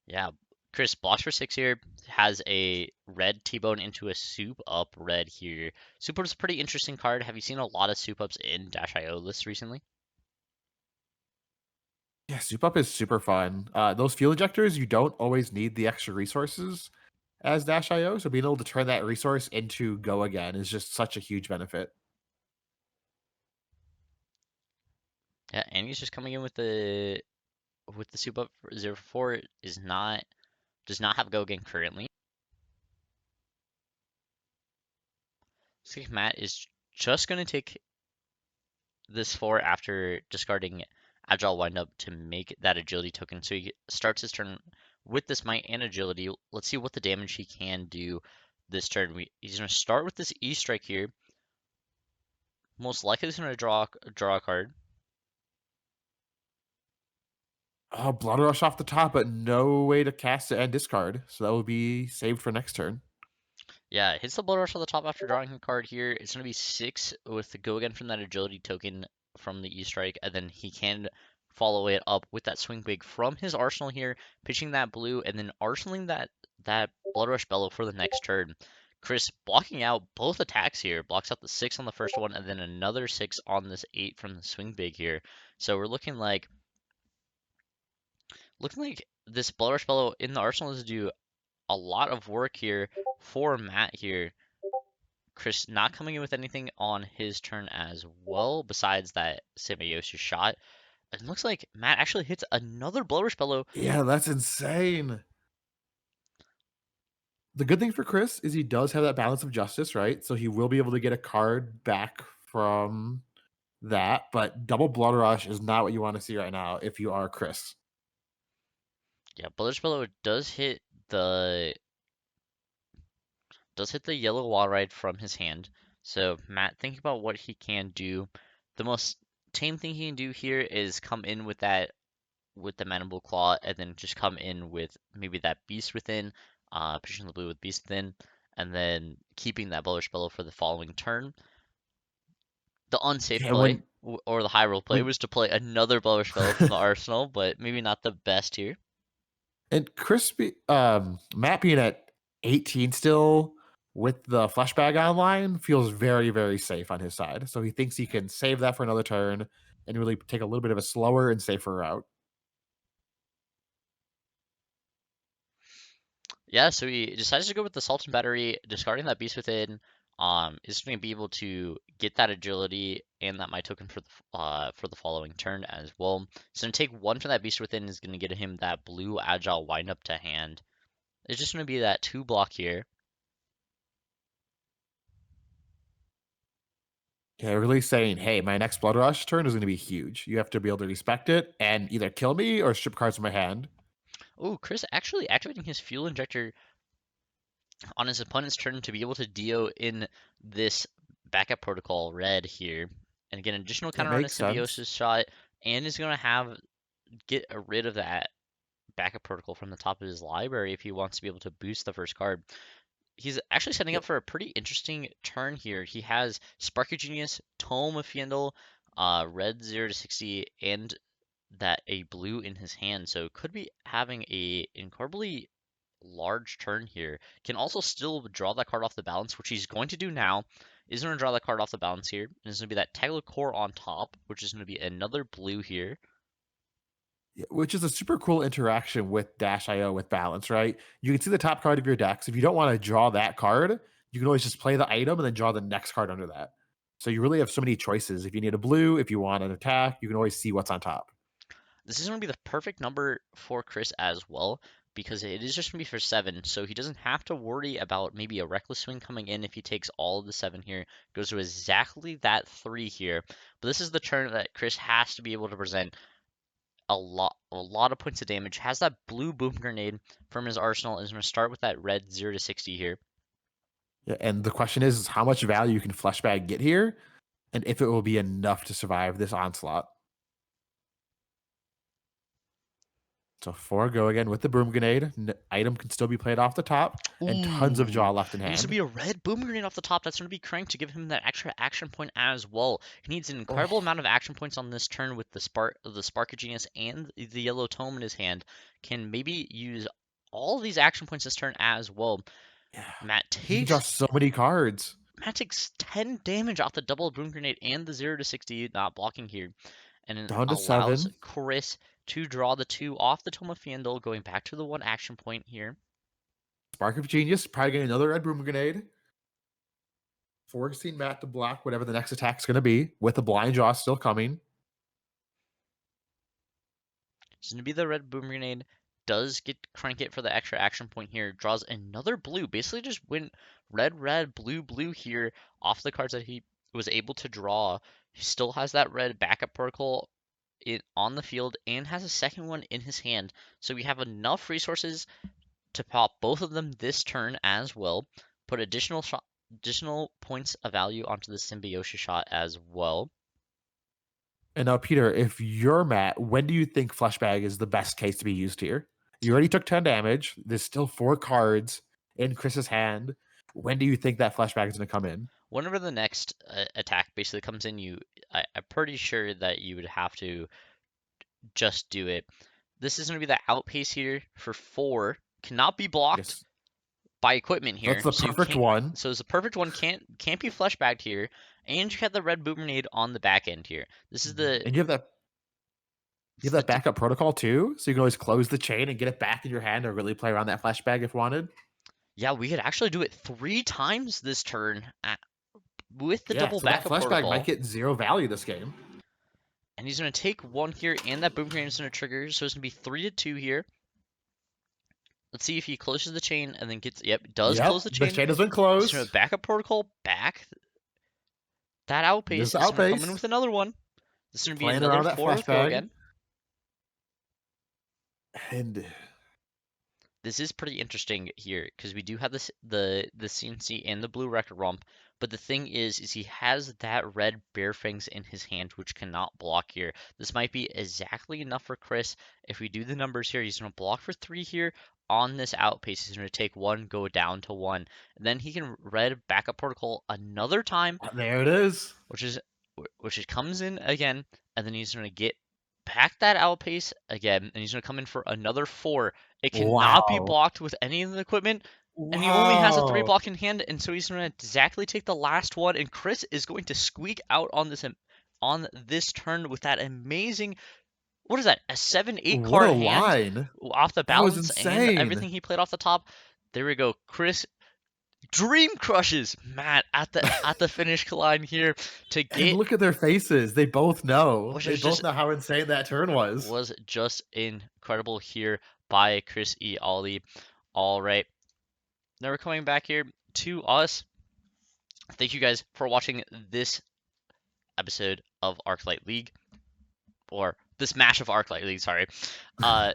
Yeah, Chris blocks for 6 here, has a red T-bone into a soup up red here. Soup up's a pretty interesting card. Have you seen a lot of soup ups in Dash.io lists recently? Yeah, Soup Up is super fun. Those fuel injectors, you don't always need the extra resources as Dash.io, so being able to turn that resource into Go Again is just such a huge benefit. Yeah, and he's just coming in with the soup up for 0-4 does not have go again currently. Looks like Matt is just going to take this 4 after discarding Agile Windup to make that agility token. So he starts his turn with this might and agility. Let's see what the damage he can do this turn. He's going to start with this E strike here. Most likely he's going to draw a card. Oh, Blood Rush off the top, but no way to cast it and discard. So that will be saved for next turn. Yeah, hits the Blood Rush on the top after drawing a card here. It's going to be 6 with the go again from that agility token from the E strike, and then he can follow it up with that swing big from his arsenal here, pitching that blue, and then arsenaling that Blood Rush Bellow for the next turn. Chris blocking out both attacks here, blocks out the 6 on the first one, and then another 6 on this 8 from the swing big here. So we're looking like this Blood Rush Bellow in the arsenal is do a lot of work here for Matt here. Chris not coming in with anything on his turn as well, besides that Symbiosis shot. It looks like Matt actually hits another Blood Rush Bellow. Yeah, that's insane. The good thing for Chris is he does have that balance of justice, right? So he will be able to get a card back from that, but double Blood Rush is not what you want to see right now if you are Chris. Yeah, Blood Rush Bellow does hit the yellow wall ride from his hand. So Matt, think about what he can do. The most tame thing he can do here is come in with the Mandible Claw, and then just come in with maybe that Beast Within, pushing the blue with Beast Within, and then keeping that Blood Rush Bellow for the following turn. The unsafe Yeah, play or the high roll play when was to play another Blood Rush Bellow from the arsenal, but maybe not the best here. and Matt being at 18 still with the flesh bag online feels very, very safe on his side. So he thinks he can save that for another turn and really take a little bit of a slower and safer route. Yeah, so he decides to go with the Sultan Battery, discarding that Beast Within. Is going to be able to get that agility and that my token for the following turn as well. So to take 1 from that Beast Within is going to get him that blue Agile Windup to hand. It's just going to be that 2 block here. Yeah, really saying, hey, my next Blood Rush turn is going to be huge. You have to be able to respect it and either kill me or strip cards from my hand. Oh, Chris actually activating his Fuel Injector on his opponent's turn to be able to deal in this backup protocol red here and get an additional That counter on his makes sense. Symbiosis shot, and is going to get rid of that backup protocol from the top of his library if he wants to be able to boost the first card. He's actually setting up for a pretty interesting turn here. He has Sparky Genius, Tome of Fiendel, Red 0 to 60, and a blue in his hand, so could be having a incredibly large turn here. Can also still draw that card off the balance, which he's going to do now. Is going to draw that card off the balance here. And it's going to be that Tegla Core on top, which is going to be another blue here. Yeah, which is a super cool interaction with Dash.io with balance, right? You can see the top card of your decks. If you don't want to draw that card, you can always just play the item and then draw the next card under that. So you really have so many choices. If you need a blue, if you want an attack, you can always see what's on top. This is going to be the perfect number for Chris as well, because it is just going to be for 7, so he doesn't have to worry about maybe a reckless swing coming in if he takes all of the 7 here. Goes to exactly that 3 here. But this is the turn that Chris has to be able to present a lot of points of damage. Has that blue boom grenade from his arsenal, and is going to start with that red 0 to 60 here. Yeah, and the question is how much value can Fleshbag get here, and if it will be enough to survive this onslaught. So 4 go again with the Boom Grenade. Item can still be played off the top, and tons of draw Ooh, left in It hand. needs to be a red boom grenade off the top. That's going to be cranked to give him that extra action point as well. He needs an incredible amount of action points on this turn with the Spark of Genius and the yellow tome in his hand. Can maybe use all of these action points this turn as well. Yeah. Matt He draws takes so many cards. 10 damage off the double boom grenade and the 0 to 60 not blocking here. And it Down to allows 7. Chris to draw the 2 off the Tome of Fandel, going back to the 1 action point here. Spark of Genius, probably getting another red Boom Grenade. Forcing Matt to block whatever the next attack's going to be, with the blind draw still coming. It's going to be the red boom grenade. Does get crank it for the extra action point here. Draws another blue. Basically just went red, blue here off the cards that he was able to draw. He still has that red backup protocol on the field and has a second one in his hand. So we have enough resources to pop both of them this turn as well. Put additional points of value onto the Symbiosis shot as well. And now, Peter, if you're Matt, when do you think Fleshbag is the best case to be used here? You already took 10 damage. There's still 4 cards in Chris's hand. When do you think that Fleshbag is going to come in? Whenever the next attack basically comes in, I'm pretty sure that you would have to just do it. This is going to be the outpace here for 4. Cannot be blocked by equipment here. That's the perfect one. So it's the perfect one. Can't be fleshbagged here. And you have the red boom grenade on the back end here. This is the and you have that backup protocol too, so you can always close the chain and get it back in your hand or really play around that flashbag if wanted. Yeah, we could actually do it 3 times this turn with the double so backup that flashbag protocol. might get 0 value this game. And he's going to take 1 here, and that boom grenade is going to trigger, so it's going to be 3 to 2 here. Let's see if he closes the chain and then gets. Does close the chain. The chain has been closed. He's going to backup protocol back. That outpace is going to come in with another one. This is going to be another 4 go again. And this is pretty interesting here because we do have this the CNC and the blue record romp, but the thing is he has that red bear fangs in his hand which cannot block here. This might be exactly enough for Chris. If we do the numbers here, he's going to block for 3 here on this outpace. He's going to take 1, go down to 1. And then he can red backup protocol another time. There it is. Which comes in again, and then he's going to get back that outpace again, and he's going to come in for another 4. It cannot be blocked with any of the equipment, and he only has a 3 block in hand, and so he's going to exactly take the last one, and Chris is going to squeak out on this turn with that amazing, what is that, a 7-8 card hand off the balance and everything he played off the top. There we go. Chris dream crushes Matt at the finish line here to get. And look at their faces. They both know. They both know how insane that turn was. Was just incredible here by Chris E. Ollie. All right. Now we're coming back here to us. Thank you guys for watching this episode of ArcLight League. Or this match of ArcLight League, sorry.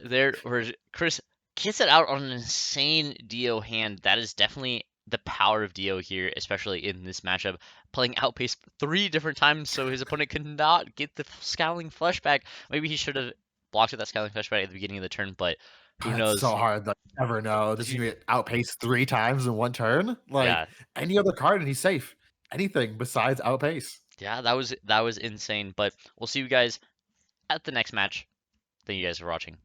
There where Chris gets it out on an insane Dio hand. That is definitely the power of Dio here, especially in this matchup. Playing outpace 3 different times, so his opponent could not get the Scowling Fleshback. Maybe he should have blocked with that Scowling Fleshback at the beginning of the turn, but who knows? It's so hard to ever know. Does he get outpaced 3 times in one turn? Like any other card and he's safe. Anything besides outpace. Yeah, that was insane. But we'll see you guys at the next match. Thank you guys for watching.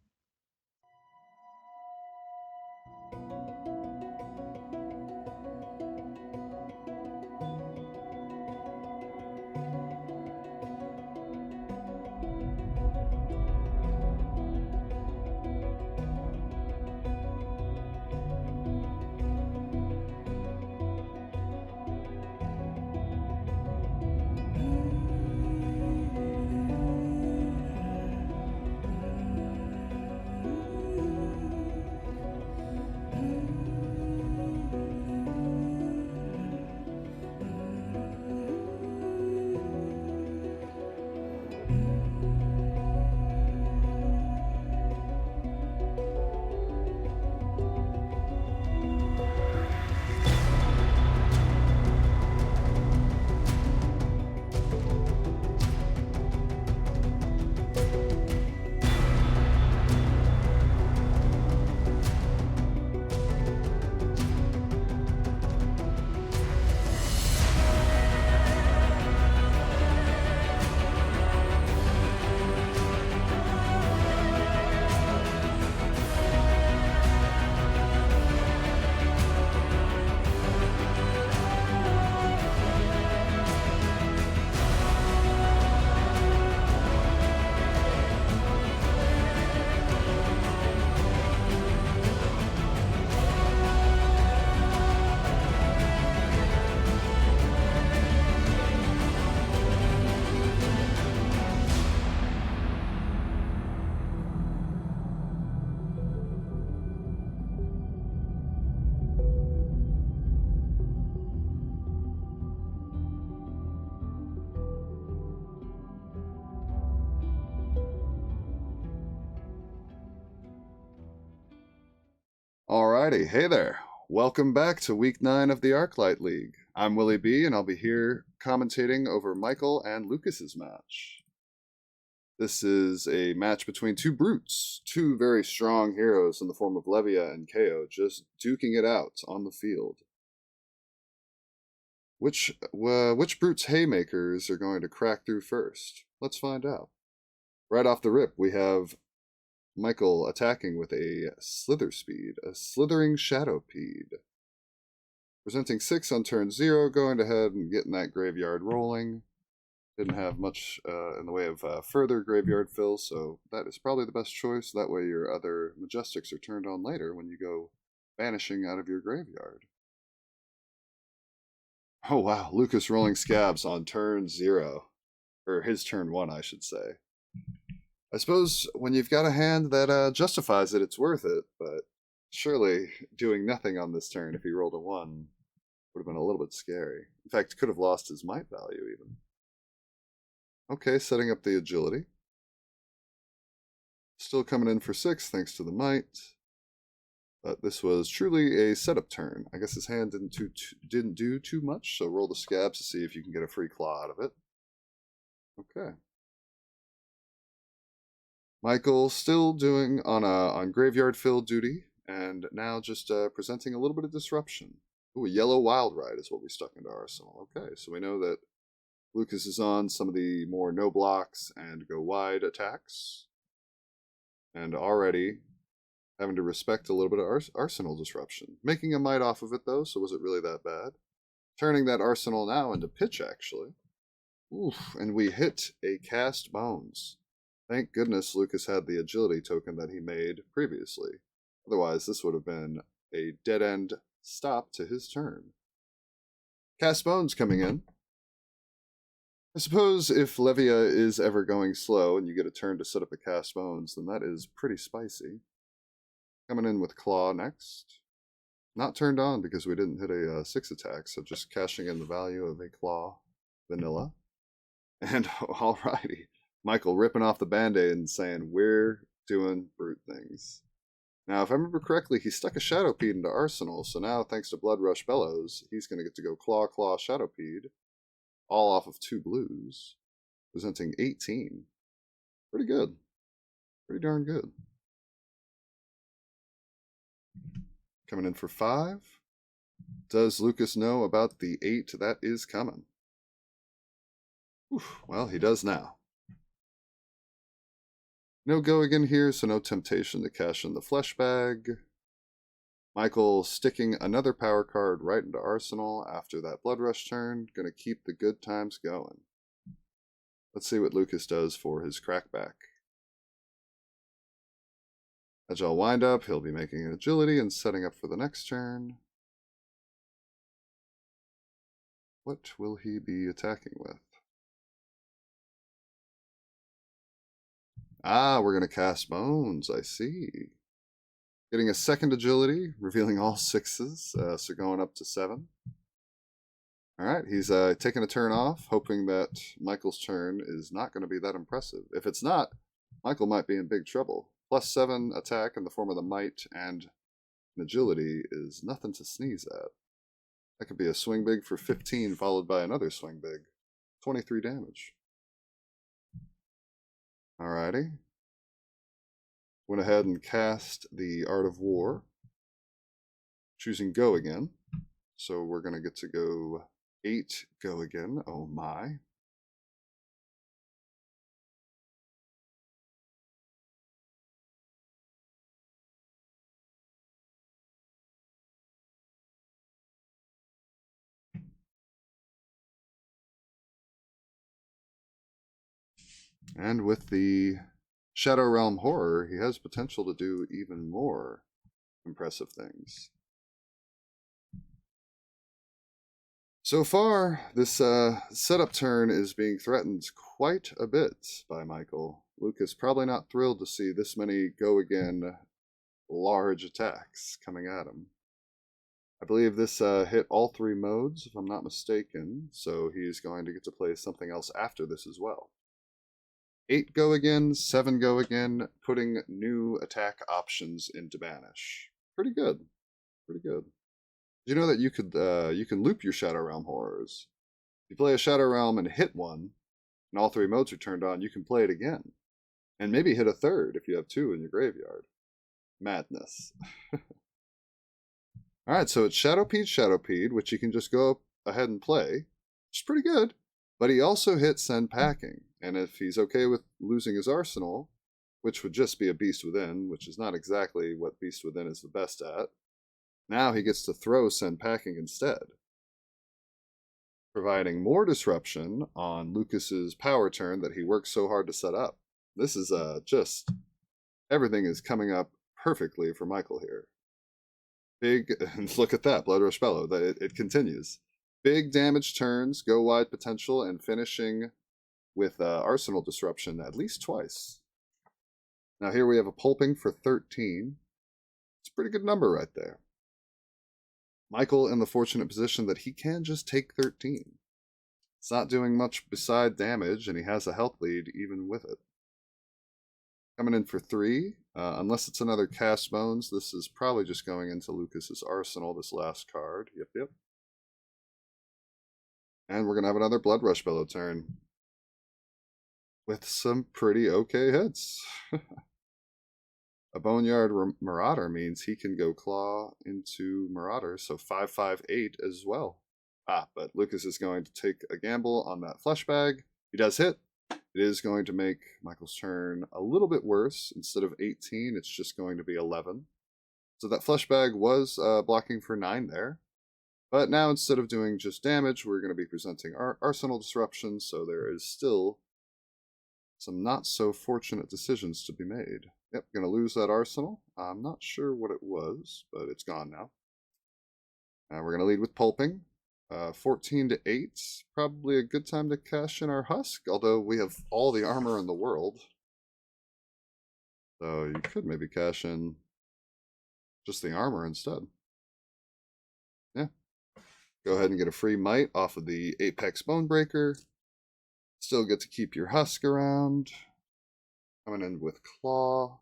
Alrighty, hey there. Welcome back to week 9 of the ArcLight League. I'm Willie B, and I'll be here commentating over Michael and Lucas's match. This is a match between two brutes, two very strong heroes in the form of Levia and KO, just duking it out on the field. Which brute's haymakers are going to crack through first? Let's find out. Right off the rip, we have Michael attacking with a slither speed, a slithering shadowpede. Presenting 6 on turn 0, going ahead and getting that graveyard rolling. Didn't have much in the way of further graveyard fill, so that is probably the best choice. That way your other Majestics are turned on later when you go banishing out of your graveyard. Oh wow, Lucas rolling scabs on turn 0. Or his turn 1, I should say. I suppose when you've got a hand that justifies it, it's worth it, but surely doing nothing on this turn if he rolled a 1 would have been a little bit scary. In fact, could have lost his might value even. Okay, setting up the agility. Still coming in for 6 thanks to the might. But this was truly a setup turn. I guess his hand didn't do too much, so roll the scabs to see if you can get a free claw out of it. Okay. Michael still doing on graveyard fill duty, and now just presenting a little bit of disruption. Ooh, a yellow wild ride is what we stuck into arsenal. Okay, so we know that Lucas is on some of the more no blocks and go wide attacks, and already having to respect a little bit of arsenal disruption. Making a might off of it though, so was it really that bad? Turning that arsenal now into pitch actually. Oof, and we hit a cast bones. Thank goodness Lucas had the agility token that he made previously. Otherwise, this would have been a dead-end stop to his turn. Cast Bones coming in. I suppose if Levia is ever going slow and you get a turn to set up a Cast Bones, then that is pretty spicy. Coming in with Claw next. Not turned on because we didn't hit a 6 attack, so just cashing in the value of a Claw Vanilla. And alrighty. Michael ripping off the Band-Aid and saying, we're doing brute things. Now, if I remember correctly, he stuck a Shadowpede into Arsenal, so now, thanks to Bloodrush Bellows, he's going to get to go Claw, Shadowpede, all off of 2 blues, presenting 18. Pretty good. Pretty darn good. Coming in for 5. Does Lucas know about the 8 that is coming? Oof, well, he does now. No go again here, so no temptation to cash in the flesh bag. Michael sticking another power card right into Arsenal after that Blood Rush turn. Gonna keep the good times going. Let's see what Lucas does for his crackback. Agile windup, he'll be making an agility and setting up for the next turn. What will he be attacking with? Ah, we're going to cast Bones, I see. Getting a second agility, revealing all 6s, so going up to 7. Alright, he's taking a turn off, hoping that Michael's turn is not going to be that impressive. If it's not, Michael might be in big trouble. +7 attack in the form of the Might and an agility is nothing to sneeze at. That could be a swing big for 15 followed by another swing big. 23 damage. Alrighty. Went ahead and cast the Art of War. Choosing go again. So we're going to get to go 8 go again. Oh my. And with the Shadow Realm Horror, he has potential to do even more impressive things. So far, this setup turn is being threatened quite a bit by Michael. Lucas probably not thrilled to see this many go again large attacks coming at him. I believe this hit all 3 modes, if I'm not mistaken, so he's going to get to play something else after this as well. 8 go again, 7 go again, putting new attack options into Banish. Pretty good. Pretty good. Did you know that you can loop your Shadow Realm horrors? If you play a Shadow Realm and hit one, and all 3 modes are turned on, you can play it again. And maybe hit a third if you have 2 in your graveyard. Madness. Alright, so it's Shadowpeed, which you can just go ahead and play, which is pretty good. But he also hit Send Packing, and if he's okay with losing his arsenal, which would just be a Beast Within, which is not exactly what Beast Within is the best at, now he gets to throw Send Packing instead, providing more disruption on Lucas's power turn that he worked so hard to set up. This is just, everything is coming up perfectly for Michael here. Big, look at that, Blood Rush Bellow, it continues. Big damage turns, go wide potential, and finishing with Arsenal Disruption at least twice. Now here we have a Pulping for 13. It's a pretty good number right there. Michael in the fortunate position that he can just take 13. It's not doing much beside damage, and he has a health lead even with it. Coming in for 3, unless it's another Cast Bones, this is probably just going into Lucas's arsenal, this last card. Yep. And we're going to have another Blood Rush Bellow turn. With some pretty okay hits. A Boneyard Marauder means he can go Claw into Marauder, so 5/5/8 as well. But Lucas is going to take a gamble on that Flesh Bag. He does hit. It is going to make Michael's turn a little bit worse. Instead of 18, it's just going to be 11. So that Flesh Bag was blocking for 9 there. But now instead of doing just damage, we're going to be presenting our Arsenal Disruption, so there is still some not so fortunate decisions to be made. Yep, going to lose that Arsenal. I'm not sure what it was, but it's gone now. We're going to lead with Pulping. 14/8, probably a good time to cash in our Husk, although we have all the armor in the world. So you could maybe cash in just the armor instead. Yeah. Go ahead and get a free Might off of the Apex Bonebreaker. Still get to keep your Husk around. Coming in with Claw.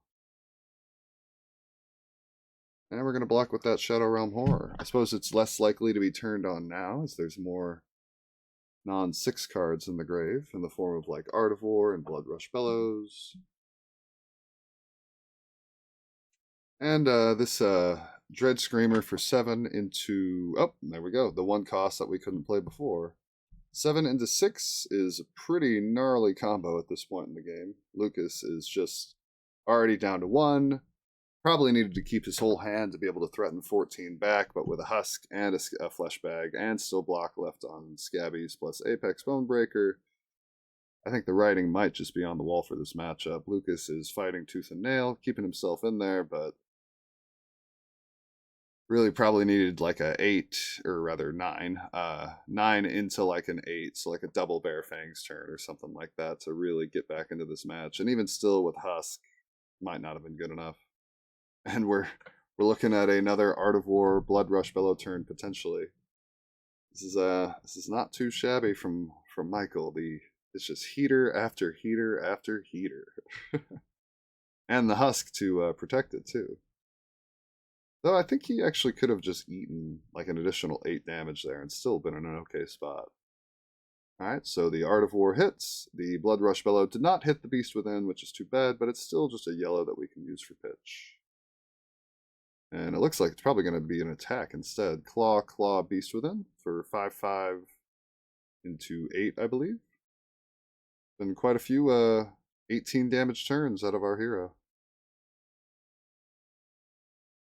And we're going to block with that Shadow Realm Horror. I suppose it's less likely to be turned on now, as there's more non-6 cards in the grave, in the form of like Art of War and Blood Rush Bellows. And this Dread Screamer for 7 into... Oh, there we go. The 1 cost that we couldn't play before. 7 into 6 is a pretty gnarly combo at this point in the game. Lucas is just already down to 1. Probably needed to keep his whole hand to be able to threaten 14 back, but with a Husk and a Flesh Bag and still block left on Scabbies plus Apex Bonebreaker, I think the writing might just be on the wall for this matchup. Lucas is fighting tooth and nail, keeping himself in there, but really probably needed like a 8, or rather 9. 9 into like an 8, so like a double Bear Fangs turn or something like that to really get back into this match. And even still with Husk, might not have been good enough. And we're looking at another Art of War Blood Rush Bellow turn potentially. This is not too shabby from Michael. It's just heater after heater after heater. And the Husk to protect it too. Though I think he actually could have just eaten like an additional 8 damage there and still been in an okay spot. Alright, so the Art of War hits. The Blood Rush Bellow did not hit the Beast Within, which is too bad, but it's still just a yellow that we can use for pitch. And it looks like it's probably going to be an attack instead. Claw, Claw, Beast Within for 5/5 into 8, I believe. Been quite a few 18 damage turns out of our hero.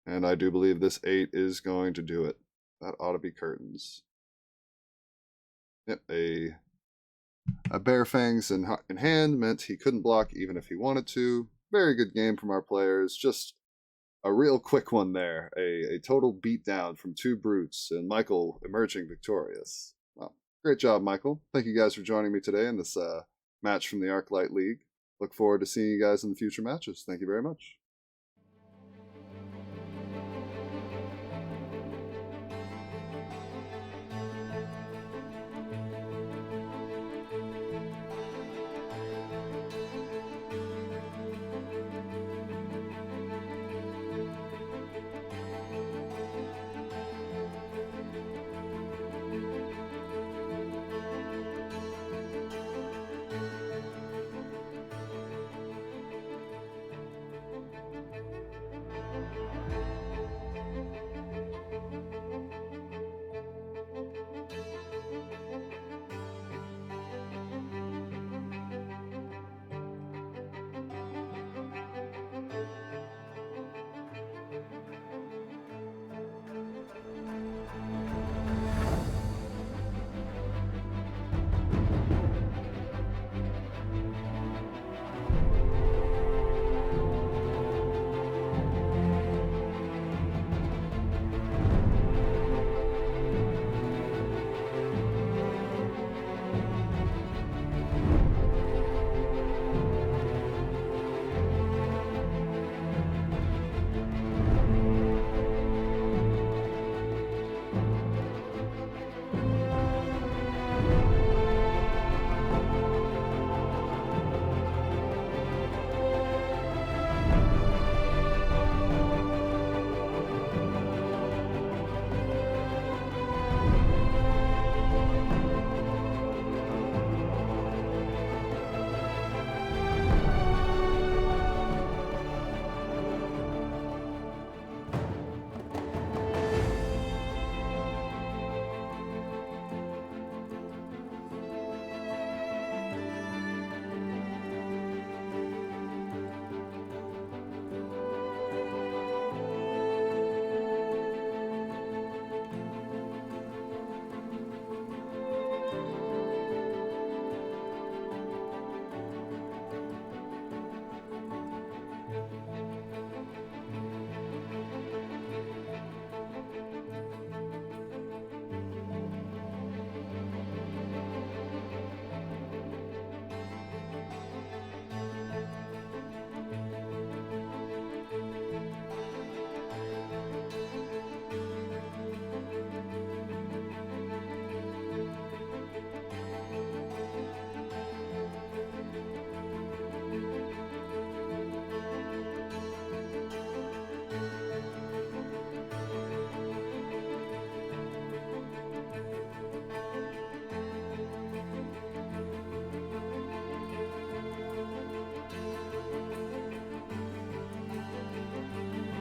And I do believe this 8 is going to do it. That ought to be curtains. Yep, a Bear Fangs in hand meant he couldn't block even if he wanted to. Very good game from our players. Just a real quick one there. A total beatdown from 2 brutes, and Michael emerging victorious. Well, great job, Michael. Thank you guys for joining me today in this match from the ArcLight League. Look forward to seeing you guys in the future matches. Thank you very much.